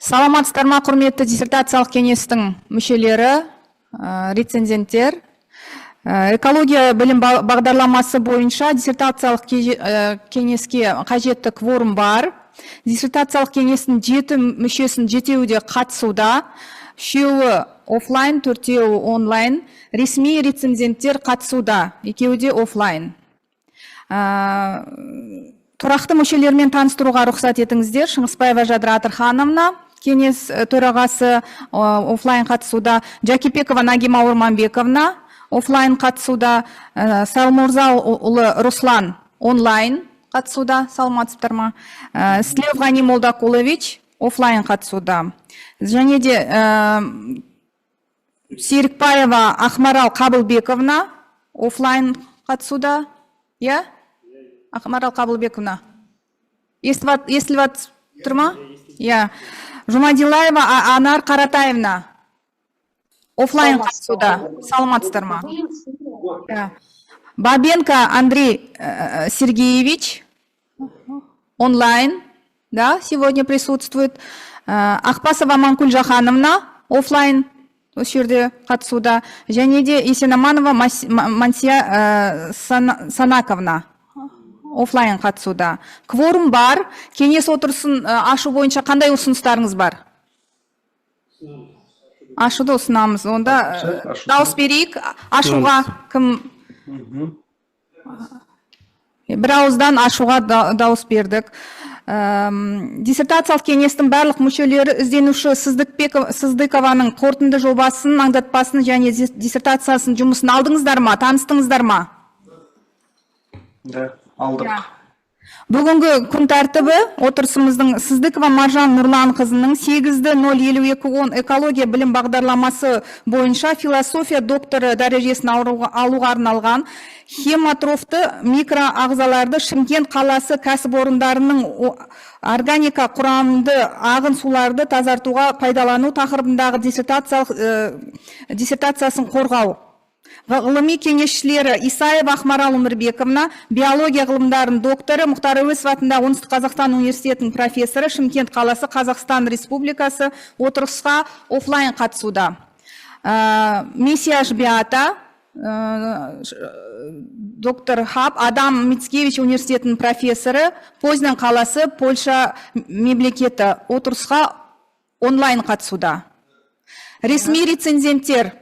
Саламатсыздар ма, құрметті диссертациялық кеңестің мүшелері, рецензенттер. Экология білім бағдарламасы бойынша диссертациялық кеңеске қажетті кворум бар. Диссертациялық кеңестің 7 мүшесін жетеуі қатысуда, 3 офлайн, 4 онлайн. Ресми рецензенттер қатысуда, 2 офлайн. Тұрақты мүшелермен таныстыруға рұқсат етіңіздер. Шыңғысбаева Жадыра Атырхановна, кеңес төрағасы, офлайн қатысуда. Жакипекова Нагима Урманбековна, офлайн қатысуда. Салмурзаұлы Руслан онлайн қатысуда. Саламатсыздар ма? Слев Ғани Молдақұлович офлайн қатысуда. Және де Серікбаева Ақмарал Қабылбековна офлайн қатысуда. Я? Ақмарал Қабылбековна. Естіліп тұр ма? Я. Жұмадилаева Анар Қаратаевна офлайн қатысуда. Саламатсыздар ма? Бабенко Андрей Сергеевич онлайн, да, сегодня присутствует. Ақпасова Манкуль Жахановна офлайн осы жерде қатысуда. Және де Есенаманова Мансия Санаковна офлайн қатысуда. Кворум бар. Кеңес отырысын ашу бойынша қандай ұсыныстарыңыз бар? Ашуды ұсынамыз. Онда дауыс берейік. Ашуға кім? Бір ауыздан ашуға дауыс бердік. Диссертациялық кеңестің барлық мүшелері ізденуші Сыздықованың қорытынды жобасын, аңдатпасын және диссертациясын жұмысын алдыңыздар ма, таныстыңыздар ма? Да, алдық. Бүгінгі күн тәртібі отырысымыздың Сыздықова Маржан Нұрланқызының 8-052-10 экология білім бағдарламасы бойынша философия докторы дәрежесін алуға арналған хематрофты микроағзаларды Шымкент қаласы кәсіпорындарының органика құрамды ағын суларды тазартуға пайдалану тақырыбындағы диссертациясын қорғау. Ғылыми кеңесшілері Исаева Ақмарал Өмірбековна, биология ғылымдарының докторы, Мұхтар Әуезов атындағы Оңтүстік Қазақстан университетінің профессоры, Шымкент қаласы Қазақстан Республикасы отырысқа офлайн қатысуда. Месияш Биата, доктор Хаб, Адам Мицкевич университетінің профессоры, Познан қаласы Польша мемлекеті отырысқа онлайн қатысуда. Ресми рецензенттер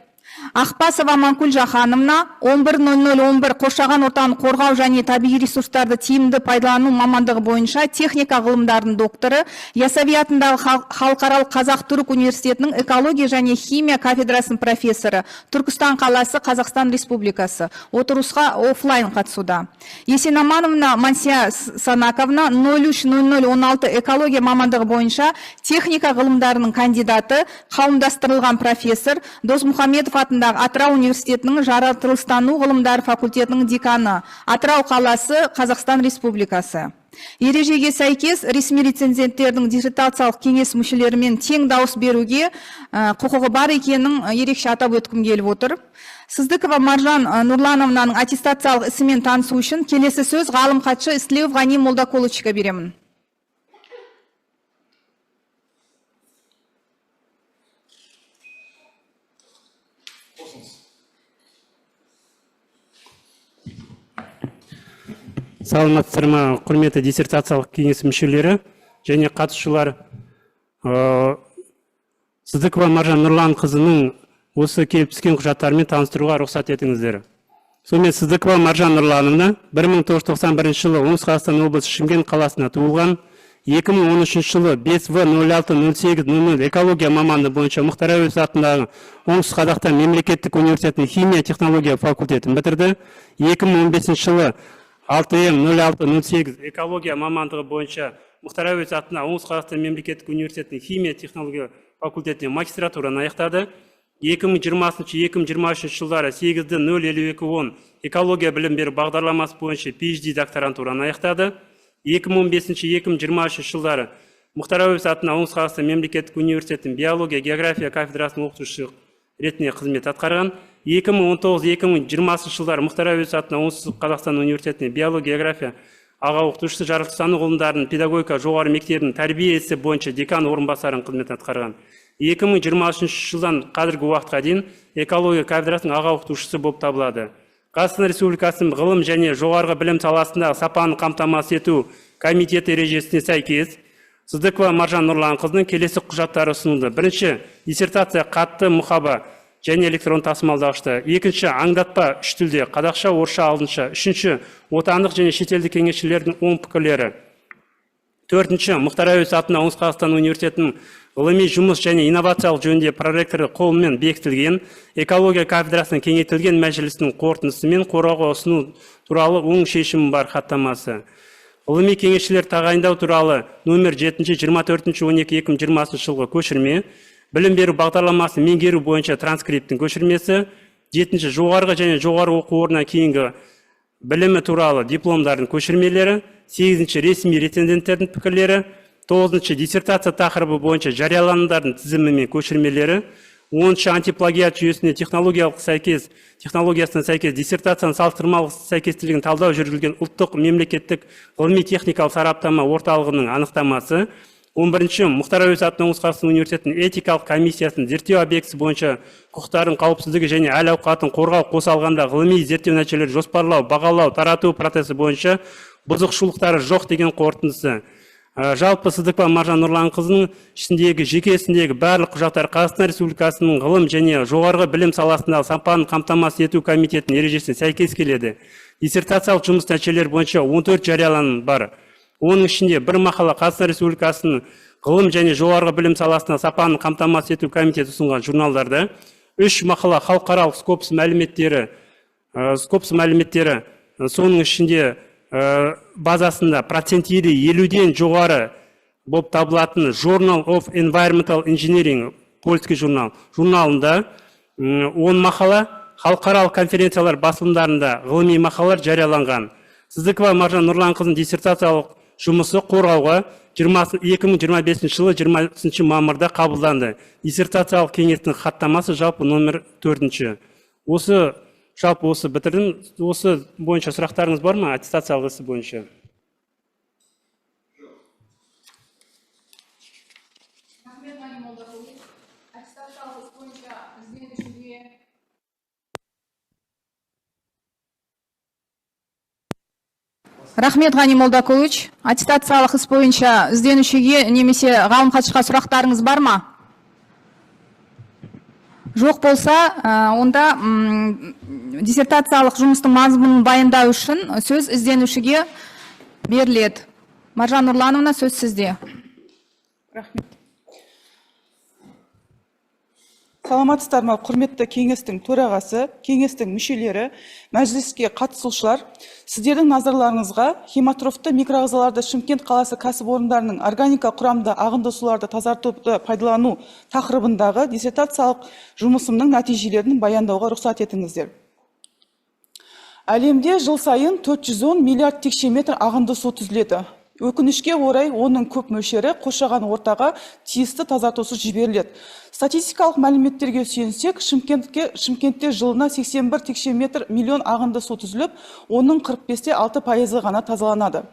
Ақпасова Манкуль Жахановна 11.00-11 қоршаған ортаны қорғау және табиғи ресурстарды тиімді пайдалану мамандығы бойынша техника ғылымдарының докторы, Ясави атындағы Халықаралық Қазақ-Түрік университетінің экология және химия кафедрасының профессоры, Түркістан қаласы Қазақстан Республикасы отырысқа офлайн қатысуда. Есенамановна Мансия Санаковна 03.00-16 экология мамандығы бойынша техника ғылымдарының кандидаты, қауымдастырылған профессор, Досмұхамедов атындағы Атырау университетінің жаратылыстану ғылымдары факультетінің деканы, Атырау қаласы Қазақстан Республикасы. Ережеге сәйкес ресми рецензенттердің диссертациялық кеңес мүшелерімен тең дауыс беруге құқығы бар екенін ерекше атап өткім келіп отыр. Сыздықова Маржан Нұрлановнаның аттестациялық ісімен танысу үшін келесі сөз ғалым хатшы Слев Ғани Молдақұловичке беремін. Саламатсыздар ма, құрметті диссертациялық кеңес мүшелері және қатысушылар. Сыздықова Маржан Нұрланқызының осы келіп түскен құжаттарымен таныстыруға рұқсат етіңіздер. Сонымен Сыздықова Маржан Нұрлановна 1991 жылы Оңтүстік Қазақстан облысы Шымкент қаласында туылған, 2013 жылы 5В0608 экология мамандығы бойынша Мұхтар Әуезов атындағы Оңтүстік Қазақстан мемлекеттік университетінің химия технология факультетін бітірді. 2015 жылы 6М0608 экология мамандығы бойынша Мұхтар Әуезов атындағы Оңтүстік Қазақстан мемлекеттік университетінің химия технология факультетіне магистратураны аяқтады. 2020-2023 жылдары 8-052-10 экология білім беру бағдарламасы бойынша PhD докторантураны аяқтады. 2015-2023 жылдары Мұхтар Әуезов атындағы Оңтүстік Қазақстан мемлекеттік университетінің биология география кафедрасының оқытушысы ретінде қызмет атқарған. 2019-2020 жылдары Мұхтар Әуезов атындағы Оңтүстік Қазақстан университетіне биология география аға оқытушысы, жаратылыстану ғылымдарының педагогика жоғары мектебінің тәрбие ісі бойынша декан орынбасарының қызметін атқарған. 2023 жылдан қазіргі уақытқа дейін экология кафедрасының аға оқытушысы болып табылады. Қазақстан Республикасының ғылым және жоғарғы білім саласындағы сапаны қамтамасыз ету комитеті ережесіне сәйкес Сыздықова Маржан Нұрланқызының келесі құжаттары ұсынылды. Бірінші, диссертация қатты мұхаба және электрон тасымалдағышты. Екінші, аңдатпа үш тілде, қазақша, орысша, ағылшынша. Үшінші, отандық және шетелдік кеңесшілердің оң пікірлері. Төртінші, Мұхтар Әуезов атындағы Оңтүстік Қазақстан университетінің ғылыми жұмыс және инновациялық жөнінде проректоры қолымен бекітілген экология кафедрасының кеңейтілген мәжілісінің қорытындысымен қорғауға ұсыну туралы оң шешімі бар хаттамасы. Ғылыми кеңесшілер тағайындау туралы номер 7-24-12-2020 жылғы көшірме, білім беру бағдарламасын меңгеру бойынша транскриптің көшірмесі, 7-ші жоғарғы және жоғары оқу орнынан кейінгі білімі туралы дипломдардың көшірмелері, 8-ші ресми рецензенттердің пікірлері, 9-ші диссертация тақырыбы бойынша жарияланымдардың тізімі мен көшірмелері, 10-ші антиплагиат жүйесіне технологиясына сәйкес диссертацияның салыстырмалық сәйкестілігін талдау жүргізілген ұлттық мемлекеттік ғылыми техникалық сараптама орталығының анықтамасы, 11-ші Мұхтар Әуезов атындағы Оңтүстік Қазақстан университетінің этикалық комиссиясының зерттеу объектісі бойынша құқықтардың қауіпсіздігі және әл ауқатын қорғау қоса алғанда ғылыми зерттеу нәтижелерін жоспарлау, бағалау, тарату процесі бойынша бұзушылықтары жоқ деген қорытындысы. Жалпы Сыздықова Маржан Нұрланқызының ішіндегі жеке ісіндегі барлық құжаттар Қазақстан Республикасының ғылым және жоғарғы білім саласындағы сапаны қамтамасыз ету комитетінің ережесіне сәйкес келеді. Диссертациялық жұмыс нәтижелері бойынша 14 жарияланым бар. Оның ішінде бір мақала Қазақстан Республикасының ғылым және жоғарғы білім саласындағы сапаны қамтамасыз ету комитеті ұсынған журналдарда, 3 мақала халықаралық Scopus мәліметтері, соның ішінде базасында проценттері 50-ден жоғары болып табылатын Journal of Environmental Engineering, польский журналында 10 мақала халықаралық конференциялар басылымдарында ғылыми мақалалар жарияланған. Сыздықова Маржан Нұрланқызының диссертациялық жұмысы қорғауға 2025 жылы 20 мамырда қабылданды. Диссертациялық кеңестің хаттамасы жалпы номер 4-ші. Жалпы осы бітірдім. Осы бойынша сұрақтарыңыз бар ма? Аттестациялық ісі бойынша. Рахмет, Ғани Молдақұлыч. Аттестациялық іс бойынша ізденушіге немесе ғалым хатшыға сұрақтарыңыз бар ма? Жоқ болса, онда диссертациялық жұмыстың мазмұнын баяндау үшін сөз ізденушіге беріледі. Маржан Нұрлановна, сөз сізде. Рахмет. Саламатсыздар ма, құрметті кеңестің төрағасы, кеңестің мүшелері, мәжіліске қатысушылар, сіздердің назарларыңызға хематрофты микроағзаларды Шымкент қаласы кәсіпорындарының органика құрамды ағынды суларды тазартуды пайдалану тақырыбындағы диссертациялық жұмысымның нәтижелерін баяндауға рұқсат етіңіздер. Әлемде жыл сайын 410 миллиард текше метр ағынды су түзіледі. Өкінішке орай, оның көп мөлшері қоршаған ортаға тиісті тазартусыз жіберіледі. Статистикалық мәліметтерге сүйенсек, Шымкентте жылына 81 текше метр миллион ағынды су түзіліп, оның 45-6% ғана тазаланады.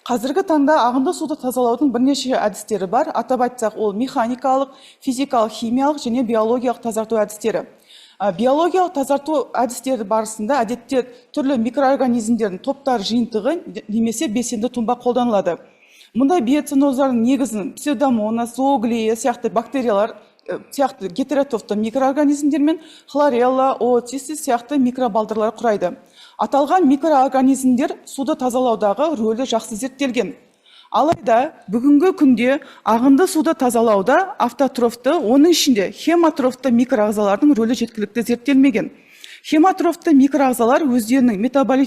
Қазіргі таңда ағынды суды тазалаудың бірнеше әдістері бар. Атап айтсақ, ол механикалық, физикалық, химиялық және биологиялық тазарту әдістері. Биологиялық тазарту әдістері барысында әдетте түрлі микроорганизмдердің топтар жиынтығы немесе белсенді тұнба қолданылады. Мұндай биоценоздардың негізін псевдомонас, зооглея сияқты бактериялар сияқты гетеротрофты микроорганизмдер мен хлорелла, оотисис сияқты микробалдырлар құрайды. Аталған микроорганизмдер суды тазалаудағы рөлі жақсы зерттелген. Алайда, бүгінгі күнде ағынды суды тазалауда автотрофты, оның ішінде хематрофты микроағзалардың рөлі жеткілікті зерттелмеген. Хематрофты микроағзалар өздерінің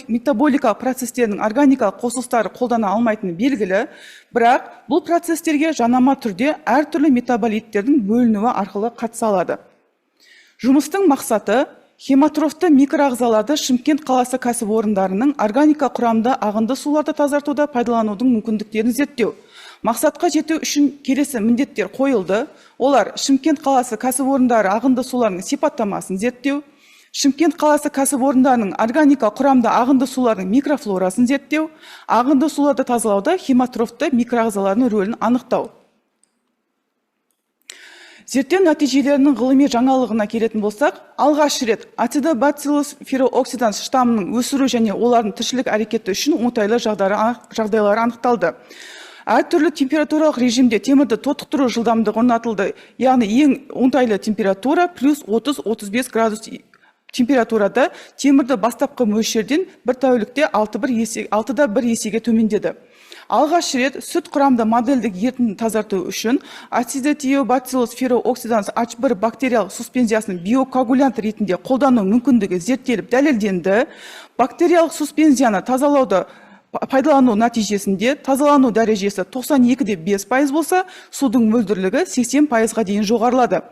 метаболика процестерінің органикалық қосылыстары қолдана алмайтыны белгілі, бірақ бұл процестерге жанама түрде әртүрлі метаболиттердің бөлінуі арқылы қатыса алады. Жұмыстың мақсаты хематрофты микроағзаларды Шымкент қаласы кәсіпорындарының органика құрамды ағынды суларды тазартуда пайдаланудың мүмкіндіктерін зерттеу. Мақсатқа жету үшін келесі міндеттер қойылды. Олар Шымкент қаласы кәсіпорындары ағынды суларының сипаттамасын зерттеу, Шымкент қаласы кәсіпорындарының органика құрамды ағынды сулардың микрофлорасын зерттеу, ағынды суларды тазалауда хематрофты микроағзалардың рөлін анықтау. Зерттеу нәтижелерінің ғылыми жаңалығына келетін болсақ, алғаш рет ацидобациллус ферооксиданс штаммының өсіру және олардың тіршілік әрекеті үшін оңтайлы жағдайлары анықталды. Әртүрлі температуралық режимде темірді тотықтыру жылдамдығы орнатылды. Яғни ең оңтайлы температура плюс 30-35 градус температурада темірді бастапқы мөлшерден бір тәулікте 6-1 есеге төмендеді. Алғаш рет сүт құрамды модельдік ерітіндіні тазарту үшін ацидотиобациллус ферооксиданс H1 бактериялық суспензиясын биокоагулянт ретінде қолдану мүмкіндігі зерттеліп дәлелденді. Бактериялық суспензияны тазалауды пайдалану нәтижесінде тазалану дәрежесі 92,5% болса, судың мөлдірлігі 80%-ға дейін жоғарылады.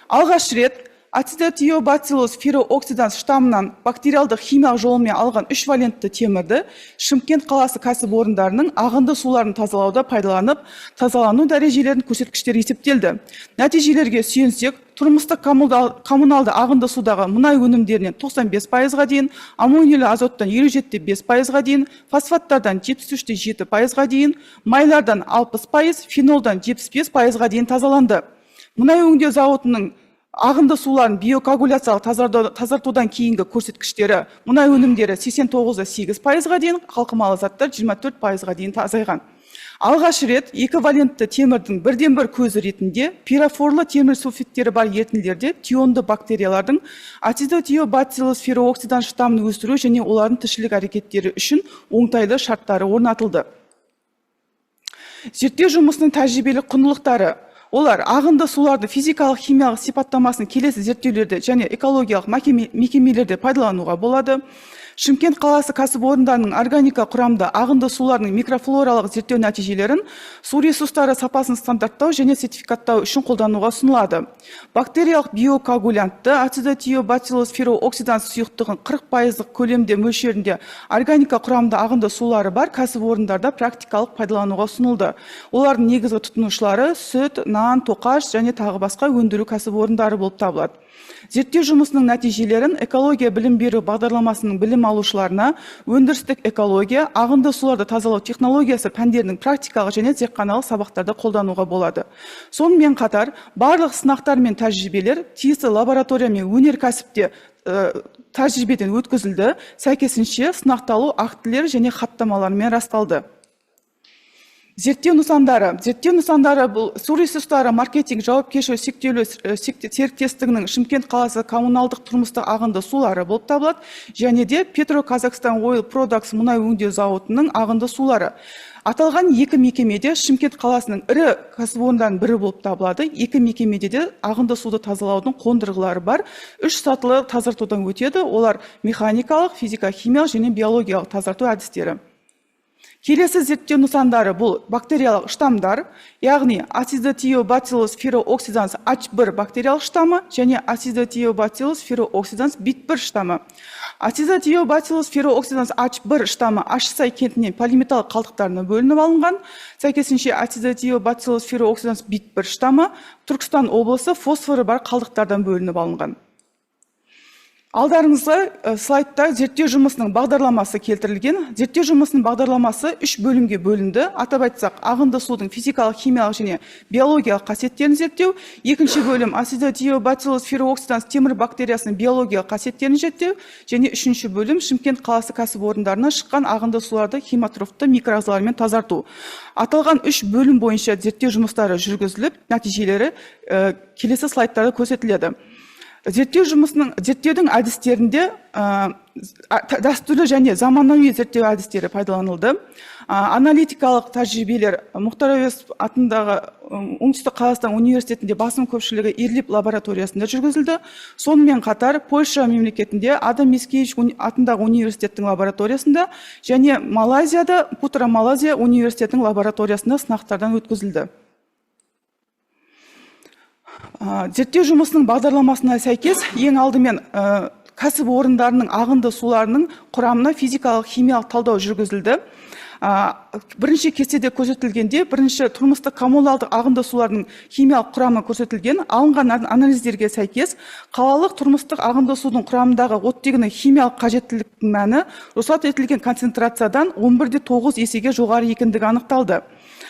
Алғаш рет ацидотиобациллус ферооксиданс штаммынан бактериалдық химиялық жолымен алған 3 валентті темірді Шымкент қаласы кәсіпорындарының ағынды суларын тазалауда пайдаланып, тазалану дәрежелерінің көрсеткіштері есептелді. Нәтижелерге сүйенсек, тұрмыстық коммуналды ағынды судағы мұнай өнімдерінен 95%-ға дейін, аммониялы азоттан 57,5%-ға дейін, фосфаттардан 73,7%-ға дейін, майлардан 60%, фенолдан 75%-ға дейін тазаланды. Мұнай өңдеу зауытының ағынды суларын биокоагуляциялық тазартудан кейінгі көрсеткіштері мұнай өнімдері 89,8%-ға дейін, қалқымалы заттар 24%-ға дейін азайған. Алғаш рет эквивалентті темірдің бірден-бір көзі ретінде пирофорлы темір сульфиттері бар ерітінділерде тионды бактериялардың ацидотиобациллус ферооксиданс штаммын өсіру және олардың тіршілік әрекеттері үшін оңтайлы шарттары орнатылды. Зерттеу жұмысының тәжірибелік құндылықтары. Олар ағынды суларды физикалық химиялық сипаттамасын келесі зерттеулерде және экологиялық мекемелерде пайдалануға болады. Шымкент қаласы кәсіпорындарының органика құрамды ағынды суларының микрофлоралық зерттеу нәтижелерін су ресурстары сапасын стандарттау және сертификаттау үшін қолдануға ұсынылады. Бактериялық биокоагулянтты ацидотиобациллус ферооксиданс сұйықтығын 40% көлемде мөлшерінде органика құрамды ағынды сулары бар кәсіпорындарда практикалық пайдалануға ұсынылды. Олардың негізгі тұтынушылары сүт, нан, тоқаш және тағы басқа өндіру кәсіпорындары болып табылады. Зерттеу жұмысының нәтижелерін экология білім беру бағдарламасының білім алушыларына өндірістік экология, ағынды суларды тазалау технологиясы пәндерінің практикалық және зертханалық сабақтарда қолдануға болады. Сонымен қатар, барлық сынақтар мен тәжірибелер тиісті лаборатория мен өнеркәсіпте тәжірибеден өткізілді, сәйкесінше сынақталу актілері және хаттамаларымен расталды. Зерттеу нысандары бұл су ресурстары маркетинг жауапкершілігі шектеулі серіктестігінің Шымкент қаласы коммуналдық тұрмыстық ағынды сулары болып табылады, және де Петро-Казахстан Oil Products мұнай өңдеу зауытының ағынды сулары. Аталған екі мекемеде Шымкент қаласының ірі кәсіпорындарының бірі болып табылады. Екі мекемеде де ағынды суды тазалаудың қондырғылары бар. 3 сатылы тазартудан өтеді. Олар механикалық, физика-химиялық және биологиялық тазарту әдістері. Келесі зерттеу нысандары бұл бактериялық штамдар, яғни ацидотиобациллус ферооксиданс H1 бактериялық штамы және ацидотиобациллус ферооксиданс бит1 штамы. Ацидотиобациллус ферооксиданс H1 штамы Ашсай кентінен полиметалл қалдықтарына бөлініп алынған, сәйкесінше ацидотиобациллус ферооксиданс бит1 штамы Түркістан облысы фосфоры бар қалдықтардан бөлініп алынған. Алдарыңызға слайдта зерттеу жұмысының бағдарламасы келтірілген. Зерттеу жұмысының бағдарламасы 3 бөлімге бөлінді. Атап айтсақ, ағынды судың физикалық, химиялық және биологиялық қасиеттерін зерттеу. Екінші бөлім ацидотиобациллус ферооксиданс темір бактериясының биологиялық қасиеттерін зерттеу. Және үшінші бөлім Шымкент қаласы кәсіпорындарына шыққан ағынды суларды хематрофты микроағзалармен тазарту. Аталған 3 бөлім бойынша зерттеу жұмыстары жүргізіліп, нәтижелері келесі слайдтарда көрсетіледі. Зерттеудің әдістерінде дәстүрлі және заманауи зерттеу әдістері пайдаланылды. Аналитикалық тәжірибелер Мұхтар Әуезов атындағы Оңтүстік Қазақстан университетінде басым көпшілігі Ирлип лабораториясында жүргізілді. Сонымен қатар Польша мемлекетінде Адам Мицкевич атындағы университеттің лабораториясында және Малайзияда Путра Малайзия университетінің лабораториясында сынақтардан өткізілді. Зерттеу жұмысының бағдарламасына сәйкес ең алдымен кәсіпорындарының ағынды суларының құрамына физикалық химиялық талдау жүргізілді. Бірінші кестеде көрсетілгенде, бірінші тұрмыстық коммуналдық ағынды сулардың химиялық құрамы көрсетілген. Алынған анализдерге сәйкес, қалалық тұрмыстық ағынды судың құрамындағы оттегінің химиялық қажеттіліктің мәні рұқсат етілген концентрациядан 11,9 есеге жоғары екендігі анықталды.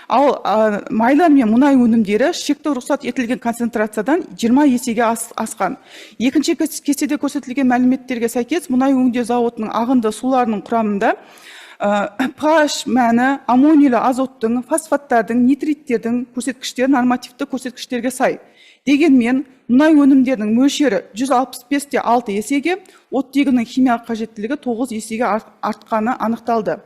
Ал майлар мен мұнай өнімдері шекті рұқсат етілген концентрациядан 20 есеге асқан. Екінші кестеде көрсетілген мәліметтерге сәйкес, мұнай өңдеу зауытының ағынды суларының құрамында pH мәні аммонийлі азоттың, фосфаттардың, нитриттердің көрсеткіштері нормативті көрсеткіштерге сай. Дегенмен, мұнай өнімдерінің мөлшері 165,6 есеге, оттегінің химиялық қажеттілігі 9 есеге артқаны анықталды.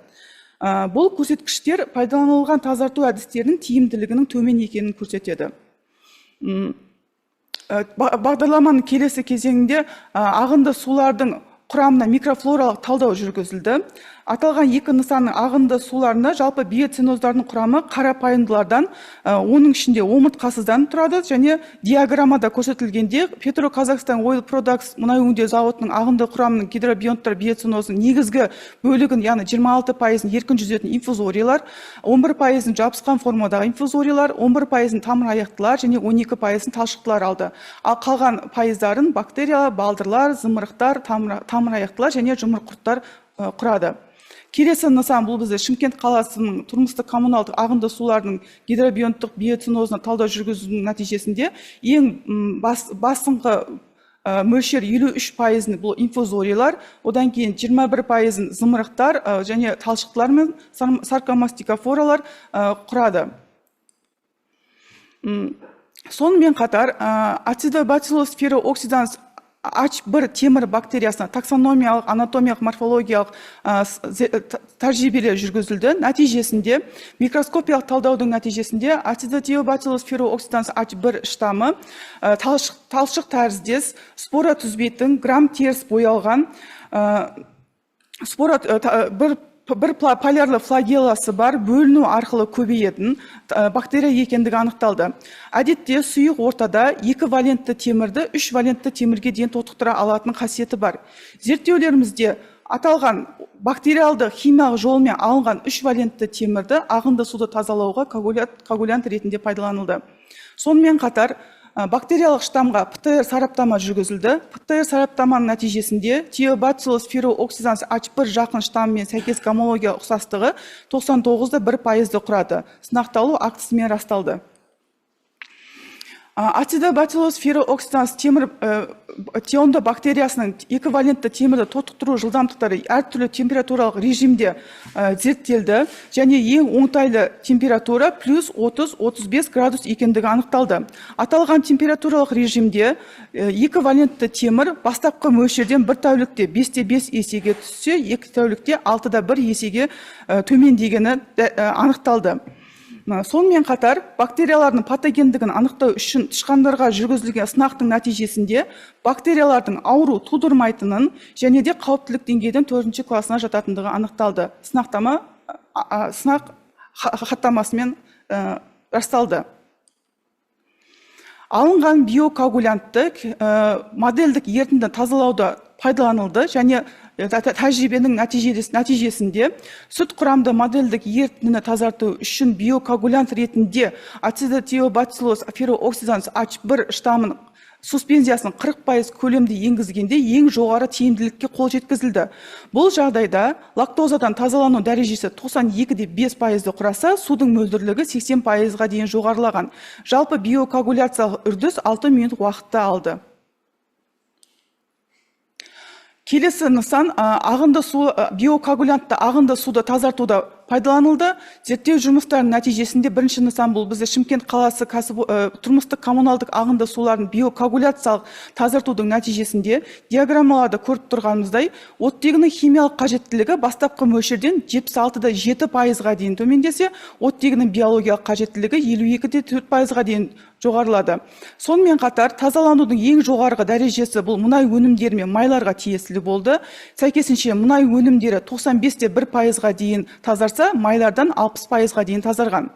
Бұл көрсеткіштер пайдаланылған тазарту әдістерінің тиімділігінің төмен екенін көрсетеді. Бағдарламаның келесі кезеңінде ағынды сулардың құрамына микрофлоралық талдау жүргізілді. Аталған екі нысанның ағынды суларында жалпы биоценоздардың құрамы қарапайымдылардан, оның ішінде омыртқасыздан тұрады, және диаграммада көрсетілгенде Петроказахстан Oil Products мұнай өңдеу зауытының ағынды құрамының гидробионттар биоценозының негізгі бөлігін, яғни 26% еркін жүзетін инфузориялар, 11% жабысқан формадағы инфузориялар, 11% тамыр аяқтылар және 12% талшықтылар алды. Ал қалған пайыздарын бактериялар, балдырлар, зымырықтар, тамыр аяқтылар және жұмыр құрттар құрады. Келесі нысан бұл бізде Шымкент қаласының тұрмыстық коммуналдық ағынды сулардың гидробионттық биоценозына талдау жүргізудің нәтижесінде ең басыңғы мөлшер 53% бұл инфузориялар, одан кейін 21% зымырықтар және талшықтылар мен саркомастикофоралар құрады. Сонымен қатар Acidobacillus ferroxidans H1 темір бактериясына таксономиялық, анатомиялық, морфологиялық тәжірибелер жүргізілді. Нәтижесінде, микроскопиялық талдаудың нәтижесінде Acidobacillus ferroxidans H1 штамы талшық тәріздес, спора түзбейтін, грамм теріс боялған, бір полярлы флагелласы бар, бөліну арқылы көбейетін бактерия екендігі анықталды. Әдетте сұйық ортада 2 валентті темірді 3 валентті темірге дейін тотықтыра алатын қасиеті бар. Зерттеулерімізде аталған бактериалды химиялық жолмен алынған 3 валентті темірді ағынды суды тазалауға коагулянт ретінде пайдаланылды. Сонымен қатар бактериялық штамға ПТР сараптама жүргізілді. ПТР сараптаманың нәтижесінде Acidobacillus ferroxidans H1 жақын штаммен сәйкес гомология ұқсастығы 99,1% құрады. Сынақталу актісімен расталды. Acidobacillus ferroxidans тионды бактериясының эквивалентті темірді тотықтыру жылдамдықтары әртүрлі температуралық режимде зерттелді, және ең оңтайлы температура плюс 30-35 градус екендігі анықталды. Аталған температуралық режимде эквивалентті темір бастапқы мөлшерден бір тәулікте 5-5 есеге түссе, 2 тәулікте 6-1 есеге төмендегені анықталды. Сонымен қатар, бактериялардың патогендігін анықтау үшін тышқандарға жүргізілген сынақтың нәтижесінде бактериялардың ауру тудырмайтынын және де қауіптілік деңгейдің 4-ші классына жататындығы анықталды. Сынақ хаттамасымен расталды. Алынған биокоагулянтты модельдік ерітінді тазалауда пайдаланылды, және тәжірибенің нәтижесінде сүт құрамды модельдік ерітіндіні тазарту үшін биокоагулянт ретінде Acidobacillus ferroxidans H1 штамын суспензиясының 40% көлемде енгізгенде ең жоғары тиімділікке қол жеткізілді. Бұл жағдайда лактозадан тазалану дәрежесі 92,5% құраса, судың мөлдірлігі 80%-ға дейін жоғарылаған. Жалпы биокоагуляциялық үрдіс 6 минут уақытта алды. Келесі нысан биокоагулянтты ағынды суды тазартуда пайдаланылды. Зерттеу жұмыстарының нәтижесінде бірінші нысан бұл бізде Шымкент қаласы тұрмыстық коммуналдық ағынды сулардың биокоагуляциялық тазартудың нәтижесінде диаграммаларда көріп тұрғанымыздай, оттегінің химиялық қажеттілігі бастапқы мөлшерден 76,7%-ға дейін төмендесе, оттегінің биологиялық қажеттілігі 52,4%-ға дейін жоғарылады. Сонымен қатар, тазаланудың ең жоғарғы дәрежесі бұл мұнай өнімдері мен майларға тиесілі болды. Сәйкесінше мұнай өнімдері 95,1%-ға дейін тазарса, майлардан 60%-ға дейін тазарған.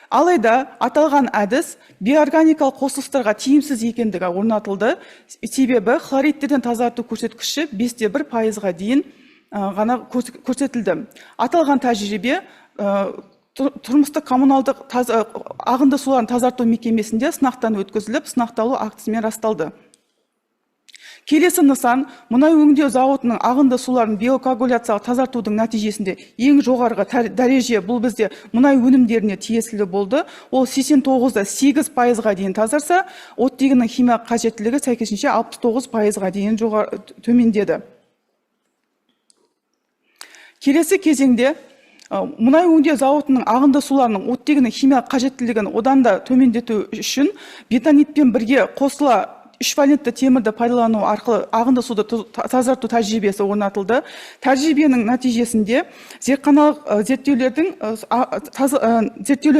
Алайда аталған әдіс биоорганикалық қосылыстарға тиімсіз екендігі орнатылды. Себебі хлоридтерден тазарту көрсеткіші 5,1%-ға дейін ғана көрсетілді. Аталған тәжірибе тұрмыстық коммуналдық ағынды суларын тазарту мекемесінде сынақтан өткізіліп, сынақталу актісімен расталды. Келесі нысан мұнай өңдеу зауытының ағынды суларын биокоагуляциялық тазартудың нәтижесінде ең жоғарғы дәреже бұл бізде мұнай өнімдеріне тиесілі болды. Ол 89-8%-ға дейін тазарса, оттегінің химиялық қажеттілігі сәйкесінше 69%-ға дейін төмендеді. Келесі кезеңде мұнай өңдеу зауытының ағынды суларының оттегінің химиялық қажеттілігін одан да төмендету үшін бетонитпен бірге қосыла 3 валентті темірді пайдалану арқылы ағынды суды тазарту тәжірибесі орнатылды. Тәжірибенің нәтижесінде зерттеулер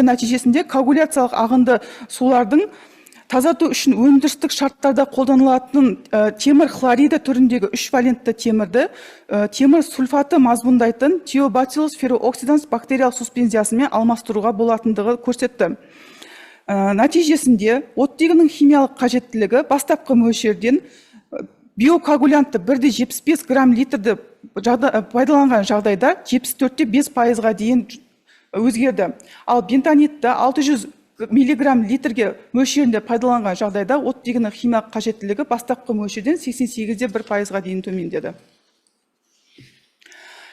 нәтижесінде коагуляциялық ағынды сулардың тазарту үшін өндірістік шарттарда қолданылатын темір хлориді түріндегі 3 валентті темірді темір сульфаты мазмұндайтын тиобациллус феррооксиданс бактериялық суспензиясымен алмастыруға болатындығы көрсетті. Нәтижесінде оттегінің химиялық қажеттілігі бастапқы мөлшерден биокоагулянтты 1,75 грамм литрді пайдаланған жағдайда 74,5%-ға дейін өзгерді. Ал бентонитті 600 миллиграмм литрге мөлшерінде пайдаланған жағдайда оттегінің химиялық қажеттілігі бастапқы мөлшерден 88,1%-ға дейін төмендеді.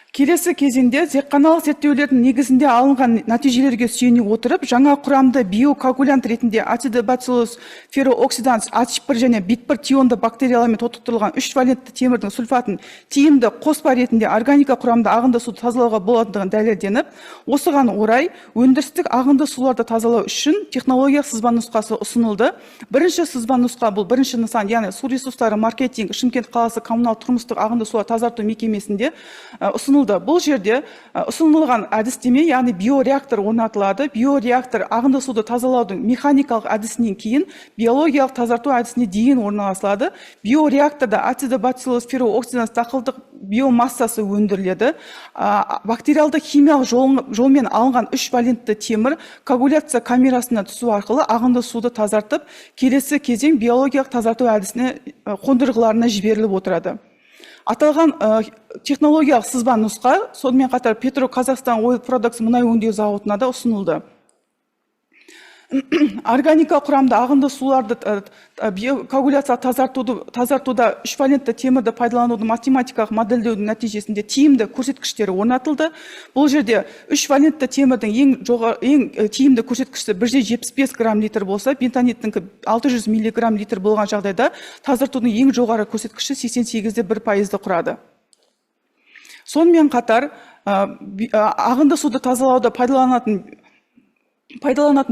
Келесі кезеңде зертханалық зерттеулердің негізінде алынған нәтижелерге сүйене отырып, жаңа құрамды биокоагулянт ретінде ацидобациллус феррооксиданс H1 және бит1 тионды бактериялармен тотықтырылған 3 валентті темірдің сульфатын тиімді қоспа ретінде органика құрамды ағынды суды тазалауға болатындығын дәлелденіп, осыған орай өндірістік ағынды суларды тазалау үшін технологиялық сызба нұсқасы ұсынылды. Бірінші сызба нұсқа бұл бірінші нысан, яғни су ресурстары маркетинг Шымкент қаласы коммунал тұрмыстық ағынды сулар тазарту мекемесінде ұсынылды. Бұл жерде ұсынылған әдістеме, яғни биореактор орнатылады. Биореактор ағынды суды тазалаудың механикалық әдісінен кейін биологиялық тазарту әдісіне дейін орналасылады. Биореакторда ацидобациллус феррооксиданс дақылдық биомассасы өндіріледі. Бактериалды химиялық жолмен алынған 3 валентті темір коагуляция камерасына түсу арқылы ағынды суды тазартып, келесі кезең биологиялық тазарту әдісіне қондырғыларына жіберіліп отырады. Аталған технологиялық сызба нұсқа сонымен қатар Петроказахстан Oil Products мұнай өңдеу зауытына да ұсынылды. Органика құрамды ағынды суларды коагуляция тазартуда 3 валентті темірді пайдаланудың математикалық модельдеудің нәтижесінде тиімді көрсеткіштері орнатылды. Бұл жерде 3 валентті темірдің ең тиімді көрсеткіші 1,75 грамм литр болса, бентониттің 600 миллиграмм литр болған жағдайда тазартудың ең жоғары көрсеткіші 88,1%-ды құрады. Сонымен қатар ағынды суды тазалауда пайдаланатын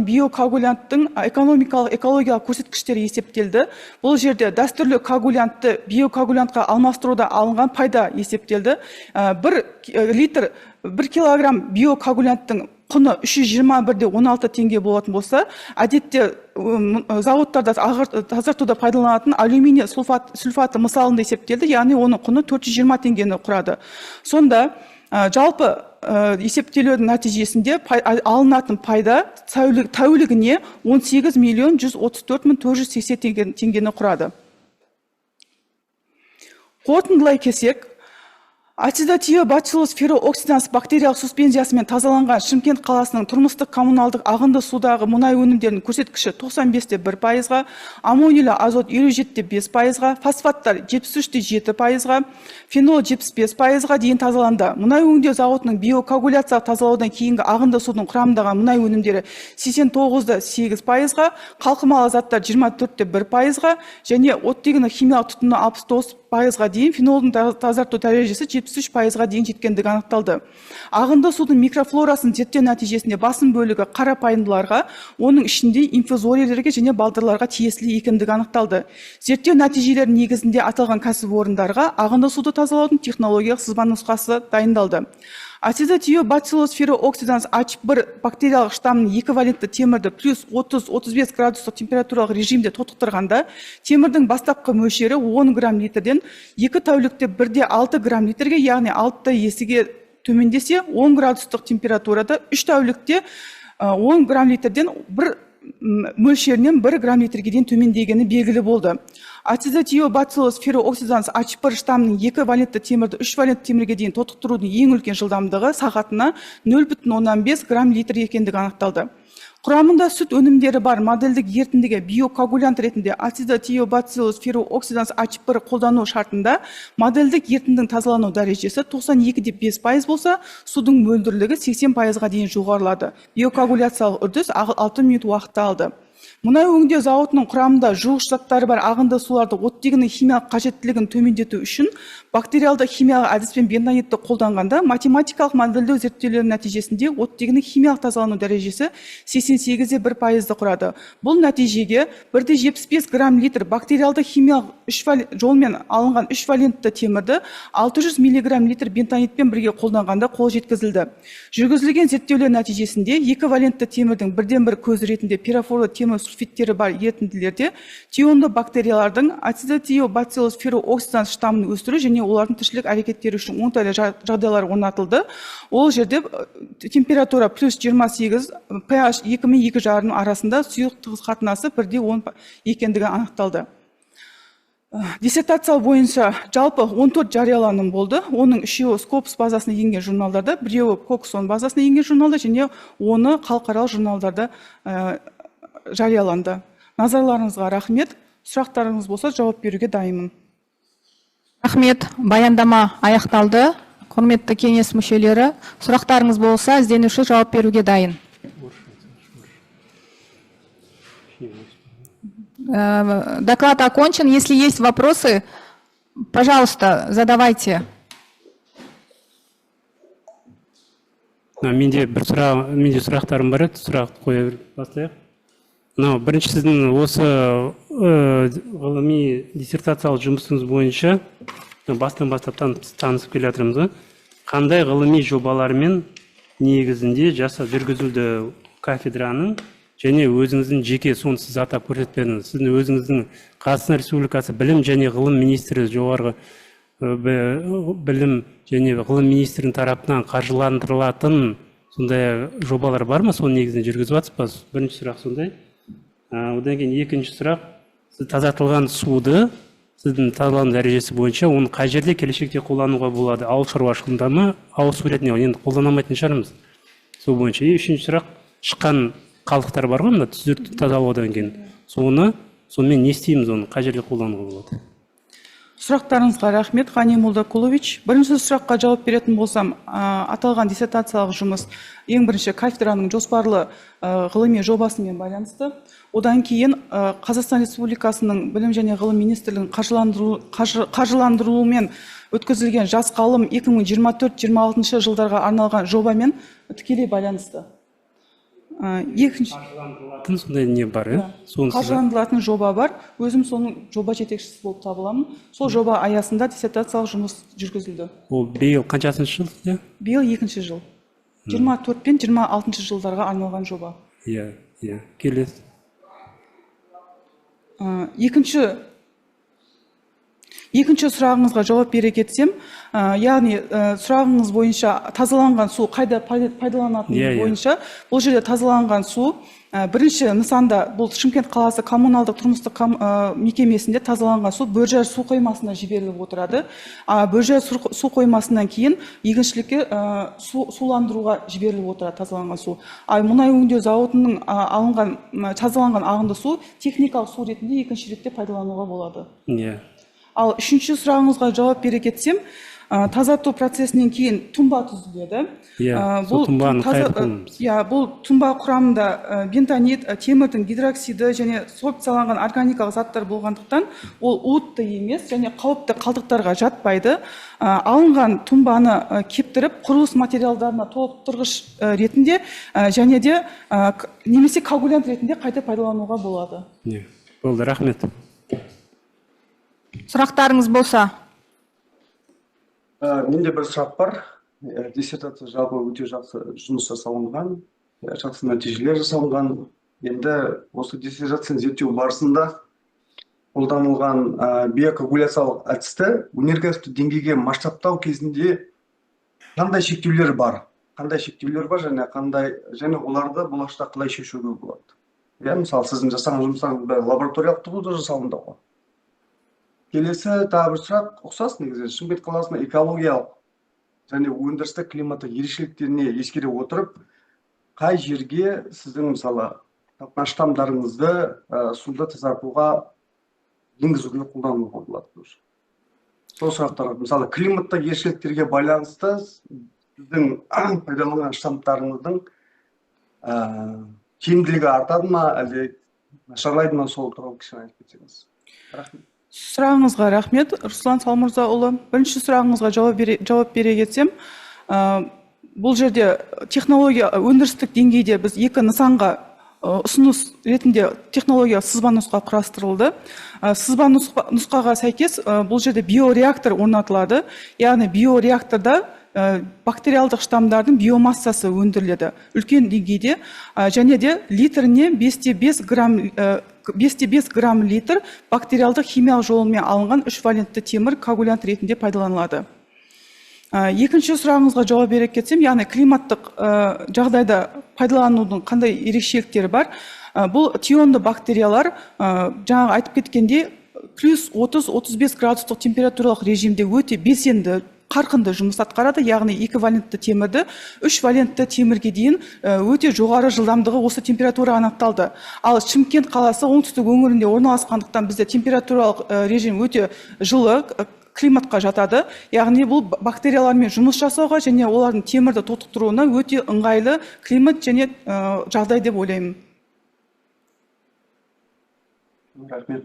биокоагулянттың экологиялық көрсеткіштері есептелді. Бұл жерде дәстүрлі коагулянтты биокоагулянтқа алмастыруда алынған пайда есептелді. 1 килограмм биокоагулянттың құны 321,16 теңге болатын болса, әдетте зауыттарда тазартуда пайдаланатын алюминий сульфаты мысалында есептелді, яғни оның құны 420 теңгені құрады. Сонда жалпы есептелудің нәтижесінде алынатын пайда тәулігіне 18,134,480 теңгені құрады. Қорытындылай келсек, ацидотиобациллус феррооксиданс бактериялық суспензиясымен тазаланған Шымкент қаласының тұрмыстық коммуналдық ағынды судағы мұнай өнімдерінің көрсеткіші 95,1%-ға, аммонийлі азот 57,5%-ға, фосфаттар 73,7%-ға, фенол 75%-ға дейін тазаланды. Мұнай өңдеу зауытының биокоагуляциялық тазалаудан кейінгі ағынды судың құрамындағы мұнай өнімдері 89,8%-ға, қалқымалы заттар 24,1%-ға және оттегінің химиялық тұтыны 69%-ға дейін, фенолдың тазарту дәрежесі 73%-ға дейін жеткендігі анықталды. Ағынды судың микрофлорасын зерттеу нәтижесінде басым бөлігі қарапайымдыларға, оның ішінде инфузориялерге және балдырларға тиесілі екендігі анықталды. Зерттеу нәтижелері негізінде аталған кәсіпорындарға ағынды суды тазалаудың технологиялық сызба нұсқасы дайындалды. Ацидотиобациллус феррооксиданс H1 бактериялық штамның 2 валентті темірді плюс 30-35 градустық температуралық режимде тотықтырғанда, темірдің бастапқы мөлшері 10 грамм литрден 2 тәулікте 1,6 грамм литрге, яғни 6 есеге төмендесе, 10 градустық температурада 3 тәулікте 10 грамм литрден мөлшерінен 1 грамм литрге дейін төмендегені белгілі болды. ацидотиобациллус феррооксиданс H1 штаммының 2 валентті темірді 3 валентті темірге дейін тотықтырудың ең үлкен жылдамдығы сағатына 0,15 грамм литр екендігі анықталды. Құрамында сүт өнімдері бар модельдік ертіндіге биокоагулянт ретінде ацидотиобациллус феррооксиданс H1 қолдану шартында модельдік ертіндінің тазалану дәрежесі 92,5% болса, судың мөлдірлігі 80%-ға дейін жоғарылады. Биокоагуляциялық үрдіс 6 минут уақытты алды. Мұнай өңдеу зауытының құрамында жуғыш заттары бар ағынды суларды оттегінің химиялық қажеттілігін төмендету үшін бактериалды химиялық әдіспен бентонитті қолданғанда математикалық модельдеу зерттеулерінің нәтижесінде оттегінің химиялық тазалану дәрежесі 88,1%-ді құрады. Бұл нәтижеге 1,75 грамм литр бактериалды химиялық жолмен алынған 3 валентті темірді 600 миллиграмм литр бентонитпен бірге қолданғанда қол жеткізілді. Жүргізілген зерттеулер нәтижесінде 2 валентті темірдің бірден-бір көзі ретінде пирофорлы темір сульфиттері бар ерітінділерде тионды бактериялардың ацидотиобациллус феррооксиданс штаммын өсіру және олардың тіршілік әрекеттері үшін оңтайлы жағдайлар орнатылды. Ол жерде температура плюс 28, pH 2 мен 2,5 арасында сұйық тығыз қатынасы 1:10 екендігі анықталды. Диссертация бойынша жалпы 14 жарияланым болды. Оның 3-і Scopus базасына енген журналдарда, 1-і Coxon базасына енген журналда және 10-і халықаралық журналдарда жарияланды. Назарларыңызға рахмет. Сұрақтарыңыз болса, жауап беруге дайынмын. Рахмет, баяндама аяқталды. Құрметті кеңес мүшелері, сұрақтарыңыз болса, ізденуші жауап беруге дайын. Доклад окончен. Если есть вопросы, пожалуйста, задавайте. Менде сұрақтарым бар еді, сұрақ қоя бастайық. Бірінші сіздің осы ғылыми диссертациялық жұмысыңыз бойынша бастан бастап танысып келе жатырмыз. Қандай ғылыми жобалармен негізінде жүргізілді кафедраның және өзіңіздің жеке соны сіз атап көрсетпедіңіз. Сіздің өзіңіздің Қазақстан Республикасы білім және ғылым министрі жоғарғы білім және ғылым министрінің тарапынан қаржыландырылатын сондай жобалар бар ма? Соны негізінде жүргізіп жатсыз ба? Бірінші сұрақ сондай. Одан кейін екінші сұрақ, сіз тазартылған суды сіздің тазалану дәрежесі бойынша оны қай жерде келешекте қолдануға болады? Ауыл шаруашылығында ма, ауыз су ретінде енді қолданамайтын шығармыз. Сол бойынша. Үшінші сұрақ, шыққан қалдықтар бар ғой, мына түзетіп тазалаудан кейін. Сонымен не істейміз, оны қай жерде қолдануға болады? Сұрақтарыңызға рахмет, Ғани Молдакулович. Бірінші сұраққа жауап беретін болсам, аталған диссертациялық жұмыс ең бірінші кафедраның жоспарлы ғылыми жобасымен байланысты. Одан кейін Қазақстан Республикасының білім және ғылым министрлігінің қаржыландыруымен өткізілген жас ғалым 2024-26 жылдарға арналған жобамен тікелей байланысты. Қаржыландырылатын сондай не бар, қаржыландырылатын жоба бар. Өзім соның жоба жетекшісі болып табыламын. Сол жоба аясында диссертациялық жұмыс жүргізілді. Ол биыл қаншасыншы жыл? Биыл 2-ші жыл. 24 пен 26 жылдарға арналған жоба. Келесі. Екінші сұрағыңызға жауап бере кетсем, яғни сұрағыңыз бойынша тазаланған су қайда пайдаланатыны бойынша, бұл жерде тазаланған су бірінші нысанда, бұл Шымкент қаласы коммуналдық тұрмыстық мекемесінде тазаланған су Бөржар су қоймасына жіберіліп отырады. Бөржар су қоймасынан кейін егіншілікке суландыруға жіберіліп отырады тазаланған су. Мұнай өңдеу зауытының тазаланған ағынды су техникалық су ретінде екінші ретте пайдалануға болады. Ал үшінші сұрағыңызға жауап бере кетсем, тазарту процесінен кейін тұнба түзіледі. Бұл тұнба құрамында бентонит, темірдің гидроксиді және сорбцияланған органикалық заттар болғандықтан, ол уытты емес және қауіпті қалдықтарға жатпайды. Алынған тұнбаны кептіріп, құрылыс материалдарына толықтырғыш ретінде және де немесе коагулянт ретінде қайта пайдалануға болады. Болды, рахмет. Сұрақтарыңыз болса? Менде бір сұрақ бар. Диссертация жалпы өте жақсы жұмыс жасалынған, жақсы нәтижелер жасалынған. Енді осы диссертацияны зерттеу барысында қолданылған биокоагуляциялық әдісті өнеркәсіптік деңгейге масштабтау кезінде қандай шектеулер бар? Және оларды болашақта қалай шешуге болады? Мысалы, сіздің жасаған жұмыстарыңыз лабораториялық тұрғыда жасалынды ғой. Келесі тағы бір сұрақ ұқсас негізі. Шымкент қаласының экологиялық және өндірістік климаты ерекшеліктеріне ескере отырып, қай жерге сіздің мысалы штамдарыңызды суды тазартуға енгізуге қолдануға болады? Сол сұрақтарға, мысалы климаттық ерекшеліктерге байланысты сіздің пайдаланған штамптарыңыздың тиімділігі артады ма, әлде нашарлайды ма, сол туралы кішкене айтып кетсеңіз. Рахмет. Сұрағыңызға рахмет, Руслан Салмырзаұлы. Бірінші сұрағыңызға жауап бере кетсем, бұл жерде технология өндірістік деңгейде біз екі нысанға ұсыныс ретінде технология сызба нұсқа құрастырылды. Сызба нұсқаға сәйкес бұл жерде биореактор орнатылады. Яғни биореакторда бактериалдық штамдардың биомассасы өндіріледі үлкен деңгейде, және де литріне 5-5 грамм литр бактериалдық химиялық жолымен алынған 3 валентті темір коагулянт ретінде пайдаланылады. Екінші сұрағыңызға жауап бере кетсем, яғни климаттық жағдайда пайдаланудың қандай ерекшеліктері бар? Бұл тионды бактериялар, жаңағы айтып кеткенде, плюс 30-35 градустық температуралық режимде өте белсенді, қарқынды жұмыс атқарады, яғни 2 валентті темірді 3 валентті темірге дейін өте жоғары жылдамдығы осы температура анықталды. Ал Шымкент қаласы оңтүстік өңірінде орналасқандықтан бізде температуралық режим өте жылы климатқа жатады. Яғни бұл бактериялармен жұмыс жасауға және олардың темірді тотықтыруына өте ыңғайлы климат және жағдай деп ойлаймын. Рахмет.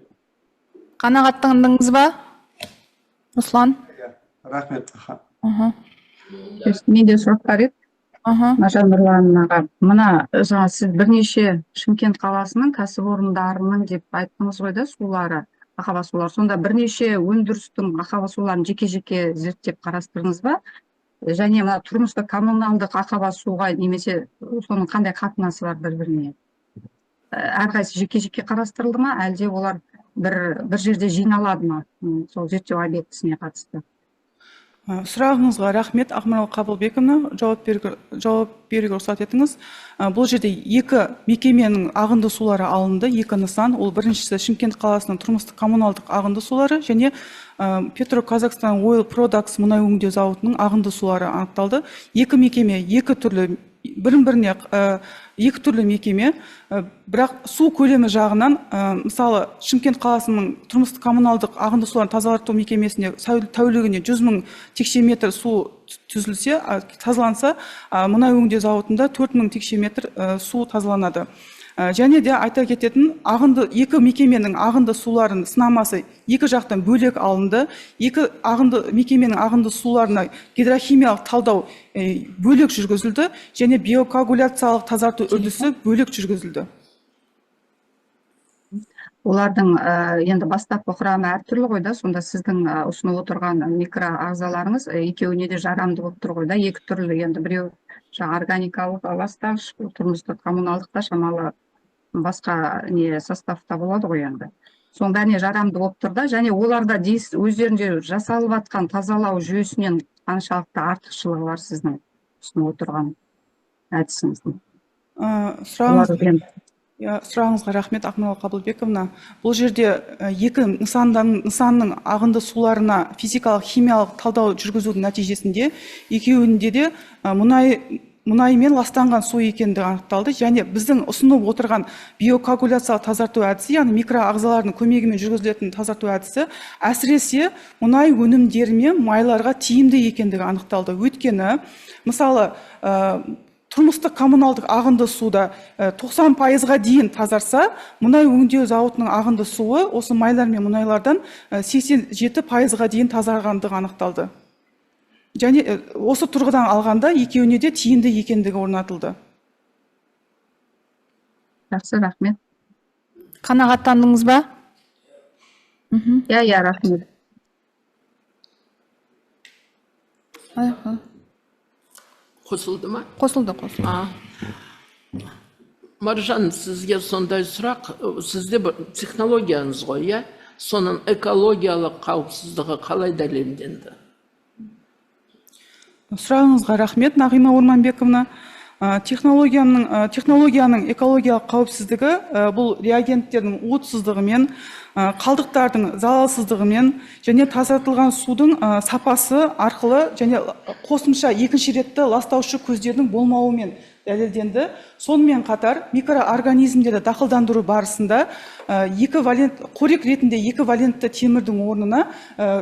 Қанағаттандыңыз ба, Руслан? Рахмет. Менде сұрақ бар еді. Маржан Нұрлановнаға. Мына жаңа сіз бірнеше Шымкент қаласының кәсіпорындарының деп айттыңыз ғой да, сулары, ақаба сулары. Сонда бірнеше өндірістің ақаба суларын жеке-жеке зерттеп қарастырдыңыз ба? Және мына тұрмыстық коммуналдық ақаба суға немесе соның қандай қатынасы бар бір-біріне? Әрқайсысы жеке-жеке қарастырылды ма, әлде олар бір жерде жиналады ма? Сол зерттеу объектісіне қатысты. Сұрағыңызға рахмет, Ақмарал Қабылбековна, жауап беруге рұқсат етіңіз. Бұл жерде екі мекеменің ағынды сулары алынды, екі нысан. Ол біріншісі Шымкент қаласының тұрмыстық коммуналдық ағынды сулары және Петроказахстан Oil Products мұнай өңдеу зауытының ағынды сулары анықталды. Екі мекеме, екі түрлі мекеме, бірақ су көлемі жағынан, мысалы, Шымкент қаласының тұрмыстық коммуналдық ағынды суларын тазарту мекемесіне тәулігіне 100 000 текше метр су түзілсе, тазаланса, мұнай өңдеу зауытында 4 000 текше метр су тазаланады. Және де айта кететін, екі мекеменің ағынды суларын сынамасы екі жақтан бөлек алынды. Екі мекеменің ағынды суларына гидрохимиялық талдау бөлек жүргізілді, және биокоагуляциялық тазарту үрдісі бөлек жүргізілді. Олардың енді бастапқы құрамы әртүрлі ғой да, сонда сіздің ұсынып отырған микроағзаларыңыз екеуіне де жарамды болып тұр ғой да, екі түрлі, енді біреу органикалық ластағыш, тұрмыстық коммуналдықта шамалы басқа составта болады ғой енді. Соның бәріне жарамды болып тұр да, және оларда өздерінде жасалып жатқан тазалау жүйесінен қаншалықты артықшылығы бар сіздің ұсынып отырған әдісіңіздің? Сұрағыңызға рахмет, Ақмарал Қабылбековна. Бұл жерде екі нысанның ағынды суларына физикалық, химиялық талдау жүргізудің нәтижесінде екеуінде де мұнаймен ластанған су екендігі анықталды, және біздің ұсынып отырған биокоагуляциялық тазарту әдісі, яғни микроағзалардың көмегімен жүргізілетін тазарту әдісі, әсіресе мұнай өнімдері мен майларға тиімді екендігі анықталды. Өйткені, мысалы, тұрмыстық коммуналдық ағынды суда 90%-ға дейін тазарса, мұнай өңдеу зауытының ағынды суы осы майлар мен мұнайлардан 87%-ға дейін тазарғандығы анықталды. Және осы тұрғыдан алғанда екеуіне де тиімді екендігі орнатылды. Жақсы, рахмет. Қанағаттандыңыз ба? Иә, рахмет. Қосылды ма? Қосылды. Маржан, сізге сондай сұрақ, сізде бір технологияңыз ғой, иә? Соның экологиялық қауіпсіздігі қалай дәлелденді? Сұрағыңызға рахмет, Нағима Орманбековна. технологияның экологиялық қауіпсіздігі бұл реагенттердің уытсыздығымен, қалдықтардың залалсыздығымен және тазартылған судың сапасы арқылы және қосымша екінші ретті ластаушы көздердің болмауымен дәлелденді. Сонымен қатар микроорганизмдерді дақылдандыру барысында қорек ретінде екі валентті темірдің орнына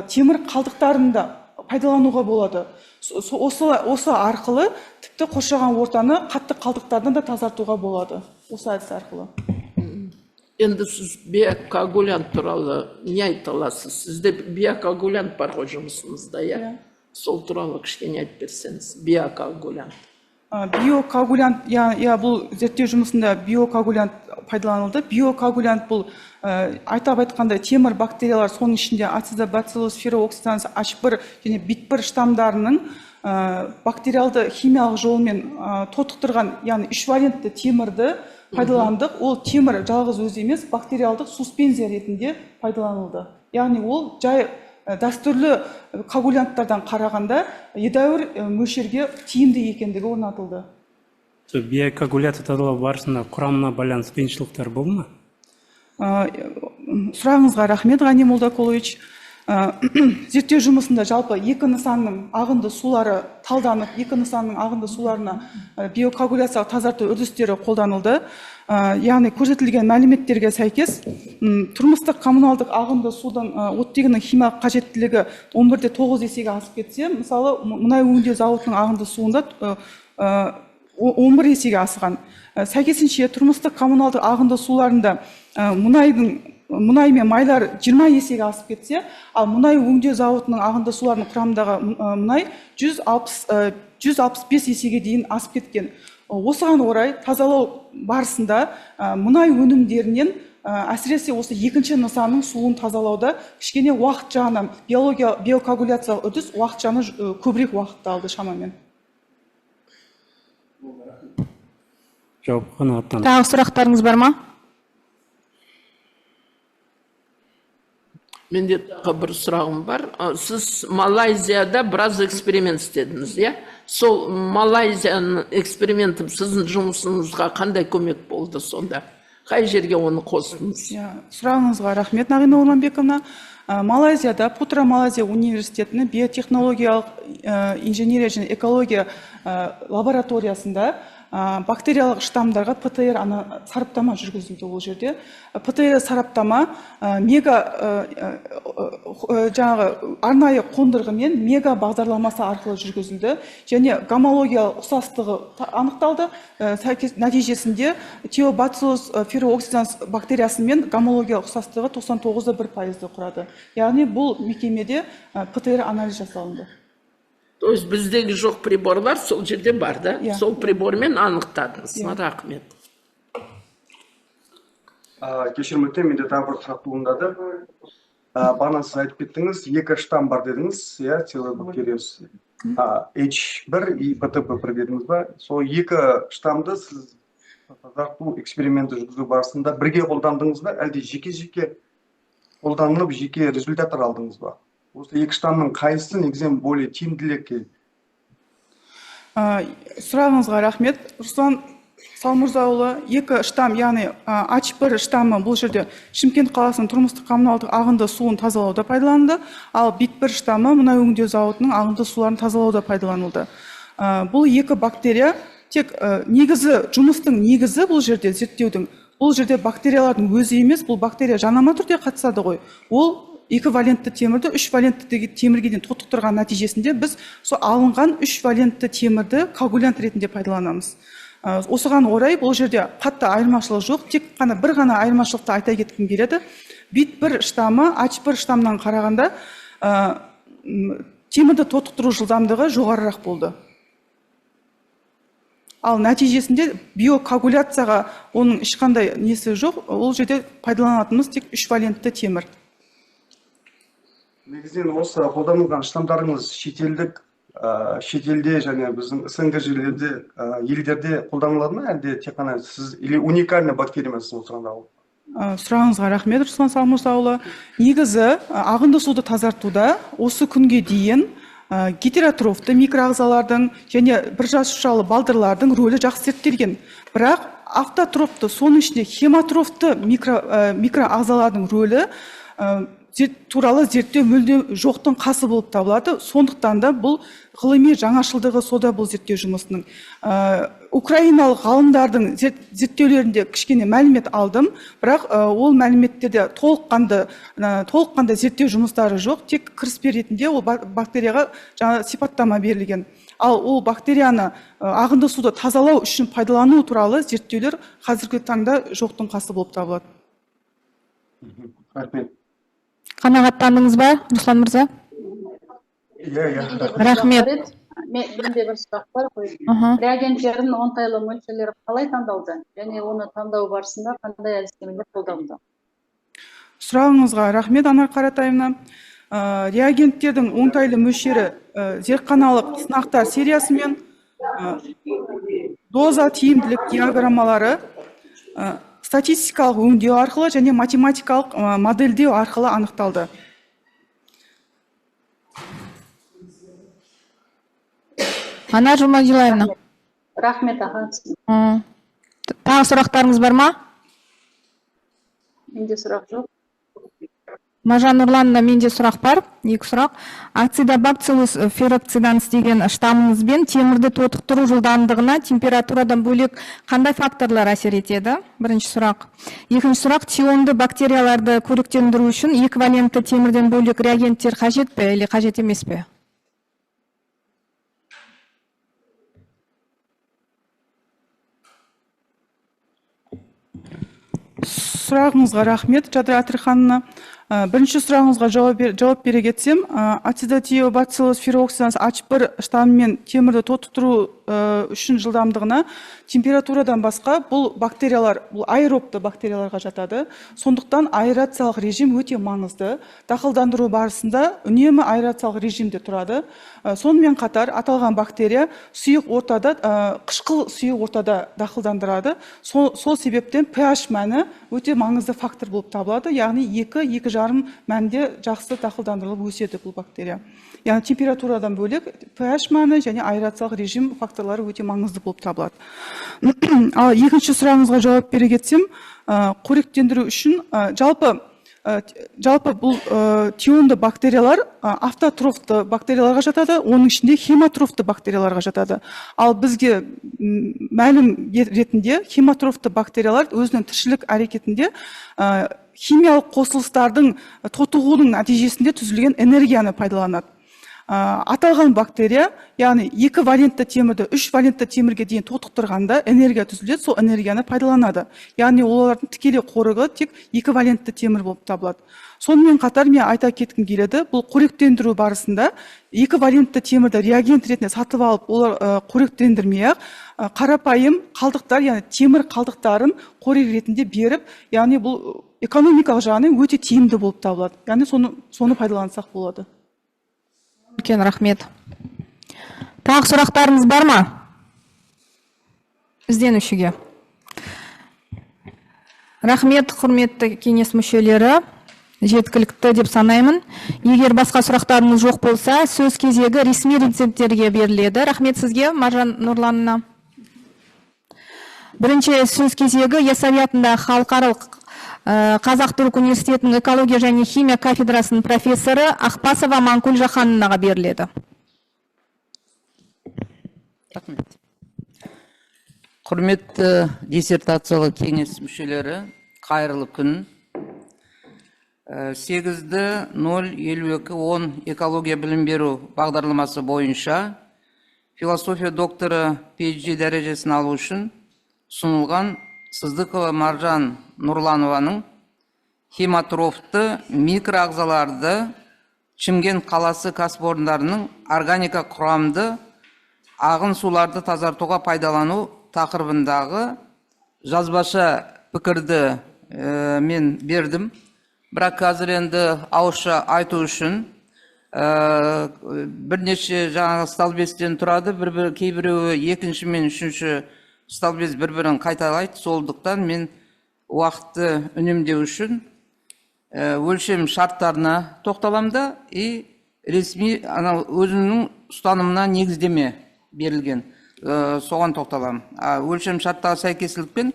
темір қалдықтарын да пайдалануға болады. Осы арқылы тіпті қоршаған ортаны қатты қалдықтардан да тазартуға болады. Осы әдіс арқылы. Енді сіз биокоагулянт туралы не айта аласыз? Сізде биокоагулянт бар ғой жұмысыңызда, иә? Сол туралы кішкене айтып берсеңіз. Биокоагулянт. Биокоагулянт, бұл зерттеу жұмысында биокоагулянт пайдаланылды. Биокоагулянт бұл айтап айтқанда темір бактериялар, соның ішінде ацидобациллус ферооксиданс H1 және бит1 штамдарының бактериалды химиялық жолмен тотықтырған, яғни 3 валентті темірді пайдаландық. Ол темір жалғыз өзі емес, бактериалдық суспензия ретінде пайдаланылды. Яғни ол жай дәстүрлі коагулянттардан қарағанда едәуір мөлшерге тиімді екендігі орнатылды. Биокоагуляция тазалау барысында құрамына байланысты қиыншылықтар болды ма? Сұрағыңызға рахмет, Ғани Молдақұлович. Зерттеу жұмысында жалпы екі нысанның ағынды сулары талданып, екі нысанның ағынды суларына биокоагуляциялық тазарту үрдістері қолданылды. Яғни көрсетілген мәліметтерге сәйкес тұрмыстық коммуналдық ағынды судың оттегінің химиялық қажеттілігі 11-9 есеге асып кетсе, мысалы мұнай өңдеу зауытының ағынды суында 11 есеге асқан. Сәйкесінше тұрмыстық коммуналдық ағынды суларында мұнай мен майлар 20 есеге асып кетсе, ал мұнай өңдеу зауытының ағынды суларының құрамындағы мұнай 165 есеге дейін асып кеткен. Осыған орай тазалау барысында мұнай өнімдерінен әсіресе осы екінші нысанның суын тазалауда кішкене уақыт жағынан биокоагуляциялық үрдіс уақыт жағынан көбірек уақытты алды шамамен. Жауап қанағаттанды. Тағы сұрақтарыңыз бар ма? Менде тағы бір сұрағым бар. Сіз Малайзияда біраз эксперимент істедіңіз, иә? Сол Малайзияның эксперименті сіздің жұмысыңызға қандай көмек болды сонда? Қай жерге оны қостыңыз? Сұрағыңызға рахмет, Нағима Орманбековна. Малайзияда Путра Малайзия университетінің биотехнологиялық инженерия және экология лабораториясында бактериялық штамдарға ПТР сараптама жүргізілді ол жерде. ПТР сараптама арнайы қондырғымен мега бағдарламасы арқылы жүргізілді және гомологиялық ұқсастығы анықталды. Сәйкес нәтижесінде теобациллус ферооксиданс бактериясымен гомологиялық ұқсастығы 99,1% құрады. Яғни бұл мекемеде ПТР анализ жасалынды. То есть біздегі жоқ приборлар сол жерде бар, да? Сол прибормен анықтадыңыз. Рахмет. Кешірім өтінемін, менде тағы бір сұрақ туындады. Бағана сіз айтып кеттіңіз, екі штамм бар дедіңіз, теобактериоз H1 и ПТП1 дедіңіз ба? Сол екі штаммды сіз тазарту эксперименті жүргізу барысында бірге қолдандыңыз ба, әлде жеке-жеке қолданылып, жеке результаттар алдыңыз ба? Осы екі штамның қайсысы негізінен более тиімділік? Сұрағыңызға рахмет. Руслан Салмырзаұлы, екі штамм, яғни H1 штаммы бұл жерде Шымкент қаласының тұрмыстық коммуналдық ағынды суын тазалауда пайдаланды, ал бит1 штаммы мұнай өңдеу зауытының ағынды суларын тазалауда пайдаланылды. Бұл екі бактерия тек негізі, жұмыстың негізі бұл жерде зерттеудің, бұл жерде бактериялардың өзі емес, бұл бактерия жанама түрде қатысады ғой. Ол екі валентті темірді 3 валентті темірге дейін тотықтырған нәтижесінде біз сол алынған 3 валентті темірді коагулянт ретінде пайдаланамыз. Осыған орай бұл жерде қатты айырмашылық жоқ, тек қана бір ғана айырмашылықты айта кеткім келеді. бит1 штаммы H1 штаммнан қарағанда темірді тотықтыру жылдамдығы жоғарырақ болды. Ал нәтижесінде биокоагуляцияға оның ешқандай несі жоқ, ол жерде пайдаланатынымыз тек 3 валентті темір. Негізінен осы қолданылған штамдарыңыз шетелде және біздің СНГ елдерде қолданылады ма, әлде тек қана сіз или уникальный бактерия сіз отырғанда? Сұрағыңызға рахмет, Руслан Салмырзаұлы. Негізі ағынды суды тазартуда осы күнге дейін гетеротрофты микроағзалардың және бір жасушалы балдырлардың рөлі жақсы зерттелген. Бірақ автотрофты, соның ішінде хематрофты микроағзалардың рөлі туралы зерттеу мүлде жоқтың қасы болып табылады. Сондықтан да бұл ғылыми жаңашылдығы сода бұл зерттеу жұмысының. Украиналық ғалымдардың зерттеулерінде кішкене мәлімет алдым, бірақ ол мәліметтерде толыққанды зерттеу жұмыстары жоқ, тек кіріспе ретінде ол бактерияға жаңа сипаттама берілген. Ал ол бактерияны ағынды суды тазалау үшін пайдалану туралы зерттеулер қазіргі таңда жоқтың қасы болып табылады. Рахмет. Қанағаттандыңыз ба, Руслан мырза? Рахмет. Менде бір сұрақ бар ғой. Реагенттердің оңтайлы мөлшерлері қалай таңдалды? Және оны таңдау барысында қандай әдістемелер қолданылды? Сұрағыңызға рахмет, Анар Қаратаевна. Реагенттердің оңтайлы мөлшері зертханалық сынақтар сериясымен доза тиімділік диаграммалары статистикалық өңдеу арқылы және математикалық модельдеу арқылы анықталды. Ана Жумадилаевна. Рахмет, аға. Тағы сұрақтарыңыз бар ма? Менде сұрақ жоқ. Мажан Нұрланына менде сұрақ бар. Екі сұрақ. Ацидобактилус ферокциданс деген штаммыңызбен темірді тотықтыру жылдамдығына температурадан бөлек қандай факторлар әсер етеді? Бірінші сұрақ. Екінші сұрақ, тионды бактерияларды көріктендіру үшін эквивалентті темірден бөлек реагенттер қажет пе, или қажет емес пе? Сұрағыңызға рахмет, Жадыра Атырханына. Бірінші сұрағыңызға жауап бере кетсем, ацидотиобациллус ферокциданс H1 штаммымен темірді тотықтыру үшін жылдамдығына температурадан басқа бұл бактериялар, бұл аэробты бактерияларға жатады. Сондықтан аэрациялық режим өте маңызды. Дақылдандыру барысында үнемі аэрациялық режимде тұрады. Сонымен қатар аталған бактерия сұйық ортада, қышқыл сұйық ортада дақылдандырады. Сол себептен pH мәні өте маңызды фактор болып табылады. Яғни 2-2,5 мәнде жақсы дақылдандырылып өседі бұл бактерия. Яғни температурадан бөлек pH мәні және аэрациялық режим факторлары өте маңызды болып табылады. Ал екінші сұрағыңызға жауап бере кетсем, қоректендіру үшін жалпы бұл тионды бактериялар автотрофты бактерияларға жатады, оның ішінде хематрофты бактерияларға жатады. Ал бізге мәлім ретінде хематрофты бактериялар өзінің тіршілік әрекетінде химиялық қосылыстардың тотығудың нәтижесінде түзілген энергияны пайдаланады. Аталған бактерия, яғни 2 валентті темірді 3 валентті темірге дейін тотықтырғанда энергия түзіледі, сол энергияны пайдаланады. Яғни олардың тікелей қорығы тек 2 валентті темір болып табылады. Сонымен қатар мен айта кеткім келеді, бұл қоректендіру барысында 2 валентті темірді реагент ретінде сатып алып, олар қоректендірмей-ақ қарапайым қалдықтар, яғни темір қалдықтарын қорек ретінде беріп, яғни бұл экономикалық жағынан өте тиімді болып табылады. Яғни соны пайдалансақ болады. Үлкен рахмет. Тағы сұрақтарыңыз бар ма? Ізденушіге. Рахмет, құрметті кеңес мүшелері. Жеткілікті деп санаймын. Егер басқа сұрақтарыңыз жоқ болса, сөз кезегі ресми рецепттерге беріледі. Рахмет сізге, Маржан Нұрланына. Бірінші сөз кезегі Ясауи халықаралық Қазақ-Түрік университетінің экология және химия кафедрасының профессоры Ақпасова Манкүл Жаханнаға беріледі. Рахмет. Құрметті диссертациялық кеңес мүшелері, қайырлы күн. 8.052.10 экология білім беру бағдарламасы бойынша философия докторы PhD дәрежесін алу үшін сұнылған Сыздықова Маржан Нұрланованың хематрофты микроағзаларды Шымкент қаласы кәсіпорындарының органика құрамды ағын суларды тазартуға пайдалану тақырыбындағы жазбаша пікірді мен бердім. Бірақ қазір енді ауызша айту үшін бірнеше жаңағы столбестен тұрады, кейбіреуі екінші мен үшінші столбес бір-бірін қайталайды. Сондықтан мен уақытты үнемдеу үшін өлшем шарттарына тоқталамда и ресми ана өзінің ұстанымына негіздеме берілген. Соған тоқталамын. Өлшем шарттағы сәйкестілікпен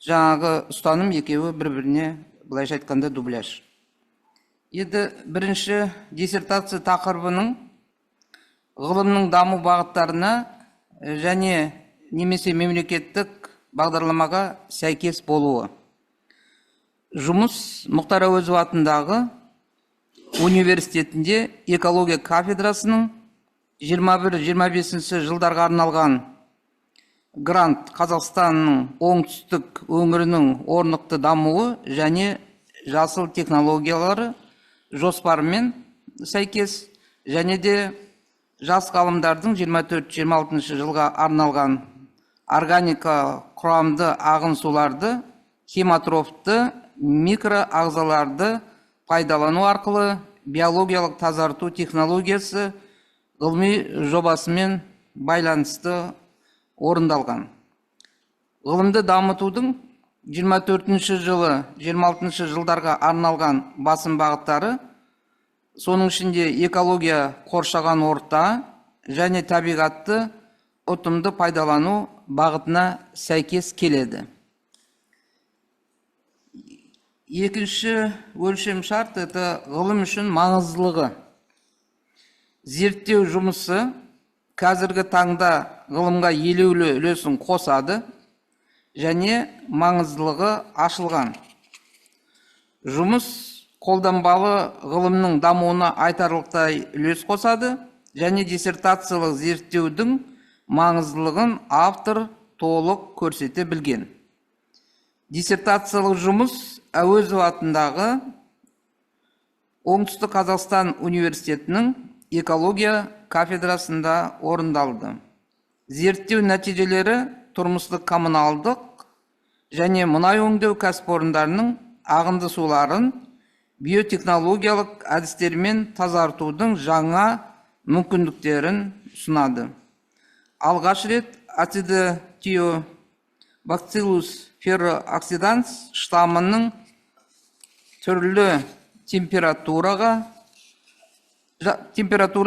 жаңағы ұстаным екеуі бір-біріне былайша айтқанда дубляж. Енді бірінші диссертация тақырыбының ғылымның даму бағыттарына және немесе мемлекеттік бағдарламаға сәйкес болуы. Жұмыс Мұхтар Әуезов атындағы университетінде экология кафедрасының 21-25 жылдарға арналған грант Қазақстанның оңтүстік өңірінің орнықты дамуы және жасыл технологиялары жоспарымен сәйкес және де жас ғалымдардың 24-26 жылға арналған органика құрамды ағын суларды, хематрофты микроағзаларды пайдалану арқылы биологиялық тазарту технологиясы ғылыми жобасымен байланысты орындалған. Ғылымды дамытудың 24 жылы 26 жылдарға арналған басым бағыттары, соның ішінде экология қоршаған орта және табиғатты ұтымды пайдалану бағытына сәйкес келеді. Екінші өлшем шарт это ғылым үшін маңыздылығы. Зерттеу жұмысы қазіргі таңда ғылымға елеулі үлесін қосады және маңыздылығы ашылған. Жұмыс қолданбалы ғылымның дамуына айтарлықтай үлес қосады және диссертациялық зерттеудің маңыздылығын автор толық көрсете білген. Диссертациялық жұмыс Әуезов атындағы Оңтүстік Қазақстан университетінің экология кафедрасында орындалды. Зерттеу нәтижелері тұрмыстық коммуналдық және мұнай өңдеу кәсіпорындарының ағынды суларын биотехнологиялық әдістермен тазартудың жаңа мүмкіндіктерін ұсынады. Алғаш рет Acidobacillus ferrooccidans штамының түрлі температура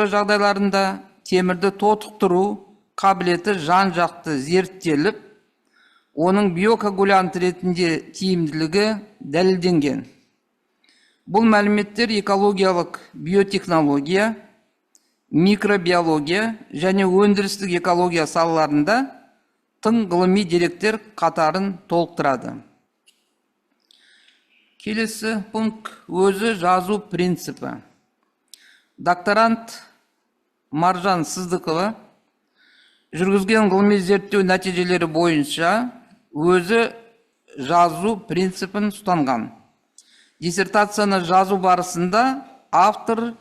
жағдайларында темірді тотықтыру қабілеті жан-жақты зерттеліп, оның биокоагулянт ретінде тиімділігі дәлелденген. Бұл мәліметтер экологиялық биотехнология, микробиология және өндірістік экология салаларында тың ғылыми деректер қатарын толықтырады. Келесі пункт өзі жазу принципі. Докторант Маржан Сыздықова жүргізген ғылыми зерттеу нәтижелері бойынша өзі жазу принципін ұстанған. Диссертацияны жазу барысында автор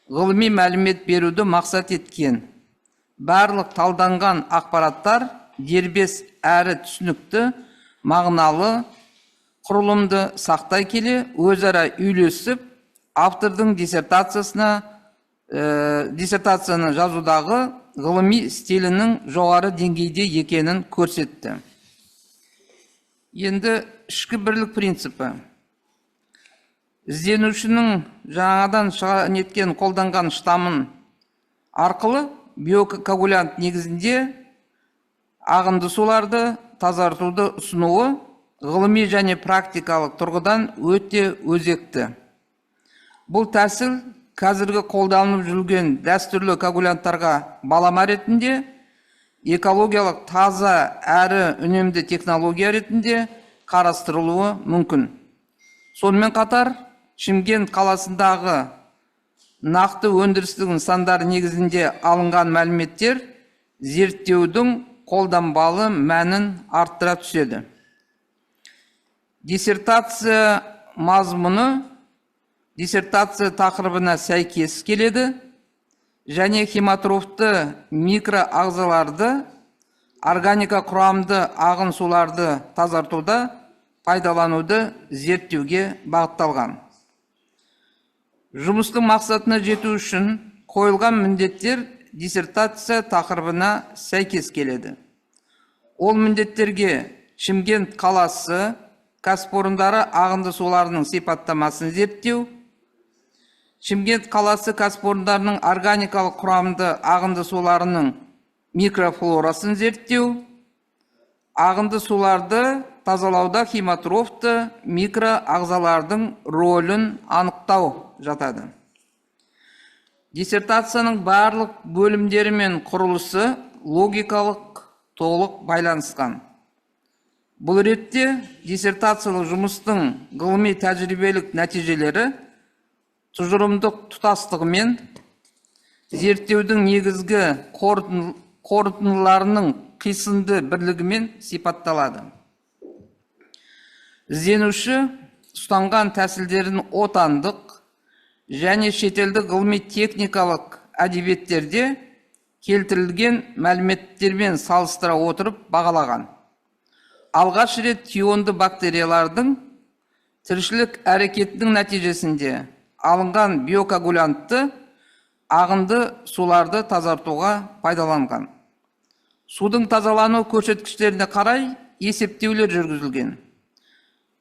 ғылыми мәлімет беруді мақсат еткен. Барлық талданған ақпараттар дербес әрі түсінікті, мағыналы құрылымды сақтай келе, өзара үйлесіп, автордың диссертацияны жазудағы ғылыми стилінің жоғары деңгейде екенін көрсетті. Енді ішкі бірлік принципі. Ізденушінің жаңадан шығарған еткен қолданған штамын арқылы биокоагулянт негізінде ағынды суларды тазартуды ұсынуы ғылыми және практикалық тұрғыдан өте өзекті. Бұл тәсіл қазіргі қолданылып жүрген дәстүрлі коагулянттарға балама ретінде, экологиялық таза әрі үнемді технология ретінде қарастырылуы мүмкін. Сонымен қатар, Шымкент қаласындағы нақты өндірістік нысандар негізінде алынған мәліметтер зерттеудің қолданбалы мәнін арттыра түседі. Диссертация мазмұны диссертация тақырыбына сәйкес келеді және хематрофты микроағзаларды, органика құрамды ағын суларды тазартуда пайдалануды зерттеуге бағытталған. Жұмыстың мақсатына жету үшін қойылған міндеттер диссертация тақырыбына сәйкес келеді. Ол міндеттерге Шымкент қаласы кәсіпорындары ағынды суларының сипаттамасын зерттеу, Шымкент қаласы кәсіпорындарының органикалық құрамды ағынды суларының микрофлорасын зерттеу, ағынды суларды тазалауда химатрофты микроағзалардың рөлін анықтау жатады. Диссертацияның барлық бөлімдері мен құрылысы логикалық толық байланысқан. Бұл ретте диссертациялық жұмыстың ғылыми тәжірибелік нәтижелері тұжырымдық тұтастығымен зерттеудің негізгі қорытындыларының қисынды бірлігімен сипатталады. Ізденуші ұстанған тәсілдерін отандық және шетелдік ғылыми техникалық әдебиеттерде келтірілген мәліметтермен салыстыра отырып бағалаған. Алғаш рет тионды бактериялардың тіршілік әрекетінің нәтижесінде алынған биокоагулянтты ағынды суларды тазартуға пайдаланған. Судың тазалану көрсеткіштеріне қарай есептеулер жүргізілген.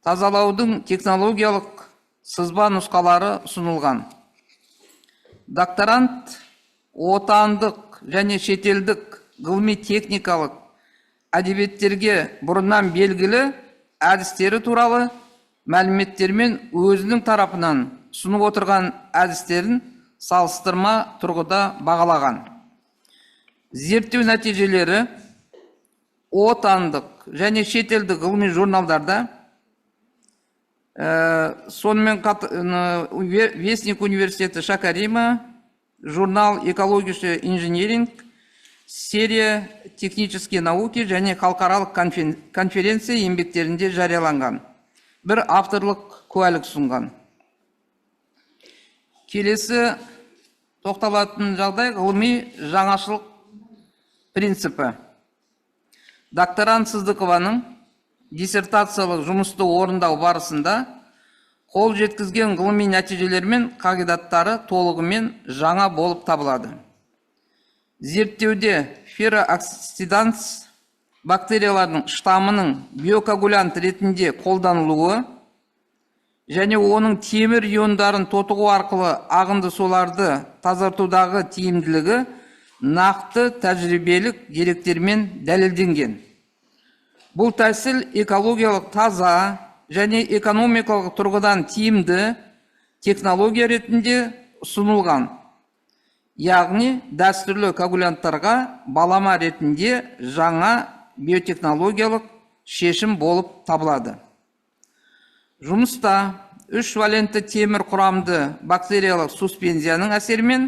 Тазалаудың технологиялық сызба нұсқалары ұсынылған. Докторант отандық және шетелдік ғылыми техникалық әдебиеттерге бұрыннан белгілі әдістері туралы мәліметтермен өзінің тарапынан ұсынып отырған әдістерін салыстырма тұрғыда бағалаған. Зерттеу нәтижелері отандық және шетелдік ғылыми журналдарда, сонымен Вестник университеті Шакарима, журнал «Экология инжиниринг», серия «Технические науки» және халықаралық конференция еңбектерінде жарияланған. Бір авторлық куәлік ұсынған. Келесі тоқталатын жағдай ғылыми жаңашылық принципі. Докторант Сыздықованың диссертациялық жұмысты орындау барысында қол жеткізген ғылыми нәтижелер мен қағидаттары толығымен жаңа болып табылады. Зерттеуде феррооксиданс бактериялардың штамының биокоагулянт ретінде қолданылуы және оның темір иондарын тотығу арқылы ағынды суларды тазартудағы тиімділігі нақты тәжірибелік деректермен дәлелденген. Бұл тәсіл экологиялық таза және экономикалық тұрғыдан тиімді технология ретінде ұсынылған. Яғни дәстүрлі коагулянттарға балама ретінде жаңа биотехнологиялық шешім болып табылады. Жұмыста 3 валентті темір құрамды бактериялық суспензияның әсерімен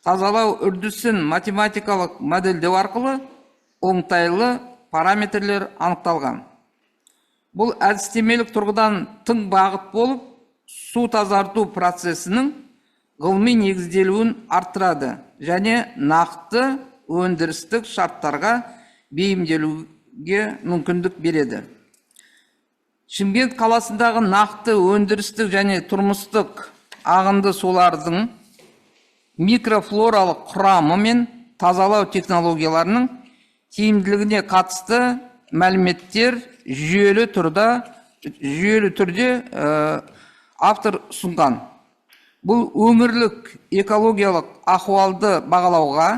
тазалау үрдісін математикалық модельдеу арқылы оңтайлы параметрлер анықталған. Бұл әдістемелік тұрғыдан тың бағыт болып, су тазарту процесінің ғылыми негізделуін арттырады және нақты өндірістік шарттарға бейімделуге мүмкіндік береді. Шымкент қаласындағы нақты өндірістік және тұрмыстық ағынды сулардың микрофлоралық құрамы мен тазалау технологияларының тиімділігіне қатысты мәліметтер жүйелі түрде автор ұсынған. Бұл өңірлік экологиялық ахуалды бағалауға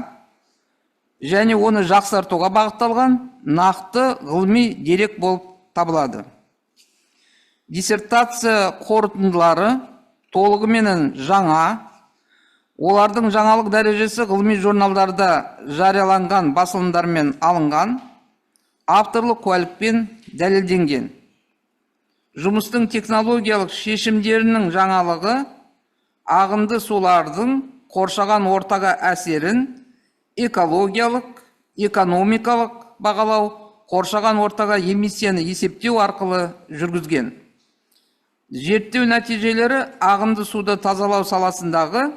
және оны жақсартуға бағытталған нақты ғылыми дерек болып табылады. Диссертация қорытындылары толығымен жаңа, олардың жаңалық дәрежесі ғылыми журналдарда жарияланған басылымдармен алынған, авторлық куәлікпен дәлелденген. Жұмыстың технологиялық шешімдерінің жаңалығы ағынды сулардың қоршаған ортаға әсерін экологиялық, экономикалық бағалау, қоршаған ортаға эмиссияны есептеу арқылы жүргізген. Зерттеу нәтижелері ағынды суды тазалау саласындағы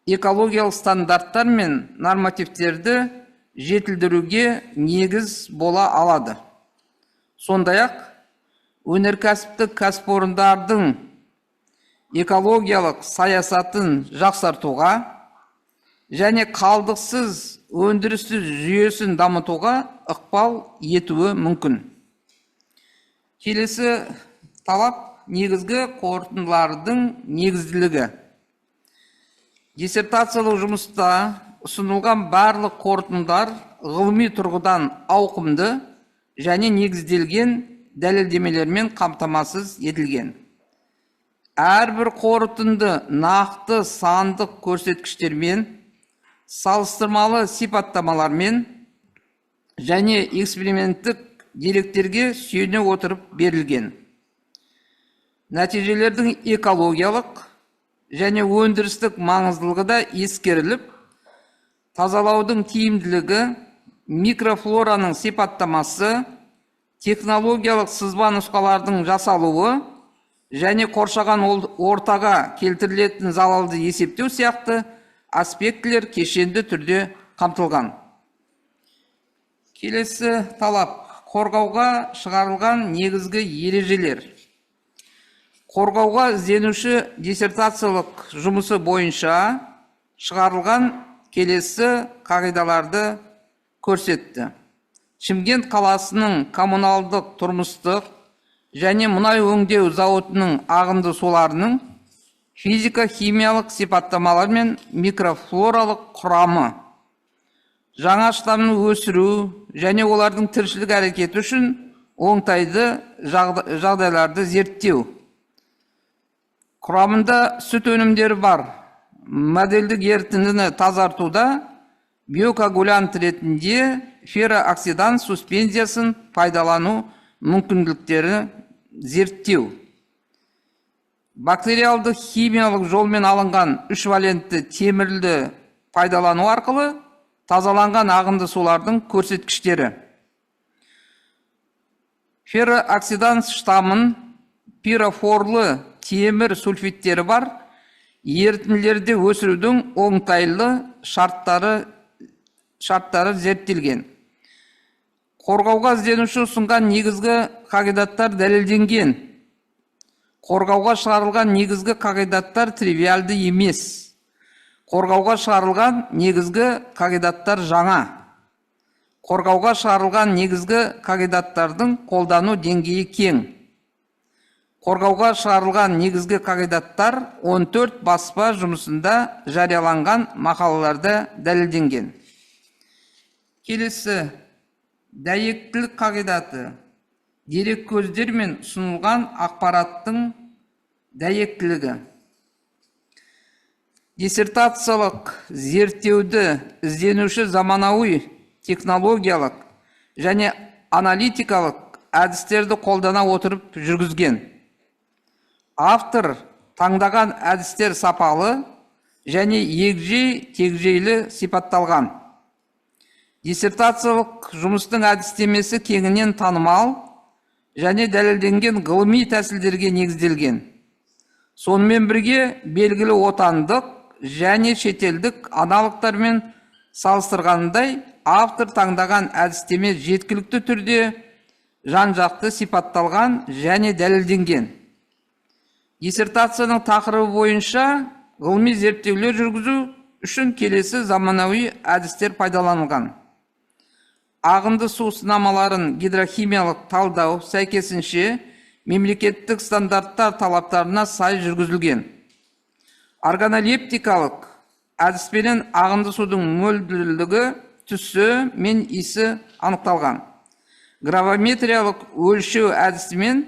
экологиялық стандарттар мен нормативтерді жетілдіруге негіз бола алады. Сондай-ақ өнеркәсіптік кәсіпорындардың экологиялық саясатын жақсартуға және қалдықсыз өндіріссіз жүйесін дамытуға ықпал етуі мүмкін. Келесі талап негізгі қорытындылардың негізділігі. Диссертациялық жұмыста ұсынылған барлық қорытындылар ғылыми тұрғыдан ауқымды және негізделген дәлелдемелермен қамтамасыз етілген. Әрбір қорытынды нақты сандық көрсеткіштермен, салыстырмалы сипаттамалармен және эксперименттік деректерге сүйене отырып берілген. Нәтижелердің экологиялық және өндірістік маңыздылығы да ескеріліп, тазалаудың тиімділігі, микрофлораның сипаттамасы, технологиялық сызба нұсқалардың жасалуы және қоршаған ортаға келтірілетін залалды есептеу сияқты аспектілер кешенді түрде қамтылған. Келесі талап: қорғауға шығарылған негізгі ережелер. Қорғауға ізденуші диссертациялық жұмысы бойынша шығарылған келесі қағидаларды көрсетті. Шымкент қаласының коммуналдық, тұрмыстық және мұнай өңдеу зауытының ағынды суларының физика-химиялық сипаттамалар мен микрофлоралық құрамы, жаңа штамның өсіру және олардың тіршілік әрекеті үшін оңтайлы жағдайларды зерттеу. Құрамында сүт өнімдері бар. Модельдік ерітіндіні тазартуда биокоагулянт ретінде феррооксидан суспензиясын пайдалану мүмкіндіктері зерттеу. Бактериалды химиялық жолмен алынған 3 валентті темірді пайдалану арқылы тазаланған ағынды сулардың көрсеткіштері. Феррооксидан штамын пирофорлы темір сульфиттері бар ерітінділерді өсірудің оңтайлы шарттары зерттелген. Қорғауға ізденуші ұсынған негізгі қағидаттар дәлелденген. Қорғауға шығарылған негізгі қағидаттар тривиалды емес. Қорғауға шығарылған негізгі қағидаттар жаңа. Қорғауға шығарылған негізгі қағидаттардың қолдану деңгейі кең. Қорғауға шығарылған негізгі қағидаттар 14 баспа жұмысында жарияланған мақалаларда дәлелденген. Келесі: дәйектілік қағидаты. Дерек көздермен ұсынылған ақпараттың дәйектілігі. Диссертациялық зерттеуді ізденуші заманауи технологиялық және аналитикалық әдістерді қолдана отырып жүргізген. Автор таңдаған әдістер сапалы және егжей-тегжейлі сипатталған. Диссертациялық жұмыстың әдістемесі кеңінен танымал және дәлелденген ғылыми тәсілдерге негізделген. Сонымен бірге белгілі отандық және шетелдік аналогтармен салыстырғандай, автор таңдаған әдістеме жеткілікті түрде жан-жақты сипатталған және дәлелденген. Диссертацияның тақырыбы бойынша ғылыми зерттеулер жүргізу үшін келесі заманауи әдістер пайдаланылған. Ағынды су сынамаларын гидрохимиялық талдау сәйкесінше мемлекеттік стандарттар талаптарына сай жүргізілген. Органолептикалық әдіспенен ағынды судың мөлдірлігі, түсі мен иісі анықталған. Гравиметриялық өлшеу әдісімен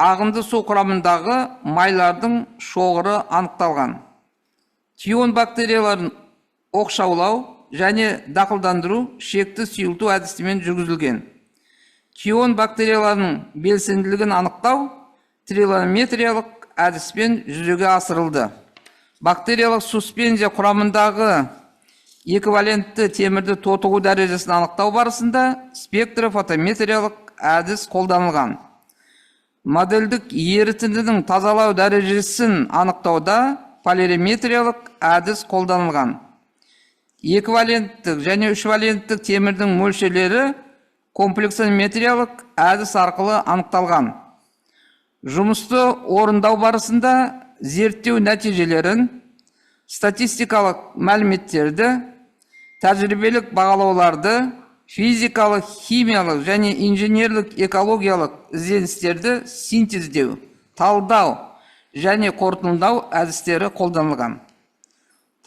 ағынды су құрамындағы майлардың шоғыры анықталған. Тион бактерияларын оқшаулау және дақылдандыру шекті сұйылту әдісімен жүргізілген. Тион бактерияларының белсенділігін анықтау трилометриялық әдіспен жүзеге асырылды. Бактериялық суспензия құрамындағы эквивалентті темірді тотығу дәрежесін анықтау барысында спектрофотометриялық әдіс қолданылған. Модельдік ерітіндінің тазалау дәрежесін анықтауда полиметриялық әдіс қолданылған. Эквиваленттік және үшваленттік темірдің мөлшерлері комплексометриялық әдіс арқылы анықталған. Жұмысты орындау барысында зерттеу нәтижелерін, статистикалық мәліметтерді, тәжірибелік бағалауларды, физикалық, химиялық және инженерлік экологиялық ізденістерді синтездеу, талдау және қорытындылау әдістері қолданылған.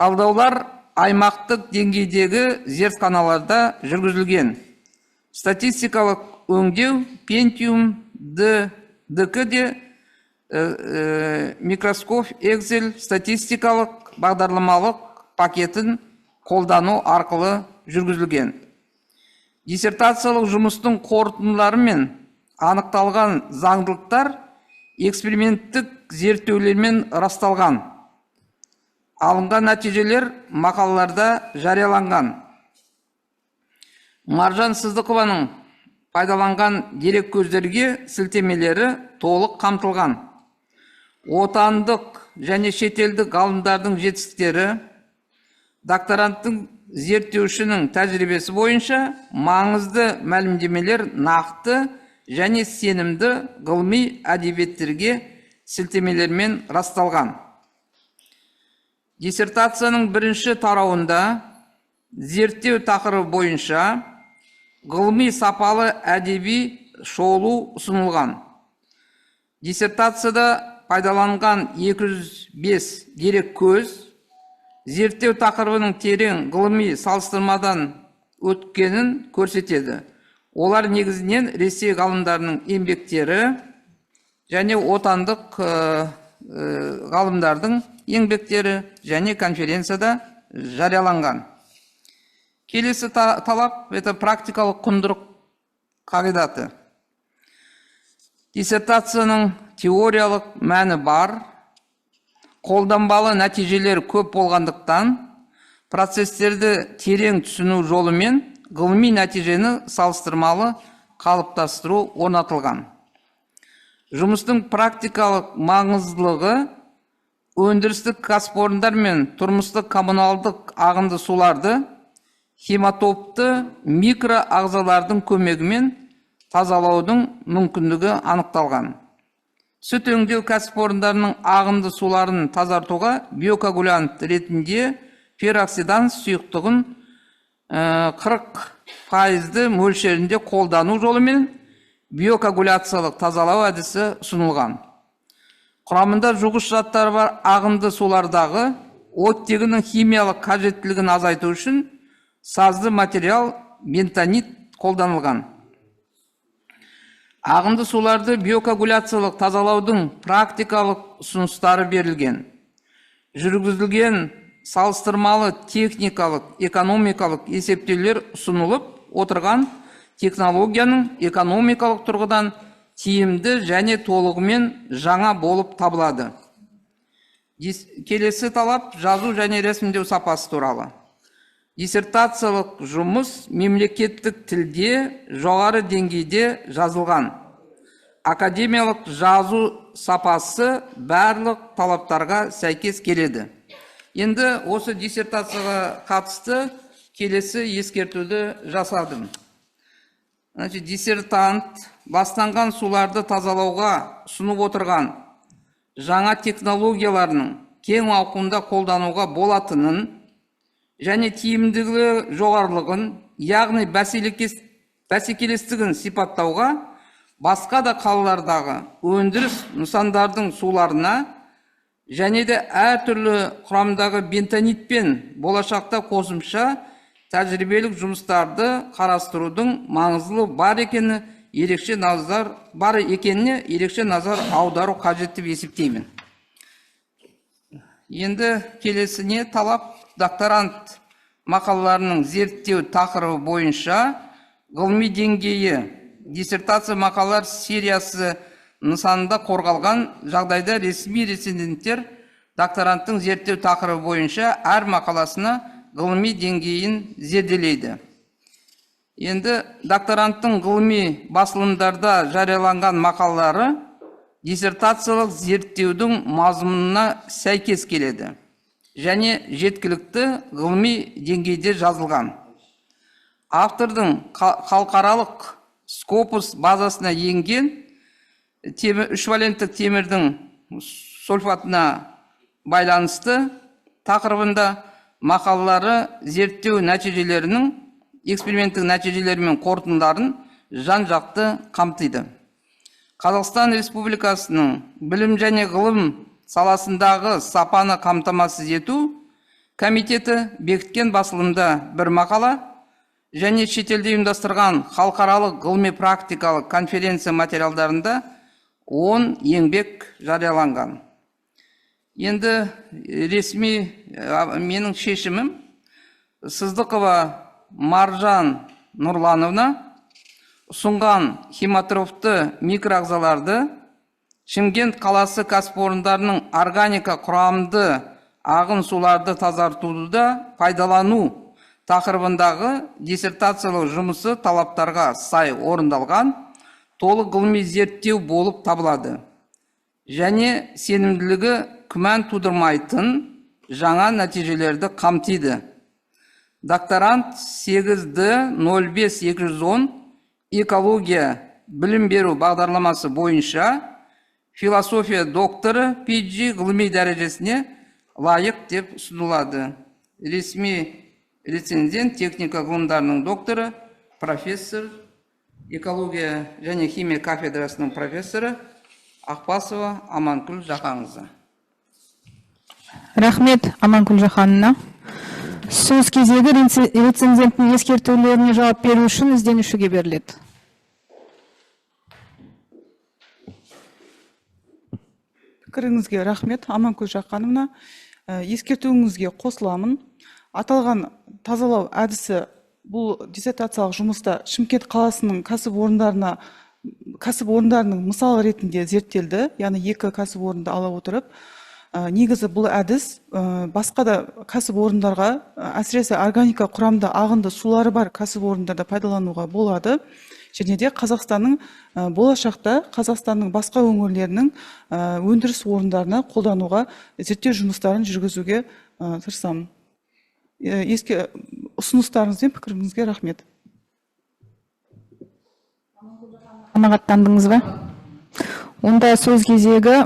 Талдаулар аймақтық деңгейдегі зертханаларда жүргізілген. Статистикалық өңдеу Pentium DK-де Microsoft Excel статистикалық бағдарламалық пакетін қолдану арқылы жүргізілген. Диссертациялық жұмыстың қорытындылары мен анықталған заңдылықтар эксперименттік зерттеулермен расталған. Алынған нәтижелер мақалаларда жарияланған. Маржан Сыздықованың пайдаланған дерек көздерге сілтемелері толық қамтылған. Отандық және шетелдік ғалымдардың жетістіктері, докторанттың зерттеушінің тәжірибесі бойынша маңызды мәлімдемелер нақты және сенімді ғылыми әдебиеттерге сілтемелермен расталған. Диссертацияның бірінші тарауында зерттеу тақырыбы бойынша ғылыми сапалы әдеби шолу ұсынылған. Диссертацияда пайдаланған 205 дерек көз зерттеу тақырыбының терең ғылыми салыстырмадан өткенін көрсетеді. Олар негізінен Ресей ғалымдарының еңбектері және отандық ғалымдардың еңбектері және конференцияда жарияланған. Келесі талап – это практикалық құндылық қағидаты. Диссертацияның теориялық мәні бар, қолданбалы нәтижелер көп болғандықтан, процестерді терең түсіну жолымен ғылыми нәтижені салыстырмалы қалыптастыру орнатылған. Жұмыстың практикалық маңыздылығы өндірістік кәсіпорындар мен тұрмыстық коммуналдық ағынды суларды хематопты микроағзалардың көмегімен тазалаудың мүмкіндігі анықталған. Сүт өңдеу кәсіпорындарының ағынды суларын тазартуға биокоагулянт ретінде пероксиданс сұйықтығын 40% мөлшерінде қолдану жолымен биокоагуляциялық тазалау әдісі ұсынылған. Құрамында жуғыш заттары бар ағынды сулардағы оттегінің химиялық қажеттілігін азайту үшін сазды материал бентонит қолданылған. Ағынды суларды биокоагуляциялық тазалаудың практикалық ұсыныстары берілген. Жүргізілген салыстырмалы техникалық, экономикалық есептеулер ұсынылып отырған технологияның экономикалық тұрғыдан тиімді және толығымен жаңа болып табылады. Келесі талап жазу және рәсімдеу сапасы туралы. Диссертациялық жұмыс мемлекеттік тілде жоғары деңгейде жазылған. Академиялық жазу сапасы барлық талаптарға сәйкес келеді. Енді осы диссертацияға қатысты келесі ескертуді жасадым. Диссертант ластанған суларды тазалауға ұсынып отырған жаңа технологияларының кең ауқымда қолдануға болатынын және тиімділігі жоғарылығын, яғни бәсекелестігін сипаттауға басқа да қалалардағы өндіріс нысандардың суларына және де әртүрлі құрамдағы бентонитпен болашақта қосымша тәжірибелік жұмыстарды қарастырудың маңыздылығы бар екеніне ерекше назар аудару қажет деп есептеймін. Енді келесіне талап докторант мақалаларының зерттеу тақырыбы бойынша ғылыми деңгейі диссертация мақалалар сериясы нысанында қорғалған жағдайда ресми рецензенттер докторанттың зерттеу тақырыбы бойынша әр мақаласына ғылыми деңгейін зерделейді. Енді докторанттың ғылыми басылымдарда жарияланған мақалалары диссертациялық зерттеудің мазмұнына сәйкес келеді және жеткілікті ғылыми деңгейде жазылған. Автордың халықаралық Scopus базасына енген үш валенттік темірдің сульфатына байланысты тақырыбында мақалалары зерттеу нәтижелерінің эксперименттік нәтижелері мен қорытындыларын жан-жақты қамтиды. Қазақстан Республикасының білім және ғылым саласындағы сапаны қамтамасыз ету комитеті бекіткен басылымда бір мақала және шетелде ұйымдастырған халықаралық ғылыми практикалық конференция материалдарында 10 еңбек жарияланған. Енді ресми менің шешімім Сыздықова Маржан Нұрлановна ұсынған хематрофты микроағзаларды Шымкент қаласы кәсіпорындарының органика құрамды ағын суларды тазартуда пайдалану тақырыбындағы диссертациялық жұмысы талаптарға сай орындалған толық ғылыми зерттеу болып табылады. Және сенімділігі күмән тудырмайтын жаңа нәтижелерді қамтиды. Докторант 8D-05-210 экология білім беру бағдарламасы бойынша философия докторы PG ғылыми дәрежесіне лайық деп ұсынылады. Ресми рецензент техника ғылымдарының докторы, профессор, экология және химия кафедрасының профессоры Ақбасова Аманкүл Жақанқызы. Рахмет Аманкүл Жақанына. Сөз кезегі рецензенттің ескертулеріне жауап беру үшін ізденушіге беріледі. Пікіріңізге рахмет Аманкүл Жақанымна. Ескертуіңізге қосыламын. Аталған тазалау әдісі бұл диссертациялық жұмыста Шымкент қаласының кәсіпорындарының мысал ретінде зерттелді. Яғни 2 кәсіпорынды ала отырып, негізі бұл әдіс басқа да кәсіпорындарға, әсіресе органика құрамды ағынды сулары бар кәсіпорындарда пайдалануға болады. Және де Қазақстанның болашақта Қазақстанның басқа өңірлерінің өндіріс орындарына қолдануға зерттеу жұмыстарын жүргізуге тырысамын. Ұсыныстарыңыз бен пікіріңізге рахмет. Қанағаттандыңыз ба? Онда сөз кезегі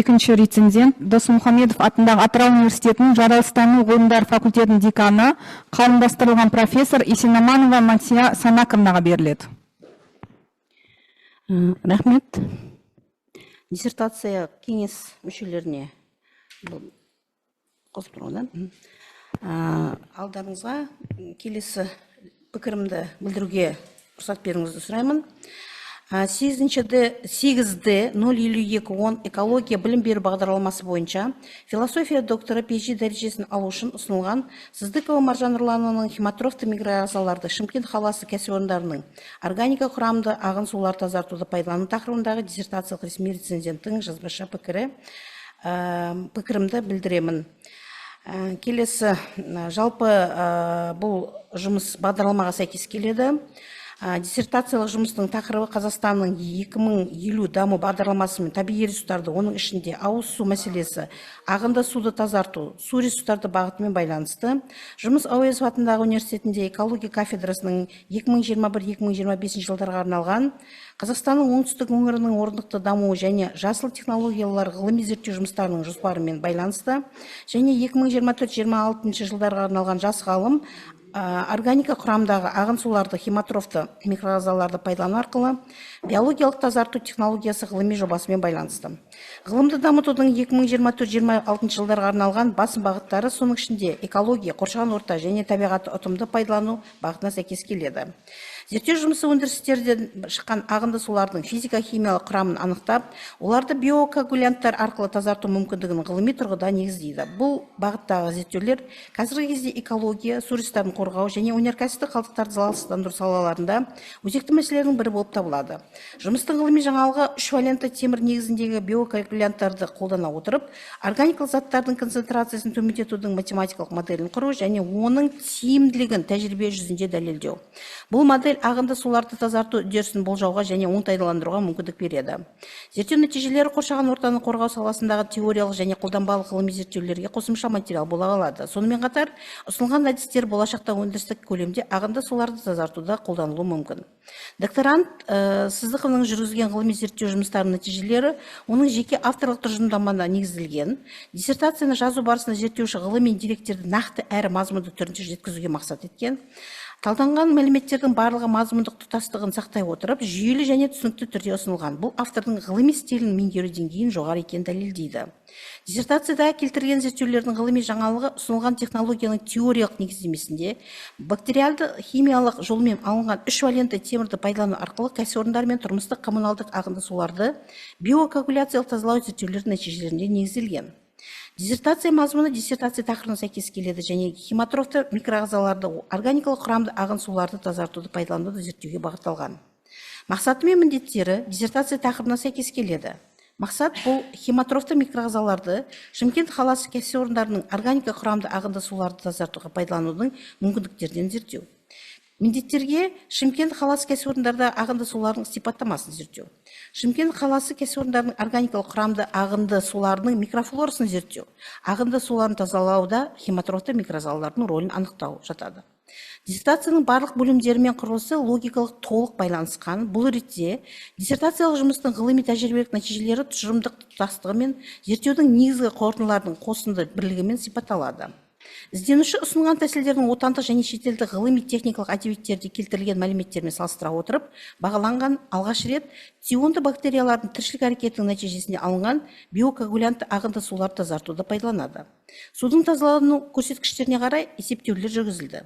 екінші рецензент Досмұхамедов атындағы Атырау университетінің жаралыстану ғылымдар факультетінің деканы қауымдастырылған профессор Есенаманова Мансия Санаковнаға беріледі. Рахмет. Диссертация кеңес мүшелеріне қосып тұрғаннан. Алдарыңызға келесі пікірімді білдіруге рұқсат беруіңізді сұраймын. 8D-052-10 экология білім беру бағдарламасы бойынша философия докторы PG дәрежесін алу үшін ұсынылған Сыздықова Маржан Нұрланованың хематрофты микроағзаларды Шымкент қаласы кәсіпорындарының органика құрамды ағын сулар тазартуды пайдалану тақырыбындағы диссертациялық ресми рецензенттің жазбаша пікірімді білдіремін. Келесі, жалпы бұл жұмыс бағдарламаға сәйкес келеді. Диссертациялық жұмыстың тақырыбы Қазақстанның 2050 даму бағдарламасы мен табиғи ресурстарды, оның ішінде ауыз су мәселесі, ағынды суды тазарту, су ресурстарды бағытымен байланысты. Жұмыс Әуезов атындағы университетінде экология кафедрасының 2021-2025 жылдарға арналған Қазақстанның оңтүстік өңірінің орнықты дамуы және жасыл технологиялар ғылыми зерттеу жұмыстарының жоспарымен байланысты және 2024-2026 жылдарға арналған жас ғалым органика құрамдағы ағын суларды хематрофты микроағзаларды пайдалану арқылы биологиялық тазарту технологиясы ғылыми жобасымен байланысты. Ғылымды дамытудың 2024-2026 жылдарға арналған басым бағыттары соның ішінде экология, қоршаған орта және табиғатты ұтымды пайдалану бағытына сәйкес келеді. Зерттеу жұмысы өндірістерден шыққан ағынды сулардың физика-химиялық құрамын анықтап, оларды биокоагулянттар арқылы тазарту мүмкіндігін ғылыми тұрғыда негіздейді. Бұл бағыттағы зерттеулер қазіргі кезде экология, су ресурстарын қорғау және өнеркәсіптік қалдықтарды залалсыздандыру салаларында өзекті мәселелердің бірі болып табылады. Жұмыстың ғылыми жаңалығы 3 валентті темір негізіндегі биокоагулянттарды қолдана отырып, органикалық заттардың концентрациясын төмендетудің математикалық моделін құру және оның тиімділігін тәжірибе жүзінде дәлелдеу. Бұл модель ағынды суларды тазарту үдерісін болжауға және оңтайландыруға мүмкіндік береді. Зерттеу нәтижелері қоршаған ортаны қорғау саласындағы теориялық және қолданбалы ғылыми зерттеулерге қосымша материал бола алады. Сонымен қатар, ұсынылған әдістер болашақта өндірістік көлемде ағынды суларды тазартуда қолданылуы мүмкін. Докторант Сыздықованың жүргізген ғылыми зерттеу жұмыстарының нәтижелері оның жеке авторлық тұжырымдамасына негізделген. Диссертацияны жазу барысында зерттеуші ғылыми деректерді нақты әрі мазмұнды түрінде жеткізуге мақсат еткен. Талданған мәліметтердің барлығы мазмұндық тұтастығын сақтай отырып, жүйелі және түсінікті түрде ұсынылған. Бұл автордың ғылыми стилін меңгеру деңгейін жоғары екенін дәлелдейді. Диссертацияда келтірген зерттеулердің ғылыми жаңалығы ұсынылған технологияның теориялық негіздемесінде бактериалды химиялық жолмен алынған 3 валентті темірді пайдалану арқылы кәсіпорындар мен тұрмыстық коммуналдық ағынды суларды биокоагуляциялық тазалау зерттеулерінің нәтижелерінде негізделген. Диссертация мазмұны диссертация тақырыбына сәйкес келеді және химатрофты микроағзаларды, органикалық құрамды ағын суларды тазартуды пайдалануды зерттеуге бағытталған. Мақсаты мен міндеттері диссертация тақырыбына сәйкес келеді. Мақсат бұл химатрофты микроағзаларды Шымкент қаласы кәсіпорындарының органика құрамды ағынды суларды тазартуға пайдаланудың мүмкіндіктерін зерттеу. Міндеттерге Шымкент қаласы кәсіпорындарда ағынды сулардың сипаттамасын зерттеу. Шымкент қаласы кәсіпорындарының органикалық құрамды ағынды суларының микрофлорасын зерттеу. Ағынды суларын тазалауда химатрофты микроағзалардың рөлін анықтау жатады. Диссертацияның барлық бөлімдері мен құрылысы логикалық толық байланысқан. Бұл ретте диссертациялық жұмыстың ғылыми тәжірибелік нәтижелері тұжырымдық тұтастығы мен зерттеудің негізгі қорытындылардың қосынды бірлігімен сипатталады. Ізденуші ұсынған тәсілдердің отандық және шетелдік ғылыми техникалық әдебиеттерде келтірілген мәліметтермен салыстыра отырып, бағаланған алғаш рет тионды бактериялардың тіршілік әрекетінің нәтижесінде алынған биокоагулянтты ағынды суларды тазартуды пайдаланады. Судың тазалану көрсеткіштеріне қарай есептеулер жүргізілді.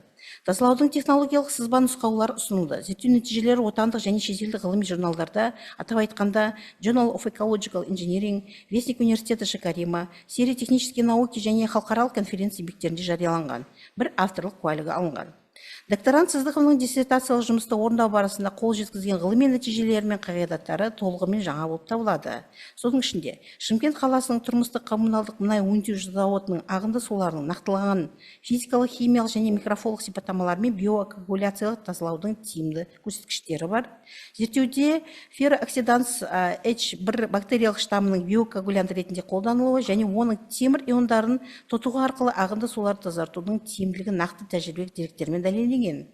Тазалаудың технологиялық сызба нұсқаулары ұсынылды. Зерттеу нәтижелері отандық және шетелдік ғылыми журналдарда, атап айтқанда Journal of Ecological Engineering, Вестник университеті Шакарима, серия технические науки және халықаралық конференция еңбектерінде жарияланған. Бір авторлық куәлігі алынған. Докторант Сыздықовның диссертациялық жұмысты орындау барысында қол жеткізген ғылыми нәтижелері мен қағидаттары толығымен жаңа болып табылады. Соның ішінде Шымкент қаласының тұрмыстық коммуналдық мұнай өңдеу зауытының ағынды суларының нақтыланған физикалық, химиялық және микрофолық сипаттамалары мен биокоагуляциялық тазалаудың тиімді көрсеткіштері бар. Зерттеуде феррооксиданс H1 бактериялық штаммының биокоагулянт ретінде қолданылуы және оның темір иондарын тотығы арқылы ағынды суларды тазартудың тиімділігі нақты тәжірибелік деректермен дәлелденген.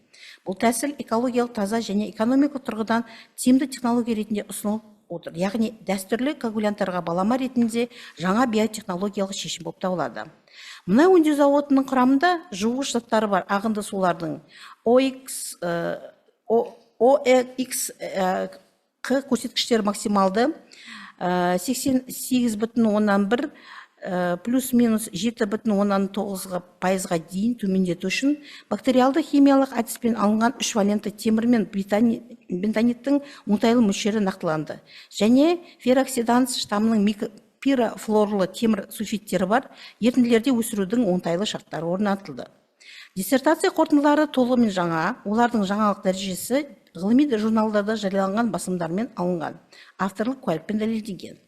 Бұл тәсіл экологиялық таза және экономикалық тұрғыдан тиімді технология ретінде ұсынылып отыр. Яғни дәстүрлі коагулянттарға балама ретінде жаңа биотехнологиялық шешім болып табылады. Мұнай өңдеу зауытының құрамында жуғыш заттары бар ағынды сулардың OX көрсеткіштері максималды 88,1 плюс-минус 7,9% дейін төмендету үшін бактериалды химиялық әдіспен алынған 3 валентті темір мен бентониттің оңтайлы мөлшері нақтыланды. Және феррооксиданс штаммының пирофлорлы темір сульфиттері бар ерітінділерде өсірудің оңтайлы шарттары орнатылды. Диссертация қорытындылары толығымен жаңа, олардың жаңалық дәрежесі ғылыми журналдарда жарияланған басылымдармен алынған, авторлық куәлікпен дәлелденген.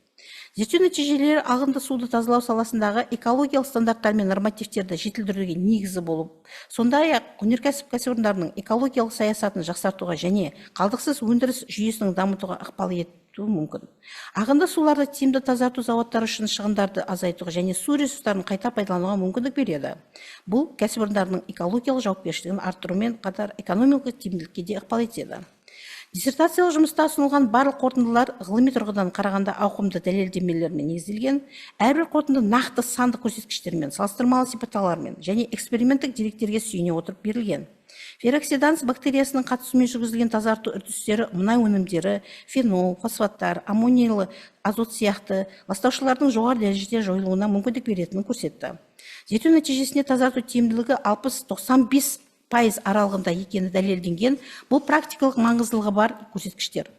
Зерттеу нәтижелері ағынды суды тазалау саласындағы экологиялық стандарттар мен нормативтерді жетілдіруге негізі болып, сондай-ақ өнеркәсіп кәсіпорындарының экологиялық саясатын жақсартуға және қалдықсыз өндіріс жүйесінің дамытуға ықпал етуі мүмкін. Ағынды суларды тиімді тазарту зауыттары үшін шығындарды азайтуға және су ресурстарын қайта пайдалануға мүмкіндік береді. Бұл кәсіпорындардың экологиялық жауапкершілігін арттырумен қатар экономикалық тиімділікке де ықпал етеді. Диссертациялық жұмыста ұсынылған барлық қорытындылар ғылыми тұрғыдан қарағанда ауқымды дәлелдемелермен негізделген, әрбір қорытынды нақты сандық көрсеткіштермен, салыстырмалы сипаттамалармен және эксперименттік деректерге сүйене отырып берілген. Феррооксиданс бактериясының қатысуымен жүргізілген тазарту үрдістері мұнай өнімдері, фенол, фосфаттар, аммонийлы азот сияқты ластаушылардың жоғары дәрежеде жойылуына мүмкіндік беретінін көрсетті. Зерттеу нәтижесінде тазарту тиімділігі 60-95% аралығында екені дәлелденген. Бұл практикалық маңыздылығы бар көрсеткіштер.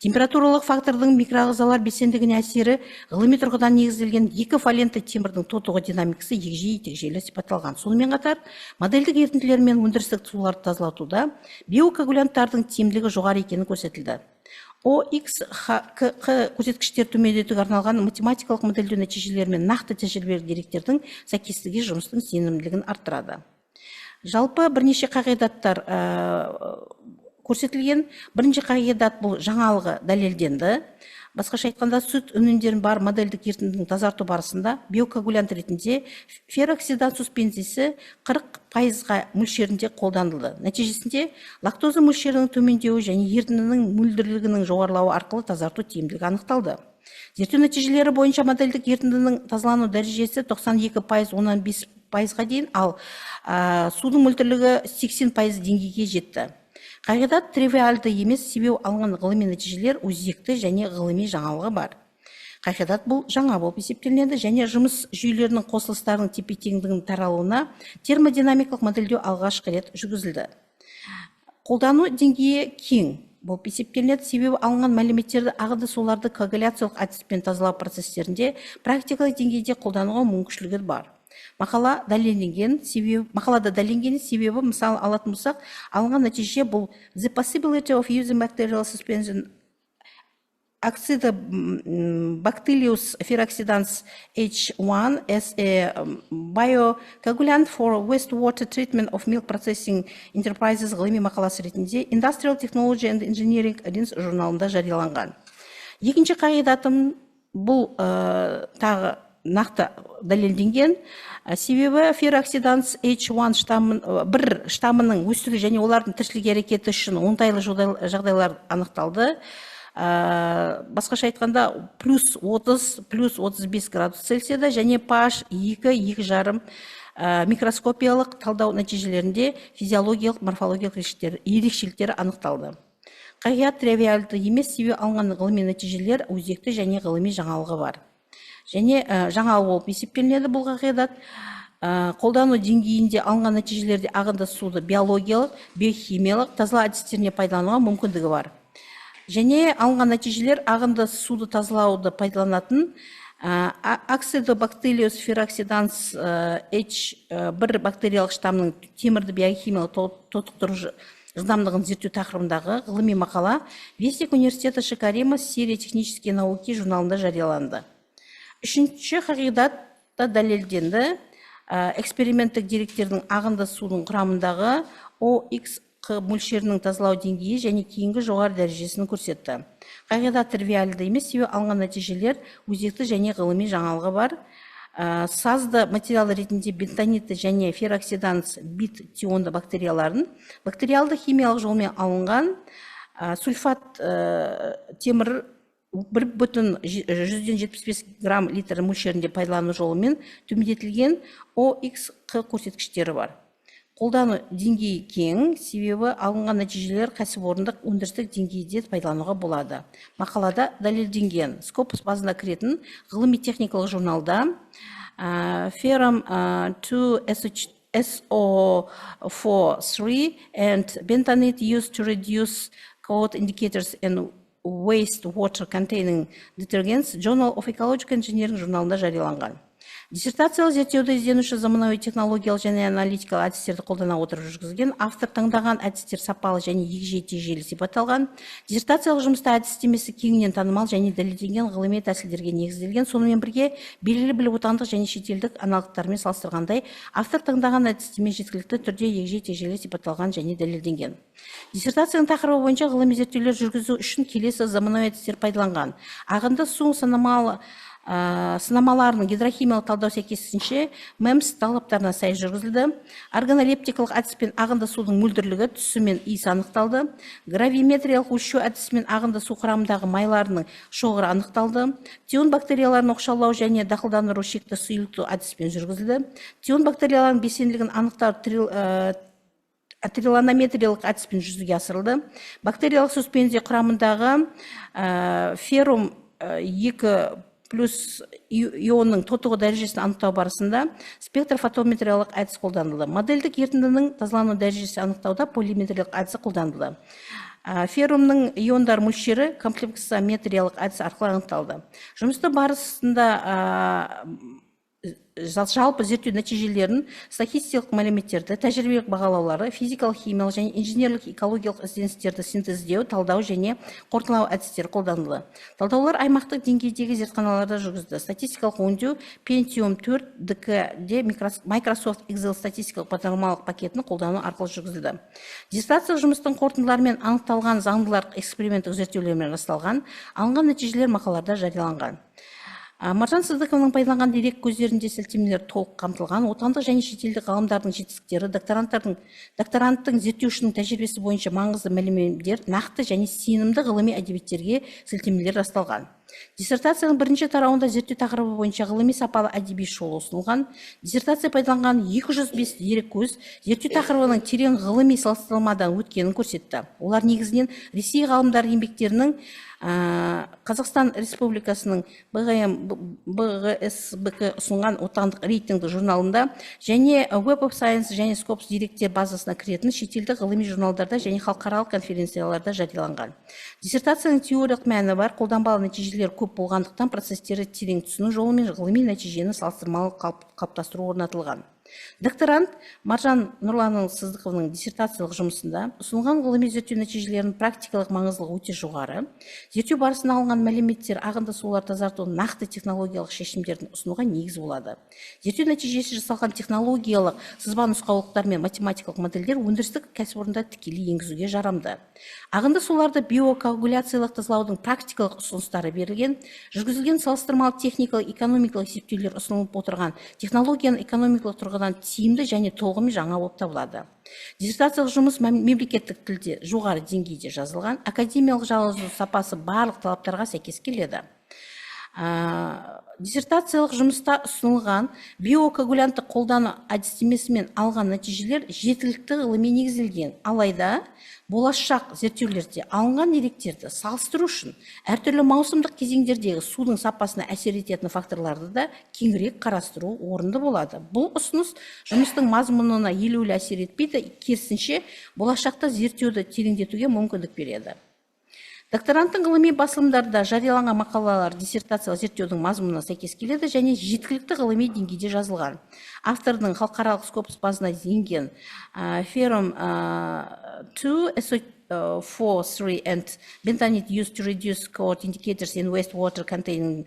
Температуралық фактордың микроағзалар белсенділігіне әсері ғылыми тұрғыдан негізделген 2 валентті темірдің тотығы динамикасы егжей-тегжейлі сипатталған. Сонымен қатар модельдік ерітінділер мен өндірістік суларды тазалатуда биокоагулянттардың тиімділігі жоғары екені көрсетілді. OX көрсеткіштер төмендетуге арналған математикалық модельдеу нәтижелері мен нақты тәжірибелік деректердің сәйкестігі жұмыстың сенімділігін арттырады. Жалпы бірнеше қағидаттар көрсетілген. Бірінші қағидат бұл жаңалығы дәлелденді. Басқаша айтқанда, сүт өнімдерін бар модельдік ерітіндінің тазарту барысында биокоагулянт ретінде феррооксиданс суспензиясы 40% мөлшерінде қолданылды. Нәтижесінде лактоза мөлшерінің төмендеуі және ерітіндінің мөлдірлігінің жоғарылауы арқылы тазарту тиімділігі анықталды. Зерттеу нәтижелері бойынша модельдік ерітіндінің тазалану дәрежесі 92%, 15% пайызға дейін, ал судың мөлтірлігі 80% деңгейге жетті. Қағидат тривиалды емес, себебі алынған ғылыми нәтижелер өзекті және ғылыми жаңалығы бар. Қағидат бұл жаңа болып есептелінеді және жұмыс жүйелерінің қосылыстарының тепе-теңдігінің таралуына термодинамикалық модельдеу алғашқы рет жүргізілді. Қолдану деңгейі кең болып есептелінеді, себебі алынған мәліметтерді ағынды суларды коагуляциялық әдіспен тазалау процестерінде практикалық деңгейде қолдануға мүмкіншілігі бар. Мақалада дәлелденген себебі мысалы алатын болсақ, алынған нәтиже бұл the possibility of using bacterial suspension Acetobacillus ferroxidans H1 as a biocoagulant for wastewater treatment of milk processing enterprises ғылыми мақаласы ретінде Industrial Technology and Engineering Alliance журналында жарияланған. Екінші қағидатым бұл тағы нақты дәлелденген, себебі ферроксиданс H1 бір штамының өсуі және олардың тіршілік әрекеті үшін оңтайлы жағдайлар анықталды. Басқаша айтқанда плюс 30, плюс 35 градус Цельсияда және pH 2-2,5 микроскопиялық талдау нәтижелерінде физиологиялық морфологиялық ерекшеліктері анықталды. Қағидат тривиалды емес, себебі алынған ғылыми нәтижелер өзекті және ғылыми жаңалығы бар. Және жаңалық болып есептелінеді бұл қағидат. Қолдану деңгейінде алынған нәтижелерде ағынды суды биологиялық, биохимиялық тазалау әдістеріне пайдалануға мүмкіндігі бар. Және алынған нәтижелер ағынды суды тазалауды пайдаланатын Acetobacillus ferroxidans H1 бактериялық штамның темірді биохимиялық тотықтыру жылдамдығын зерттеу тақырыбындағы ғылыми мақала Вестник университета Шикарема серия технические науки журналында жарияланды. Үшінші қағидатта дәлелденді, эксперименттік деректердің ағынды судың құрамындағы OX мөлшерінің тазалау деңгейі және кейінгі жоғары дәрежесін көрсетті. Қағидат тривиалды емес, себебі алынған нәтижелер өзекті және ғылыми жаңалығы бар. Сазды материал ретінде бентонитті және ферроксиданс бит тионды бактерияларын бактериалды химиялық жолмен алынған сульфат темір 1,175 грамм литр мөлшерінде пайдалану жолымен төмендетілген OX көрсеткіштері бар. Қолдану деңгейі кең, себебі алынған нәтижелер кәсіпорындық өндірістік деңгейде пайдалануға болады. Мақалада дәлелденген Scopus базына кіретін ғылыми техникалық журналда Ferrum 2SO4 and bentonite used to reduce code indicators and wastewater containing detergents Journal of Ecological Engineering журналында жарияланған. Диссертациялық зерттеуді ізденуші заманауи технологиялық және аналитикалық әдістерді қолдана отырып жүргізген, автор таңдаған әдістер сапалы және егжей-тегжейлі сипатталған. Диссертациялық жұмыста әдістемесі кеңінен танымал және дәлелденген ғылыми тәсілдерге негізделген, сонымен бірге белгілі бір отандық және шетелдік аналогтармен салыстырғандай, автор таңдаған әдістеме жеткілікті түрде егжей-тегжейлі сипатталған және дәлелденген. Диссертацияның тақырыбы бойынша ғылыми зерттеулер жүргізу үшін келесі заманауи әдістер пайдаланған. Ағынды су сынамаларының гидрохимиялық талдау сәйкесінше MEMS талаптарына сай жүргізілді. Органолептикалық әдіспен ағынды судың мөлдірлігі, түсі мен иісі анықталды. Гравиметриялық өлшеу әдісімен ағынды су құрамындағы майларының шоғыры анықталды. Тион бактерияларын оқшаулау және дақылдандыру шекті сұйылту әдіспен жүргізілді. Тион бактерияларының белсенділігін анықтау трилонометриялық әдіспен жүзеге асырылды. Бактериялық суспензия құрамындағы феррум 2+ ионның тотығы дәрежесін анықтау барысында спектрофотометриялық әдіс қолданылды. Модельдік ерітіндінің тазалану дәрежесі анықтауда полиметриялық әдісі қолданылды. Феррумның иондар мөлшері комплексометриялық әдіс арқылы анықталды. Жұмысты барысында жалпы зерттеу нәтижелерін, статистикалық мәліметтерді, тәжірибелік бағалаулары, физикалық, химиялық және инженерлік экологиялық ізденістерді синтездеу, талдау және қорытындылау әдістері қолданылды. Талдаулар аймақтық деңгейдегі зертханаларда жүргізілді. Статистикалық өңдеу Pentium 4 ДК-де Microsoft Excel статистикалық бағдарламалық пакетін қолдану арқылы жүргізілді. Диссертациялық жұмыстың қорытындыларымен анықталған заңдылық эксперименттік зерттеулермен расталған, алынған нәтижелер мақалаларда жарияланған. Маржан Сыздықованың пайдаланған дерек көздерінде сілтемелер толық қамтылған, отандық және шетелдік ғалымдардың жетістіктері, докторанттың зерттеушінің тәжірибесі бойынша маңызды мәліметтер, нақты және сенімді ғылыми әдебиеттерге сілтемелер расталған. Диссертацияның бірінші тарауында зерттеу тақырыбы бойынша ғылыми сапалы әдеби шолу ұсынылған. Диссертация пайдаланған 205 дереккөз зерттеу тақырыбының терең ғылыми салыстырмадан өткенін көрсетті. Олар негізінен Ресей ғалымдар еңбектерінің Қазақстан Республикасының БГСБК ұсынған отандық рейтингті журналында және Web of Science және Scopus деректер базасына кіретін шетелдік ғылыми журналдарда және халықаралық конференцияларда жарияланған. Диссертацияның теориялық мәні бар, қолданбалы нәтижелер көп болғандықтан процесстері терең түсіну жолымен ғылыми нәтижені салыстырмалы қалыптастыру орнатылған. Докторант Маржан Нұрлан Сыздықованың диссертациялық жұмысында ұсынылған ғылыми зерттеу нәтижелерінің практикалық маңыздылығы өте жоғары. Зерттеу барысында алынған мәліметтер ағынды сулар тазарту нақты технологиялық шешімдерін ұсынуға негіз болады. Зерттеу нәтижесі жасалған технологиялық сызба нұсқаулықтар мен математикалық модельдер өндірістік кәсіпорында тікелей енгізуге жарамды. Ағынды суларды биокоагуляциялық тазалаудың практикалық ұсыныстары берілген, жүргізілген салыстырмалы техникалық экономикалық есептеулер ұсынылып отырған технологияны экономикалық тұрғыдан тиімді және толығымен жаңа болып табылады. Диссертациялық жұмыс мемлекеттік тілде жоғары деңгейде жазылған, академиялық жазу сапасы барлық талаптарға сәйкес келеді. Диссертациялық жұмыста ұсынылған биокоагулянтты қолдану әдістемесімен алған нәтижелер жеткілікті ғылыми негізделген. Алайда болашақ зерттеулерде алынған деректерді салыстыру үшін әртүрлі маусымдық кезеңдердегі судың сапасына әсер ететін факторларды да кеңірек қарастыру орынды болады. Бұл ұсыныс жұмыстың мазмұнына елеулі әсер етпейді, керісінше болашақта зерттеуді тереңдетуге мүмкіндік береді. Докторанттың ғылыми басылымдарда жарияланған мақалалар диссертациялық зерттеудің мазмұнына сәйкес келеді және жеткілікті ғылыми деңгейде жазылған. Автордың халықаралық Scopus базасына енген Ferrum 2, SO4-3 and bentonite used to reduce code indicators in wastewater containing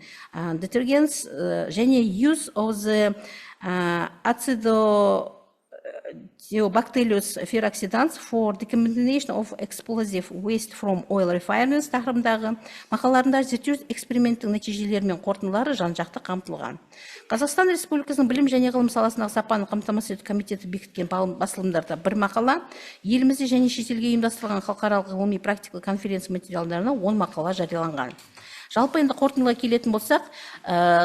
detergents және use of the Bacillus ferroxidans for decontamination of explosive waste from oil refineries тақырыбындағы мақалаларында зерттеу эксперименттің нәтижелері мен қорытындылары жан-жақты қамтылған. Қазақстан Республикасының білім және ғылым саласындағы сапаны қамтамасыз ету комитеті бекіткен басылымдарда бір мақала, елімізде және шетелге ұйымдастырылған халықаралық ғылыми практикалық конференция материалдарына 10 мақала жарияланған. Жалпы енді қорытындыға келетін болсақ,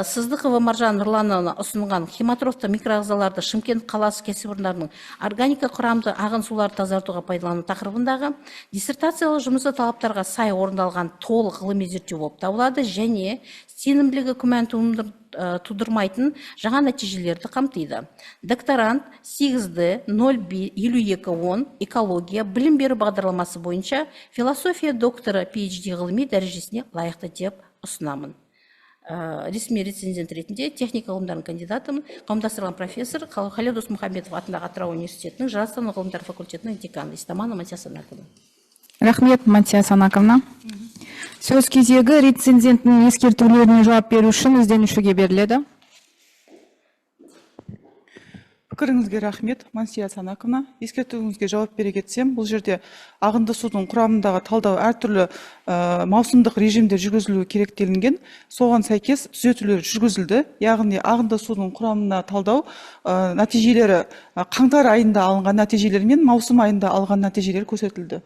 Сыздықова Маржан Нұрлановна ұсынған хематрофты микроағзаларды Шымкент қаласы кәсіпорындарының органика құрамды ағын суларды тазартуға пайдалану тақырыбындағы диссертациялық жұмысы талаптарға сай орындалған толық ғылыми зерттеу болып табылады және сенімділігі күмән тудырмайтын жаңа нәтижелерді қамтиды. Докторант 8D-02-5210 экология білім беру бағдарламасы бойынша философия докторы PhD ғылыми дәрежесіне лайықты деп ұсынамын. Ресми рецензент ретінде техника ғылымдарының кандидатымын, қауымдастырылған профессор Халел Досмұхамбетов атындағы Атырау университетінің жаратылыстану ғылымдары факультетінің деканы Истаманова Мансия Санаковна. Рахмет, Мансия Санаковна. Сөз кезегі рецензенттің ескертулеріне жауап беру үшін ізденушіге беріледі. Пікіріңізге рахмет, Мансия Санаковна. Ескертуіңізге жауап бере кетсем, бұл жерде ағынды судың құрамындағы талдау әртүрлі маусымдық режимде жүргізілуі керек делінген. Соған сәйкес түзетулер жүргізілді. Яғни ағынды судың құрамына талдау нәтижелері қаңтар айында алынған нәтижелер мен маусым айында алған нәтижелер көрсетілді.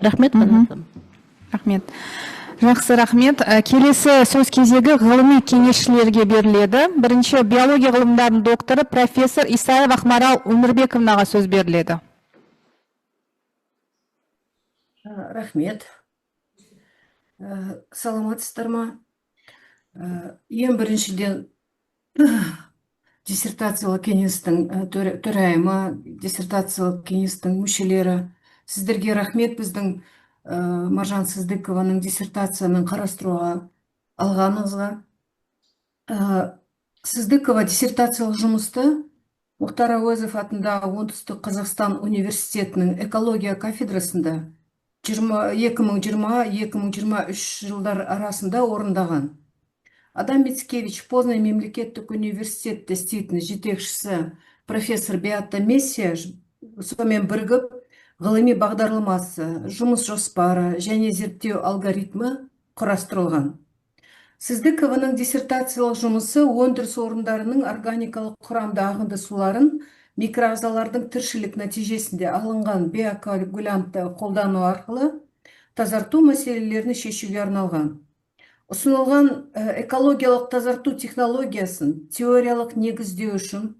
Рахмет. Рахмет. Жақсы, рахмет. Келесі сөз кезегі ғылыми кеңесшілерге беріледі. Бірінші биология ғылымдарының докторы профессор Исаев Ақмарал Өмірбековнаға сөз беріледі. Рахмет. Саламатсыздар ма? Ең біріншіден диссертациялық кеңестің төрайымы, диссертациялық кеңестің мүшелері, сіздерге рахмет біздің Маржан Сыздықованың диссертацияның қарастыруға алғаныңызға. Сыздықова диссертациялық жұмысты Мұхтар Әуезов атындағы Оңтүстік Қазақстан университетінің экология кафедрасында 2020-2023 жылдар арасында орындаған. Адам Мицкевич Познань мемлекеттік университетте істейтін жетекшісі профессор Беата Мессия сонымен бірігіп ғылыми бағдарламасы, жұмыс жоспары және зерттеу алгоритмі құрастырылған. Сыздықованың диссертациялық жұмысы өндіріс орындарының органикалық құрамды ағынды суларын микроағзалардың тіршілік нәтижесінде алынған биокоагулянтты қолдану арқылы тазарту мәселелерін шешуге арналған. Ұсынылған экологиялық тазарту технологиясын теориялық негіздеу үшін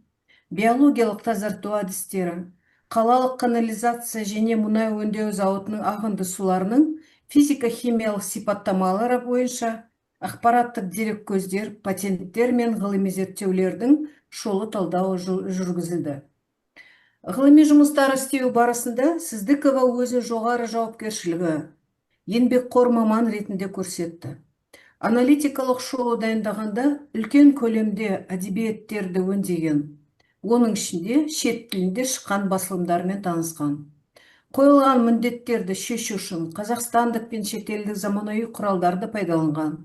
биологиялық тазарту әдістері, қалалық канализация және мұнай өңдеу зауытының ағынды суларының физика-химиялық сипаттамалары бойынша ақпараттық дереккөздер, патенттер мен ғылыми зерттеулердің шолу талдауы жүргізілді. Ғылыми жұмыстар істеу барысында Сыздықова өзін жоғары жауапкершілігі, еңбекқор маман ретінде көрсетті. Аналитикалық шолу дайындағанда үлкен көлемде әдебиеттерді өңдеген, оның ішінде шет тілінде шыққан басылымдармен танысқан. Қойылған міндеттерді шешу үшін қазақстандық пен шетелдік заманауи құралдарды пайдаланған.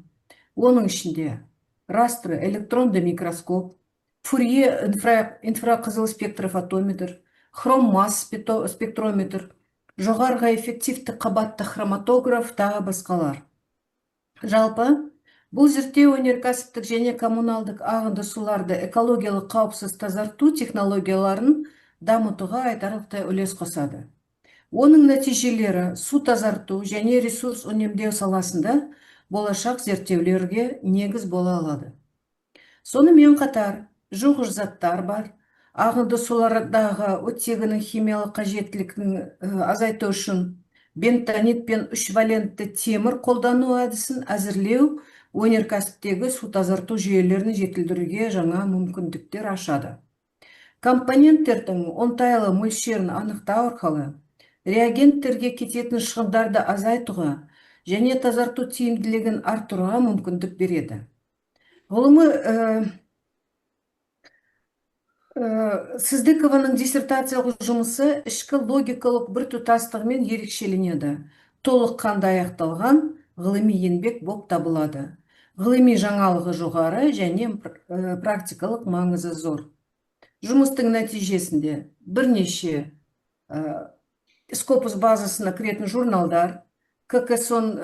Оның ішінде растр электронды микроскоп, Фурье инфрақызыл спектрофотометр, хром-масс спектрометр, жоғарғы эффективті қабатты хроматограф тағы басқалар. Жалпы, бұл зерттеу өнеркәсіптік және коммуналдық ағынды суларды экологиялық қауіпсіз тазарту технологияларын дамытуға айтарлықтай үлес қосады. Оның нәтижелері су тазарту және ресурс үнемдеу саласында болашақ зерттеулерге негіз бола алады. Сонымен қатар, жуғыш заттар бар, ағынды сулардағы оттегінің химиялық қажеттілігін азайту үшін бентонит пен 3 валентті темір қолдану әдісін әзірлеу өнеркәсіптегі су тазарту жүйелерін жетілдіруге жаңа мүмкіндіктер ашады. Компоненттердің оңтайлы мөлшерін анықтау арқылы реагенттерге кететін шығындарды азайтуға және тазарту тиімділігін арттыруға мүмкіндік береді. Сыздықованың диссертациялық жұмысы ішкі логикалық біртұтастығымен ерекшеленеді. Толыққанды аяқталған ғылыми еңбек болып табылады. Ғылыми жаңалығы жоғары және практикалық маңызы зор. Жұмыстың нәтижесінде бірнеше Scopus базасына кіретін журналдар, ККСОН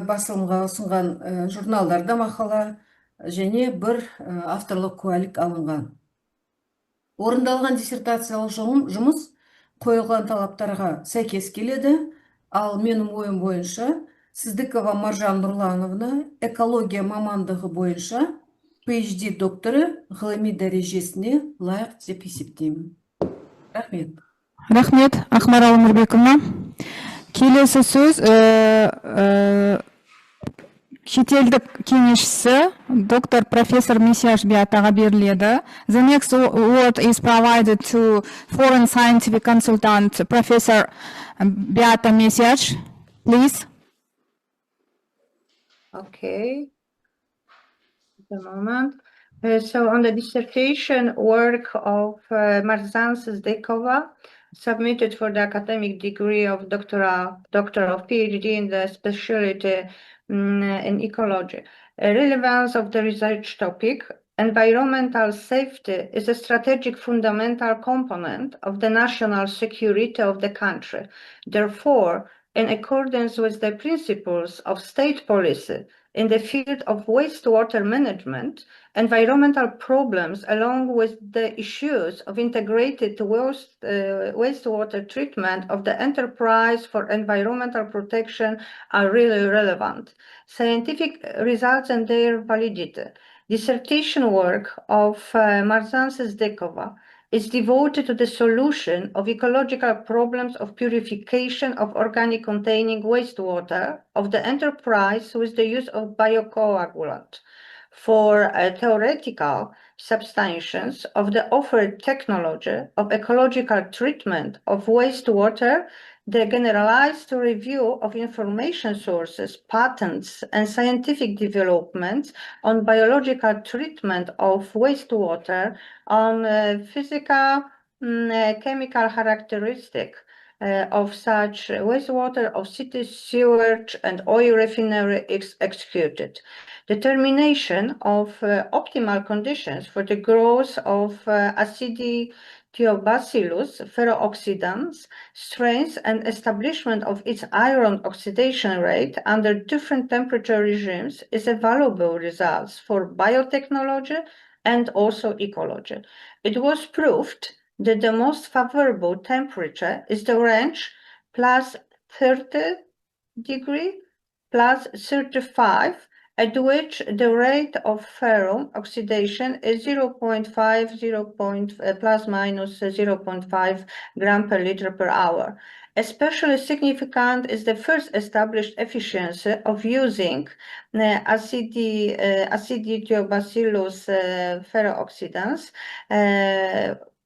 басылымға ұсынған журналдарда мақала және бір авторлық куәлік алынған. Орындалған диссертациялық жұмыс қойылған талаптарға сәйкес келеді, ал менің ойым бойынша Сыздықова Маржан Нұрлановна экология мамандығы бойынша PhD докторы ғылыми дәрежесіне лайық деп есептеймін. Рахмет. Рахмет, Ақмарал Нұрбекова. Келесі сөз шетелдік кеңесшісі доктор профессор Месияш Биатаға беріледі. The next word is provided to foreign scientific consultant Professor Beata Mesияш. Please. Okay. The moment. So on the dissertation work of Marzan Sыздықова, submitted for the academic degree of Doctor of PhD in the specialty in ecology. Relevance of the research topic: environmental safety is a strategic fundamental component of the national security of the country. Therefore, in accordance with the principles of state policy in the field of wastewater management, environmental problems along with the issues of integrated wastewater treatment of the enterprise for environmental protection are really relevant. Scientific results and their validity. Dissertation work of Marzan Sыздықова is devoted to the solution of ecological problems of purification of organic containing wastewater of the enterprise with the use of biocoagulant. For theoretical substantiations of the offered technology of ecological treatment of wastewater, the generalized review of information sources, patents, and scientific developments on biological treatment of wastewater, on physical, chemical characteristic of such wastewater of city sewage and oil refinery executed. Determination of optimal conditions for the growth of Aciditobacillus ferrooxidans strains and establishment of its iron oxidation rate under different temperature regimes is a valuable result for biotechnology and also ecology. It was proved that the most favorable temperature is the range plus 30 degree plus 35, at which the rate of ferrum oxidation is 0.5, plus minus 0.5 gram per liter per hour. Especially significant is the first established efficiency of using Aciditobacillus ferrooxidans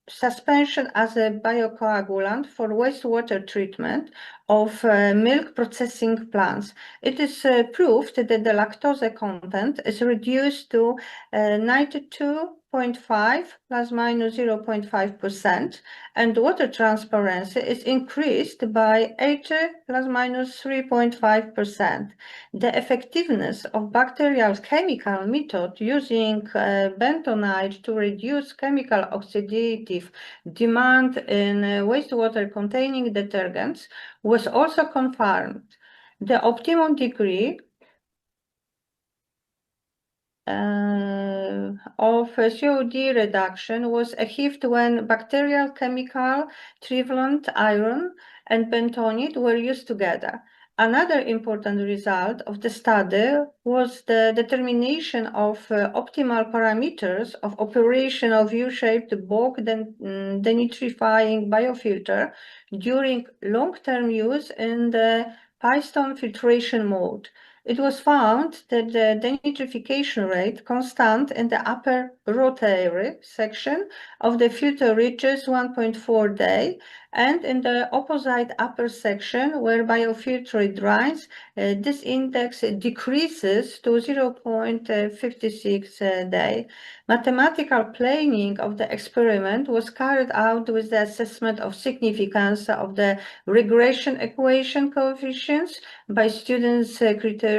suspension as a biocoagulant for wastewater treatment of milk processing plants. It is proved that the lactose content is reduced to 92.5 plus minus 0.5%, and water transparency is increased by 80 plus minus 3.5%. The effectiveness of bacterial chemical method using bentonite to reduce chemical oxidative demand in wastewater containing detergents was also confirmed. The optimum degree of COD reduction was achieved when bacterial chemical, trivalent iron, and bentonite were used together. Another important result of the study was the determination of optimal parameters of operation of U-shaped bulk denitrifying biofilter during long-term use in the Piston filtration mode. It was found that the denitrification rate constant in the upper rotary section of the filter reaches 1.4 day, and in the opposite upper section where biofiltrate dries, this index decreases to 0.56 day. Mathematical planning of the experiment was carried out with the assessment of significance of the regression equation coefficients by students' criterion.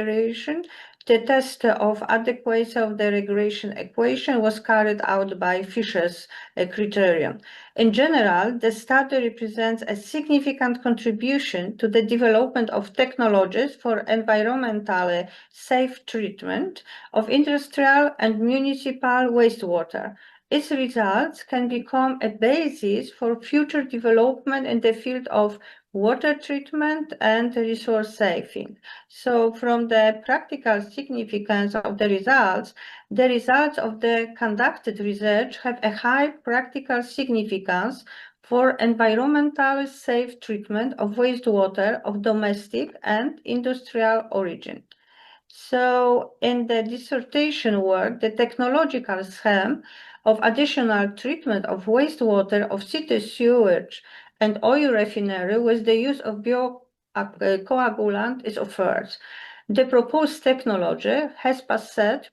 The test of adequacy of the regression equation was carried out by Fisher's criterion. In general, the study represents a significant contribution to the development of technologies for environmentally safe treatment of industrial and municipal wastewater. Its results can become a basis for future development in the field of water treatment and resource saving. So from the practical significance of the results of the conducted research have a high practical significance for environmentally safe treatment of wastewater of domestic and industrial origin. So in the dissertation work, the technological scheme of additional treatment of wastewater of city sewage and oil refinery with the use of biocoagulant is offered. The proposed technology has passed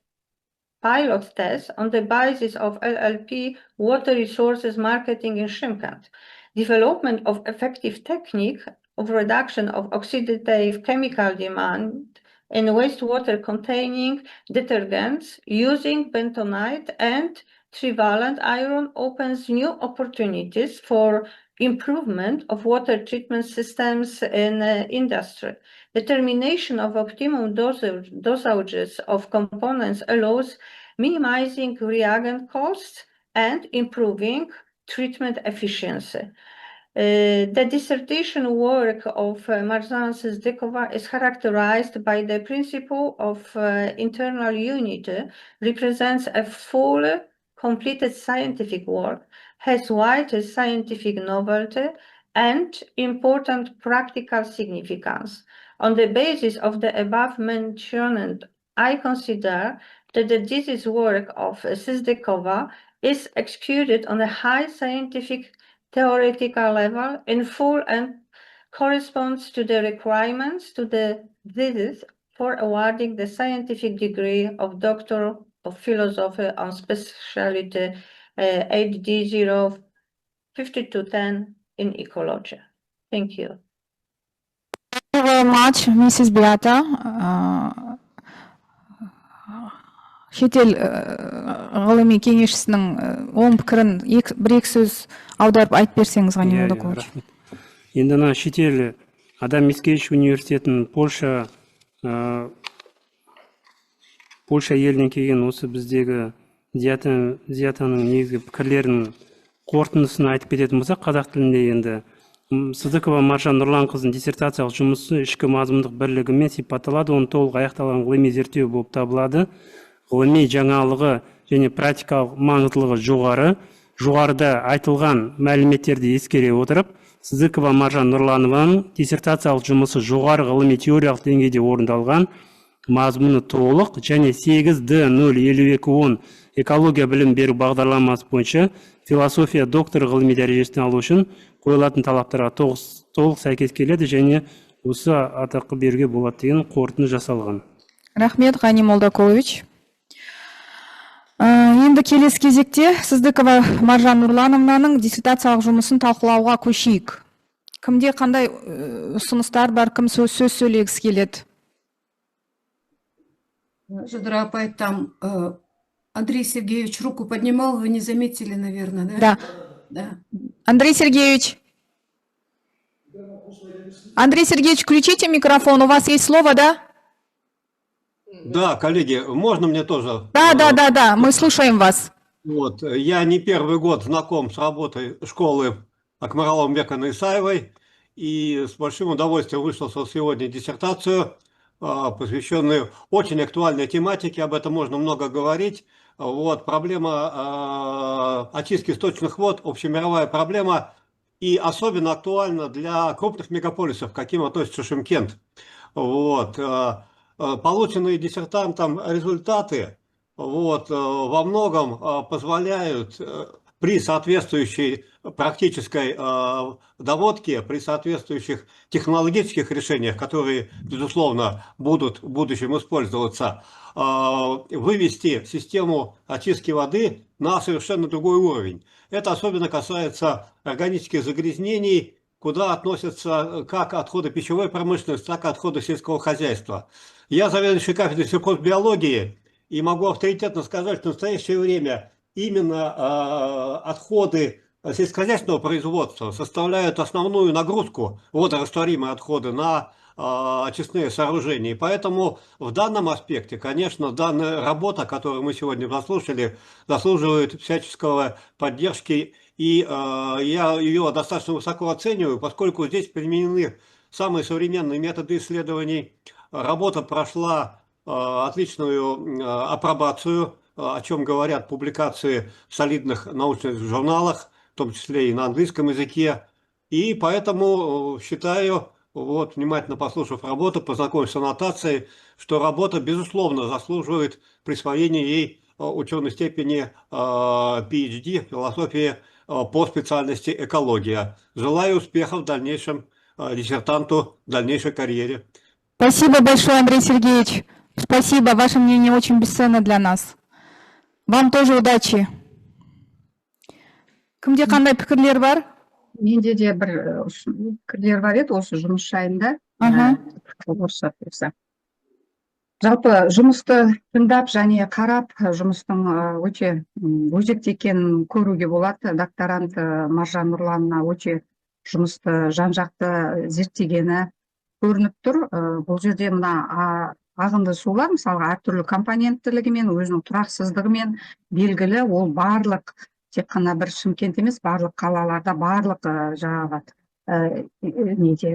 pilot tests on the basis of LLP water resources marketing in Shymkent. Development of effective technique of reduction of oxidative chemical demand in wastewater containing detergents using bentonite and trivalent iron opens new opportunities for improvement of water treatment systems in industry. Determination of optimum dosages of components allows minimizing reagent costs and improving treatment efficiency. The dissertation work of Marzan Syzdykova is characterized by the principle of internal unity, represents a fully completed scientific work, has wide scientific novelty, and important practical significance. On the basis of the above mentioned, I consider that the thesis work of Syzdykova is executed on a high scientific theoretical level in full and corresponds to the requirements to the thesis for awarding the scientific degree of Doctor of Philosophy on specialty 8D05210 in ecology. Thank you. Thank you very much, Mrs. Beata. Шетел ғылыми кеңесшісінің оң пікірін бір-екі сөз аударып айтып берсеңіз ғани Молдақұлович. Енді ана шетел Адам Мицкевич университетінің Польша елінен келген осы біздегі диатаның негізгі пікірлерін қорытындысын айтып кететін болсақ, қазақ тілінде енді Сыздықова Маржан Нұрланқызының диссертациялық жұмысы ішкі мазмұндық бірлігімен сипатталады, оны толық аяқталған ғылыми зерттеу болып табылады. Ғылыми жаңалығы және практикалық маңыздылығы жоғары. Жоғарыда айтылған мәліметтерді ескере отырып, Сыздықова Маржан Нұрланованың диссертациялық жұмысы жоғары ғылыми теориялық деңгейде орындалған, мазмұны толық және 8D05210 экология білім беру бағдарламасы бойынша философия докторы ғылыми дәрежесін алу үшін қойылатын талаптарға толық сәйкес келеді және осы атаққа беруге болады деген қорытынды жасалған. Рахмет, Ғани Молдақұлович. Енді келесі кезекте Сыздықова Маржан Нұрлановнаның диссертациялық жұмысын талқылауға көшейік. Кімде қандай ұсыныстар бар, кім сөз сөйлегісі келеді? Жадыра апай, там Андрей Сергеевич руку поднимал, вы не заметили, наверное, да? Да. Андрей Сергеевич. Андрей Сергеевич, включите микрофон, у вас есть слово, да? Да, коллеги, можно мне тоже? Да, мы слушаем вас. Вот, я не первый год знаком с работой школы Акмарала Умбековны Исаевой и с большим удовольствием выслушал сегодня диссертацию, посвященную очень актуальной тематике, об этом можно много говорить. Вот, проблема очистки сточных вод, общемировая проблема, и особенно актуальна для крупных мегаполисов, к каким относится Шымкент. Вот, полученные диссертантом результаты во многом позволяют при соответствующей практической доводке, при соответствующих технологических решениях, которые, безусловно, будут в будущем использоваться, вывести систему очистки воды на совершенно другой уровень. Это особенно касается органических загрязнений, куда относятся как отходы пищевой промышленности, так и отходы сельского хозяйства. Я заведующий кафедрой сельхозбиологии и могу авторитетно сказать, что в настоящее время именно отходы сельскохозяйственного производства составляют основную нагрузку, водорастворимые отходы, на очистные сооружения. И поэтому в данном аспекте, конечно, данная работа, которую мы сегодня заслушали, заслуживает всяческого поддержки. И я ее достаточно высоко оцениваю, поскольку здесь применены самые современные методы исследований. Работа прошла отличную апробацию, о чем говорят публикации в солидных научных журналах, в том числе и на английском языке. И поэтому считаю, вот, внимательно послушав работу, познакомившись с аннотацией, что работа, безусловно, заслуживает присвоения ей ученой степени PhD, философии по специальности экология. Желаю успехов в дальнейшем диссертанту, в дальнейшей карьере. Спасибо большое, Андрей Сергеевич. Спасибо, ваше мнение очень бесценно для нас. Вам тоже удачи. Кімде қандай пікірлер бар? Менде де бір пікірлер бар еді осы жұмыс жайында. Орысша болса. Жалпы жұмысты тыңдап және қарап, жұмыстың өте өзекті екенін көруге болады. Докторант Маржан Нұрлановна өте жұмысты жан-жақты зерттегені көрініп тұр. Бұл жерде мына ағынды сулар, мысалға, әртүрлі компоненттілігімен, өзінің тұрақсыздығымен белгілі, ол барлық, тек қана бір Шымкент емес, барлық қалаларда, барлық жаңағы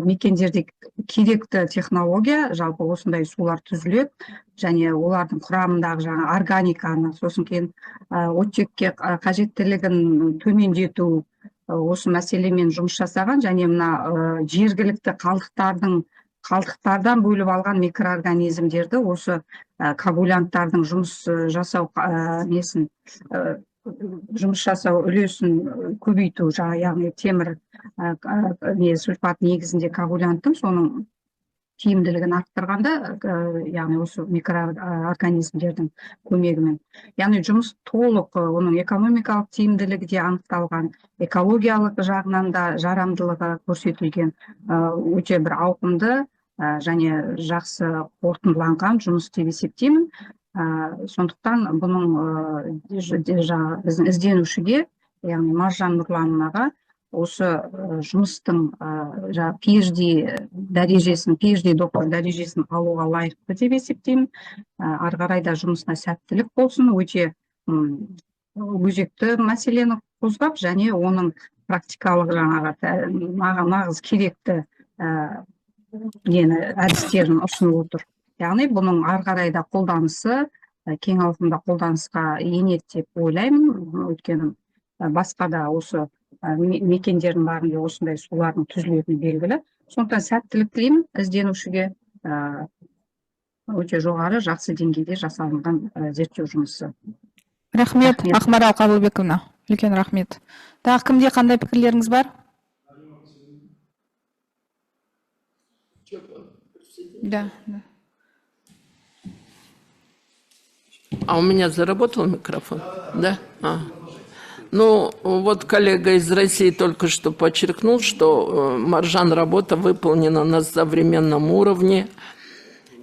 мекендерде керекті технология, жалпы осындай сулар түзіледі, және олардың құрамындағы жаңа органиканы, сосын кейін оттекке қажеттілігін төмендету, осы мәселемен жұмыс жасаған, және мына жергілікті қалдықтардан бөліп алған микроорганизмдерді, осы коагулянттардың жұмыс жасау үлесін көбейту, яғни темір сульфат негізінде коагулянттың соның тиімділігін арттырғанда, яғни осы микроорганизмдердің көмегімен. Яғни жұмыс толық, оның экономикалық тиімділігі де анықталған, экологиялық жағынан да жарамдылығы көрсетілген, өте бір ауқымды және жақсы қорытындыланған жұмыс деп есептеймін. Сондықтан бұның біздің ізденушіге, яғни Маржан Нұрлановнаға осы жұмыстың PhD доктор дәрежесін алуға лайықты деп есептеймін. Ары қарай да жұмысына сәттілік болсын. Өте өзекті мәселені қозғап, және оның практикалық жаңағы нағыз керекті әдістерін ұсынып отыр. Яғни бұның ары қарай да қолданысы, кең ауқымда қолданысқа енеді деп ойлаймын. Өйткені басқа да осы мекендердің барында осындай сулардың түзілетіні белгілі. Сондықтан сәттілік тілеймін ізденушіге. Өте жоғары, жақсы деңгейде жасалынған зерттеу жұмысы. Рахмет, Ақмарал Қабылбековна. Үлкен рахмет. Тағы кімде қандай пікірлеріңіз бар? Да. А у меня заработал микрофон? Да? Ну, вот коллега из России только что подчеркнул, что Маржан работа выполнена на современном уровне.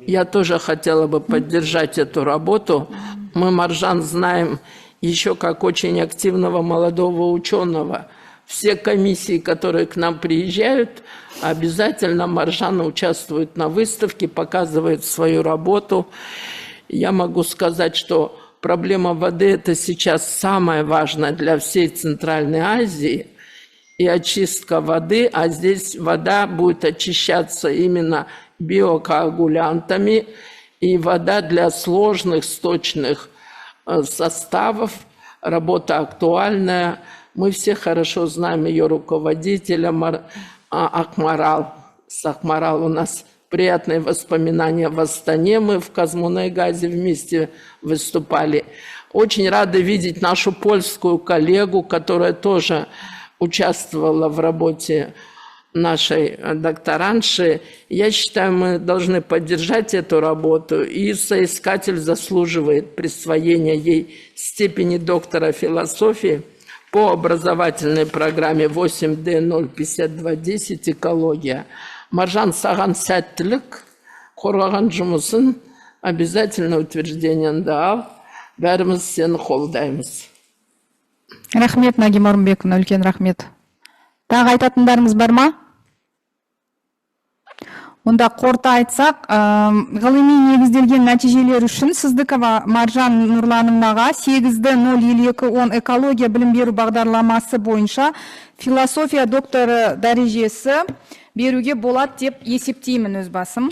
Я тоже хотела бы поддержать эту работу. Мы Маржан знаем еще как очень активного молодого ученого. Все комиссии, которые к нам приезжают, обязательно Маржан участвует на выставке, показывает свою работу. Я могу сказать, что проблема воды – это сейчас самое важное для всей Центральной Азии. И очистка воды, а здесь вода будет очищаться именно биокоагулянтами, и вода для сложных сточных составов. Работа актуальная. Мы все хорошо знаем ее руководителя Акмарал. С Акмарал у нас приятные воспоминания в Астане. Мы в Казмунайгазе вместе выступали. Очень рады видеть нашу польскую коллегу, которая тоже участвовала в работе нашей докторантши. Я считаю, мы должны поддержать эту работу, и соискатель заслуживает присвоения ей степени доктора философии по образовательной программе 8D05210 «Экология». Маржан, саған сәттілік, қорғаған жұмысын обязательно утверждениенді ал. Бәріміз сені қолдаймыз. Рахмет, Нагим Орынбековна, үлкен рахмет. Тағы айтатындарыңыз бар ма? Онда қорыта айтсақ, ғылыми негізделген нәтижелер үшін Сыздықова Маржан Нұрланымнаға 8D05210 экология білім беру бағдарламасы бойынша философия докторы дәрежесі беруге болады деп есептеймін өз басым.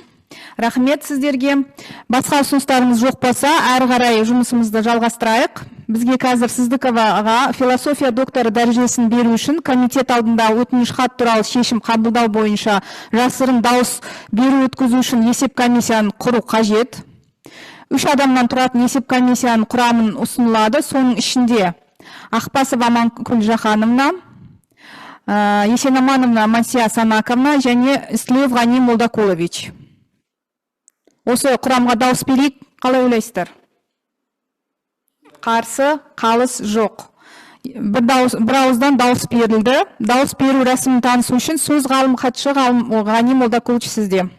Рахмет сіздерге. Басқа ұсыныстарыңыз жоқ болса, әрі қарай жұмысымызды жалғастырайық. Бізге қазір Сыздықоваға философия докторы дәрежесін беру үшін комитет алдында өтініш хат туралы шешім қабылдау бойынша жасырын дауыс беру өткізу үшін есеп комиссияны құру қажет. 3 адамнан тұратын есеп комиссияның құрамын ұсынылады. Соның ішінде Ақпасова Аманкүл Жахановна, Есенамановна Мансия Санаковна және Слев Ғани Молдақұлович. Осы құрамға дауыс берейік, қалай ойлайсыздар? Қарсы, қалыс жоқ. Бір ауыздан дауыс берілді. Дауыс беру рәсімін танысу үшін сөз ғалым хатшы Ғани Молдақұлович сізде.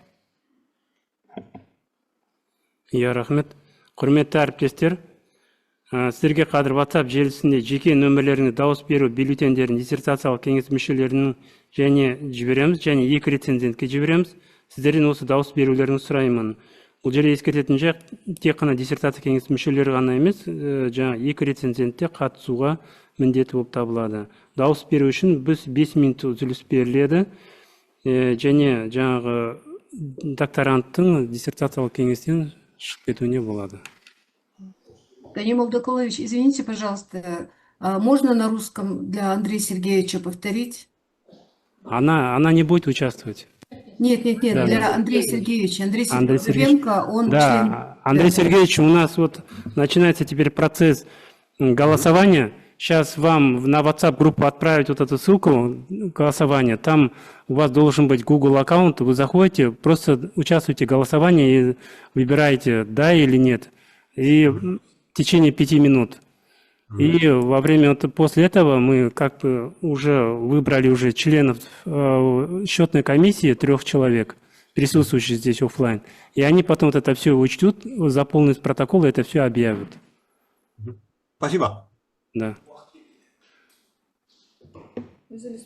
Рахмет. Құрметті әріптестер, сіздерге қазір WhatsApp желісінде жеке нөмірлеріне дауыс беру бюллетендерін диссертациялық кеңес мүшелерінің және жібереміз, және 2 рецензентке жібереміз. Сіздерден осы дауыс берулерін сұраймын. Бұл жерде ескертетін жақ, тек қана диссертация кеңес мүшелері ғана емес, жаңа 2 рецензентте қатысуға міндеті болып табылады. Дауыс беру үшін 5 минут үзіліс беріледі, және жаңағы докторанттың диссертациялық кеңестен шығып кетуіне болады. Ғани Молдақұлович, извините, пожалуйста, можно на русском для Андрея Сергеевича повторить? Она не будет участвовать. Нет, Да. для Андрея Сергеевича. Андрей Андрей Сергеевич, он да, член... Андрей Сергеевич, у нас вот начинается теперь процесс голосования. Сейчас вам на WhatsApp группу отправить вот эту ссылку голосования. Там у вас должен быть Google аккаунт. Вы заходите, просто участвуйте в голосовании и выбираете да или нет. И в течение 5 минут. И во время, после этого мы как бы уже выбрали уже членов счетной комиссии 3 человек, присутствующих здесь офлайн. И они потом вот это все учтут, заполнят протокол и это все объявят. Спасибо. Да. Үзіліс.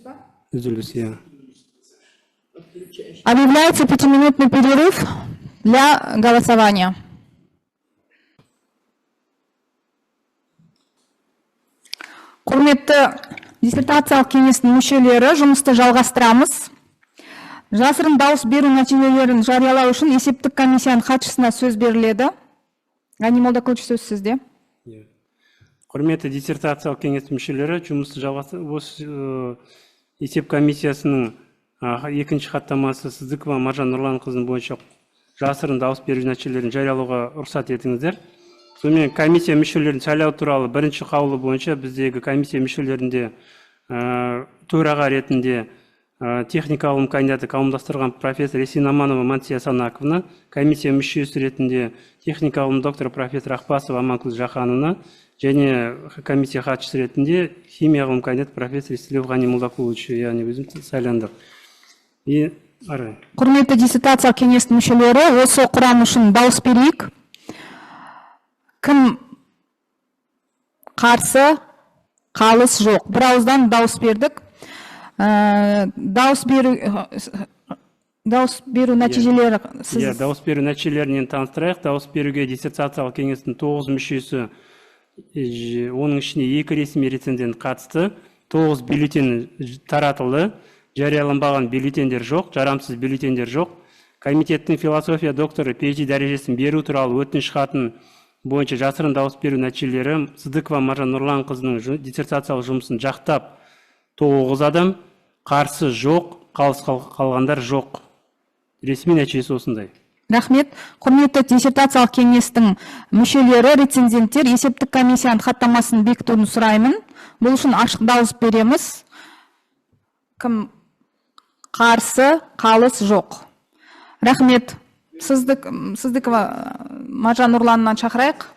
Объявляется 5-минутный перерыв для голосования. Құрметті диссертациялық кеңестің мүшелері, жұмысты жалғастырамыз. Жасырын дауыс беру нәтижелерін жариялау үшін есептік комиссияның хатшысына сөз беріледі. Ғани Молдақұлович, сөз сізде. Құрметті диссертациялық кеңестің мүшелері, жұмысты осы есеп комиссиясының екінші хаттамасы Сыздықова Маржан Нұрланқызының бойынша жасырын дауыс беру нәтижелерін жариялауға рұқсат етіңіздер. Сонымен комиссия мүшелерін сайлау туралы бірінші қаулы бойынша біздегі комиссия мүшелерінде төраға ретінде техника ғылым кандидаты қауымдастырған профессор Есен Аманова Мансия Санаковна, комиссия мүшесі ретінде техника ғылым докторы профессор Ақбасова Аманкүл Жақановна және комиссия хатшысы ретінде химия ғылым кандидаты профессор Ислев Ғани Молдақұлович, яғни өзім сайландық. Құрметті диссертациялық кеңестің мүшелері, осы құрам үшін дауыс берейік. Кім қарсы, қалыс жоқ. Бір ауыздан дауыс бердік. Дауыс беру нәтижелері сіз... Дауыс беру нәтижелерінен таныстырайық. Дауыс беруге диссертациялық кеңестің 9 мүшесі, оның ішіне 2 ресми рецензент қатысты, 9 бюллетень таратылды, жарияланбаған бюллетендер жоқ, жарамсыз бюллетендер жоқ. Комитеттің философия докторы PhD дәрежесін беру туралы өтініш хатын бойынша жасырын дауыс беру нәтижелері Сыздықова Маржан Нұрланқызының диссертациялық жұмысын жақтап 9 адам, қарсы жоқ, қалыс қалғандар жоқ. Ресми нәтижесі осындай. Рахмет. Құрметті диссертациялық кеңестің мүшелері, рецензенттер, есептік комиссияның хаттамасын бекітуін сұраймын. Бұл үшін ашық дауыс береміз. Кім қарсы, қалыс жоқ. Рахмет. Сыздықова Маржан Нұрланынан шақырайық.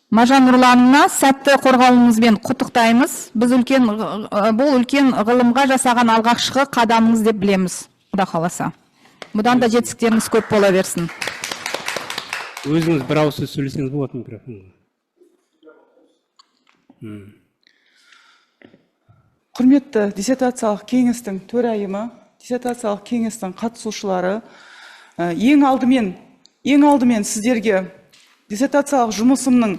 Маржан Нұрланына сәтті қорғауыңызбен құттықтаймыз. Бұл үлкен ғылымға жасаған алғашқы қадамыңыз деп білеміз, Құда қаласа. Бұдан да жетістіктеріңіз көп бола берсін. Өзіңіз бір ауыз сөз сөйлесеңіз болады микрофонға. Құрметті диссертациялық кеңестің төрайымы, диссертациялық кеңестің қатысушылары, ең алдымен сіздерге диссертациялық жұмысымның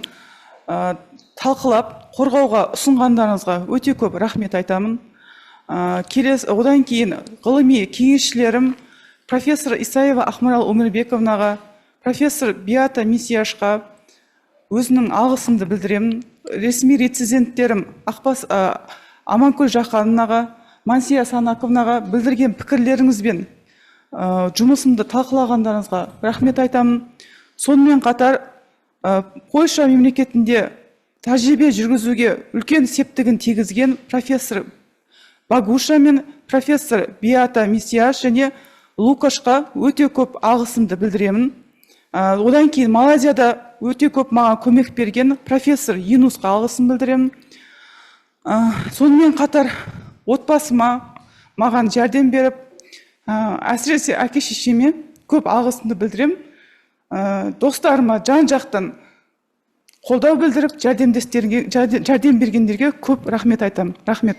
талқылап, қорғауға ұсынғандарыңызға өте көп рахмет айтамын. Одан кейін ғылыми кеңесшілерім профессор Исаева Ақмарал Өмірбековнаға, профессор Биата Мисияшқа өзінің алғысымды білдіремін. Ресми рецензенттерім Аманкүл Жақановнаға, Мансия Санаковнаға білдірген пікірлеріңізбен жұмысымды талқылағандарыңызға рахмет айтамын. Сонымен қатар Польша мемлекетінде тәжірибе жүргізуге үлкен септігін тигізген профессор Багуша мен профессор Биата Мисияш және Лукашқа өте көп алғысымды білдіремін. Одан кейін Малайзияда өте көп маған көмек берген профессор Юнусқа алғысын білдіремін. Сонымен қатар отбасыма маған жәрдем беріп, әсіресе әке-шешеме көп алғысымды білдіремін. Достарыма жан жақтан қолдау білдіріп, жәрдем бергендерге көп рахмет айтамын. Рахмет.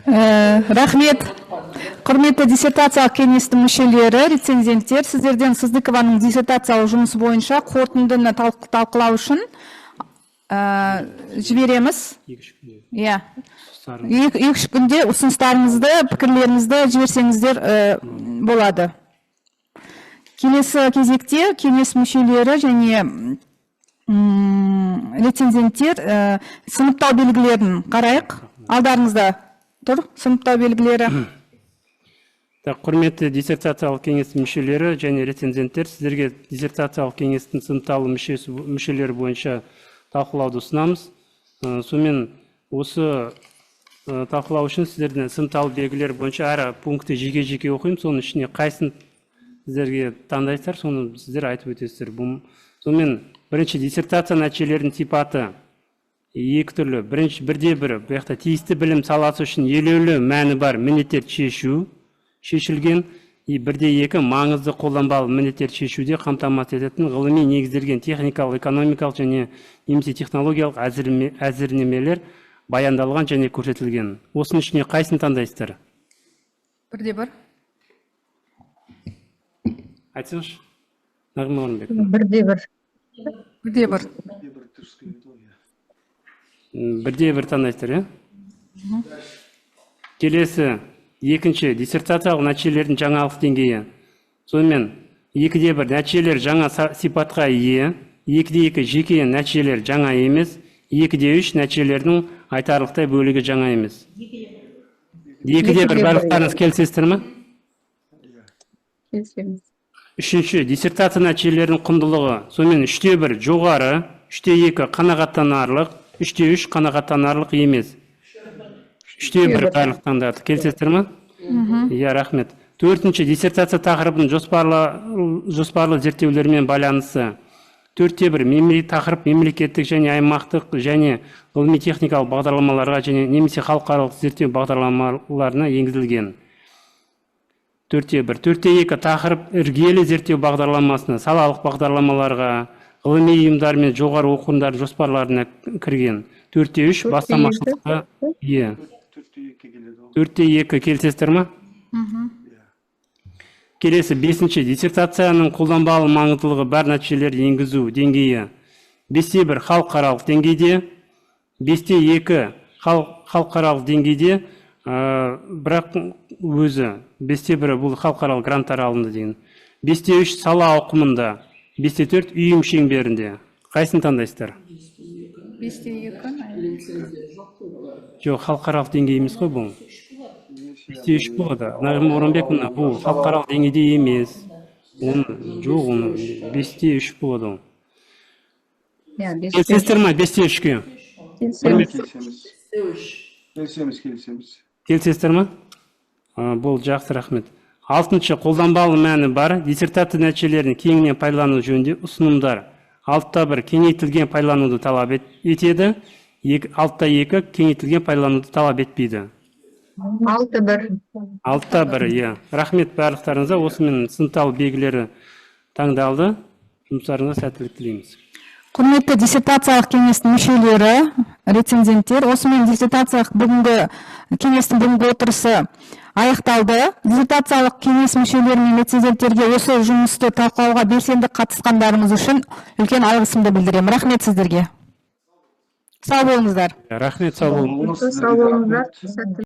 Рахмет. Құрметті диссертациялық кеңестің мүшелері, рецензенттер, сіздерден Сыздықованың диссертациялық жұмысы бойынша қорытындыны талқылау үшін жібереміз. Екі күнде ұсыныстарыңызды, пікірлеріңізді жіберсеңіздер болады. Келесі кезекте кеңес мүшелері және рецензенттер сыныптау белгілерін қарайық. Алдарыңызда тұр сыныптау белгілері. Құрметті диссертациялық кеңестің мүшелері және рецензенттер, сіздерге диссертациялық кеңестің сыныптаулы мүшелері бойынша талқылауды ұсынамыз. Сонымен осы талқылау үшін сіздерден сыныптаулы белгілер бойынша әр пунктті жеке-жеке оқимын. Соның ішіне қайсын сіздерге таңдайсыздар, соны сіздер айтып өтесіздер. Сонымен бірінші диссертация нәтижелерінің сипаты екі түрлі. Бірде бір тиісті білім саласы үшін елеулі мәні бар міндеттер шешілген, бірде екі маңызды қолданбалы міндеттер шешуде қамтамасыз ететін ғылыми негізделген техникалық, экономикалық және немесе технологиялық әзірлемелер баяндалған және көрсетілген. Осының ішіне қайсын таңдайсыздар? Бірде бір. Айтсаңызшы. Нағима Орынбек. Бірде бір. Бірде бір. Бірде бір таңдайсыздар, иә? Келесі, екінші, диссертациялық нәтижелердің жаңалық деңгейі. Сонымен, 2/1 нәтижелер жаңа сипатқа ие, 2/2 жеке нәтижелер жаңа емес, 2/3 нәтижелердің айтарлықтай бөлігі жаңа емес. 2/1 барлықтарыңыз келісесіздер ме? Келісеміз. Үшінші, диссертация нәтижелерінің құндылығы. Сонымен 3/1 жоғары, 3/2 қанағаттанарлық, 3/3 қанағаттанарлық емес. 3/1 барлық таңдады. Келісесіздер ме? Иә, рахмет. Төртінші, диссертация тақырыбының жоспарлы зерттеулермен байланысы. 4/1 тақырып мемлекеттік және аймақтық және ғылыми техникалық бағдарламаларға және немесе халықаралық зерттеу бағдарламаларына енгізілген. 4/1 4/2 тақырып іргелі зерттеу бағдарламасына, салалық бағдарламаларға, ғылыми ұйымдар мен жоғары оқу орындары жоспарларына кірген. 4/3 бастамашылыққа ие. 4/2 келісесіздер ме? Келесі, бесінші, диссертацияның қолданбалы маңыздылығы бар нәтижелер енгізу деңгейі. 5/1 халықаралық деңгейде, 5/2 халықаралық деңгейде, бірақ өзі 5/1 бұл халықаралық гранттар алынды деген. 5/3 сала ауқымында, 5/4 ұйым шеңберінде. Қайсын таңдайсыздар? 5/2. Жоқ, халықаралық деңгей емес қой бұл. 5/3 болады. Орынбек, бұл халықаралық деңгейде емес. Жоқ, 5/3 болады ол. Келісесіздер ме 5/3-ке? Келісеміз. Келісесіздер ме? Бұл жақсы, рахмет. Алтыншы, қолданбалы мәні бар диссертация нәтижелерін кеңінен пайдалану жөнінде ұсынымдар. 6/1 кеңейтілген пайдалануды талап етеді, 6/2 кеңейтілген пайдалануды талап етпейді. 6/1. 6/1, иә. Рахмет барлықтарыңызға. Осымен сыныптал белгілері таңдалды. Жұмыстарыңызға сәттілік тілейміз. Құрметті диссертациялық кеңестің мүшелері, рецензенттер, осымен диссертациялық кеңестің бүгінгі отырысы аяқталды. Диссертациялық кеңес мүшелері мен рецензенттерге осы жұмысты талқылауға белсенді қатысқандарыңыз үшін үлкен алғысымды білдіремін. Рахмет сіздерге. Сау болыңыздар. Рахмет, сау болыңыздар. Сау болыңыздар.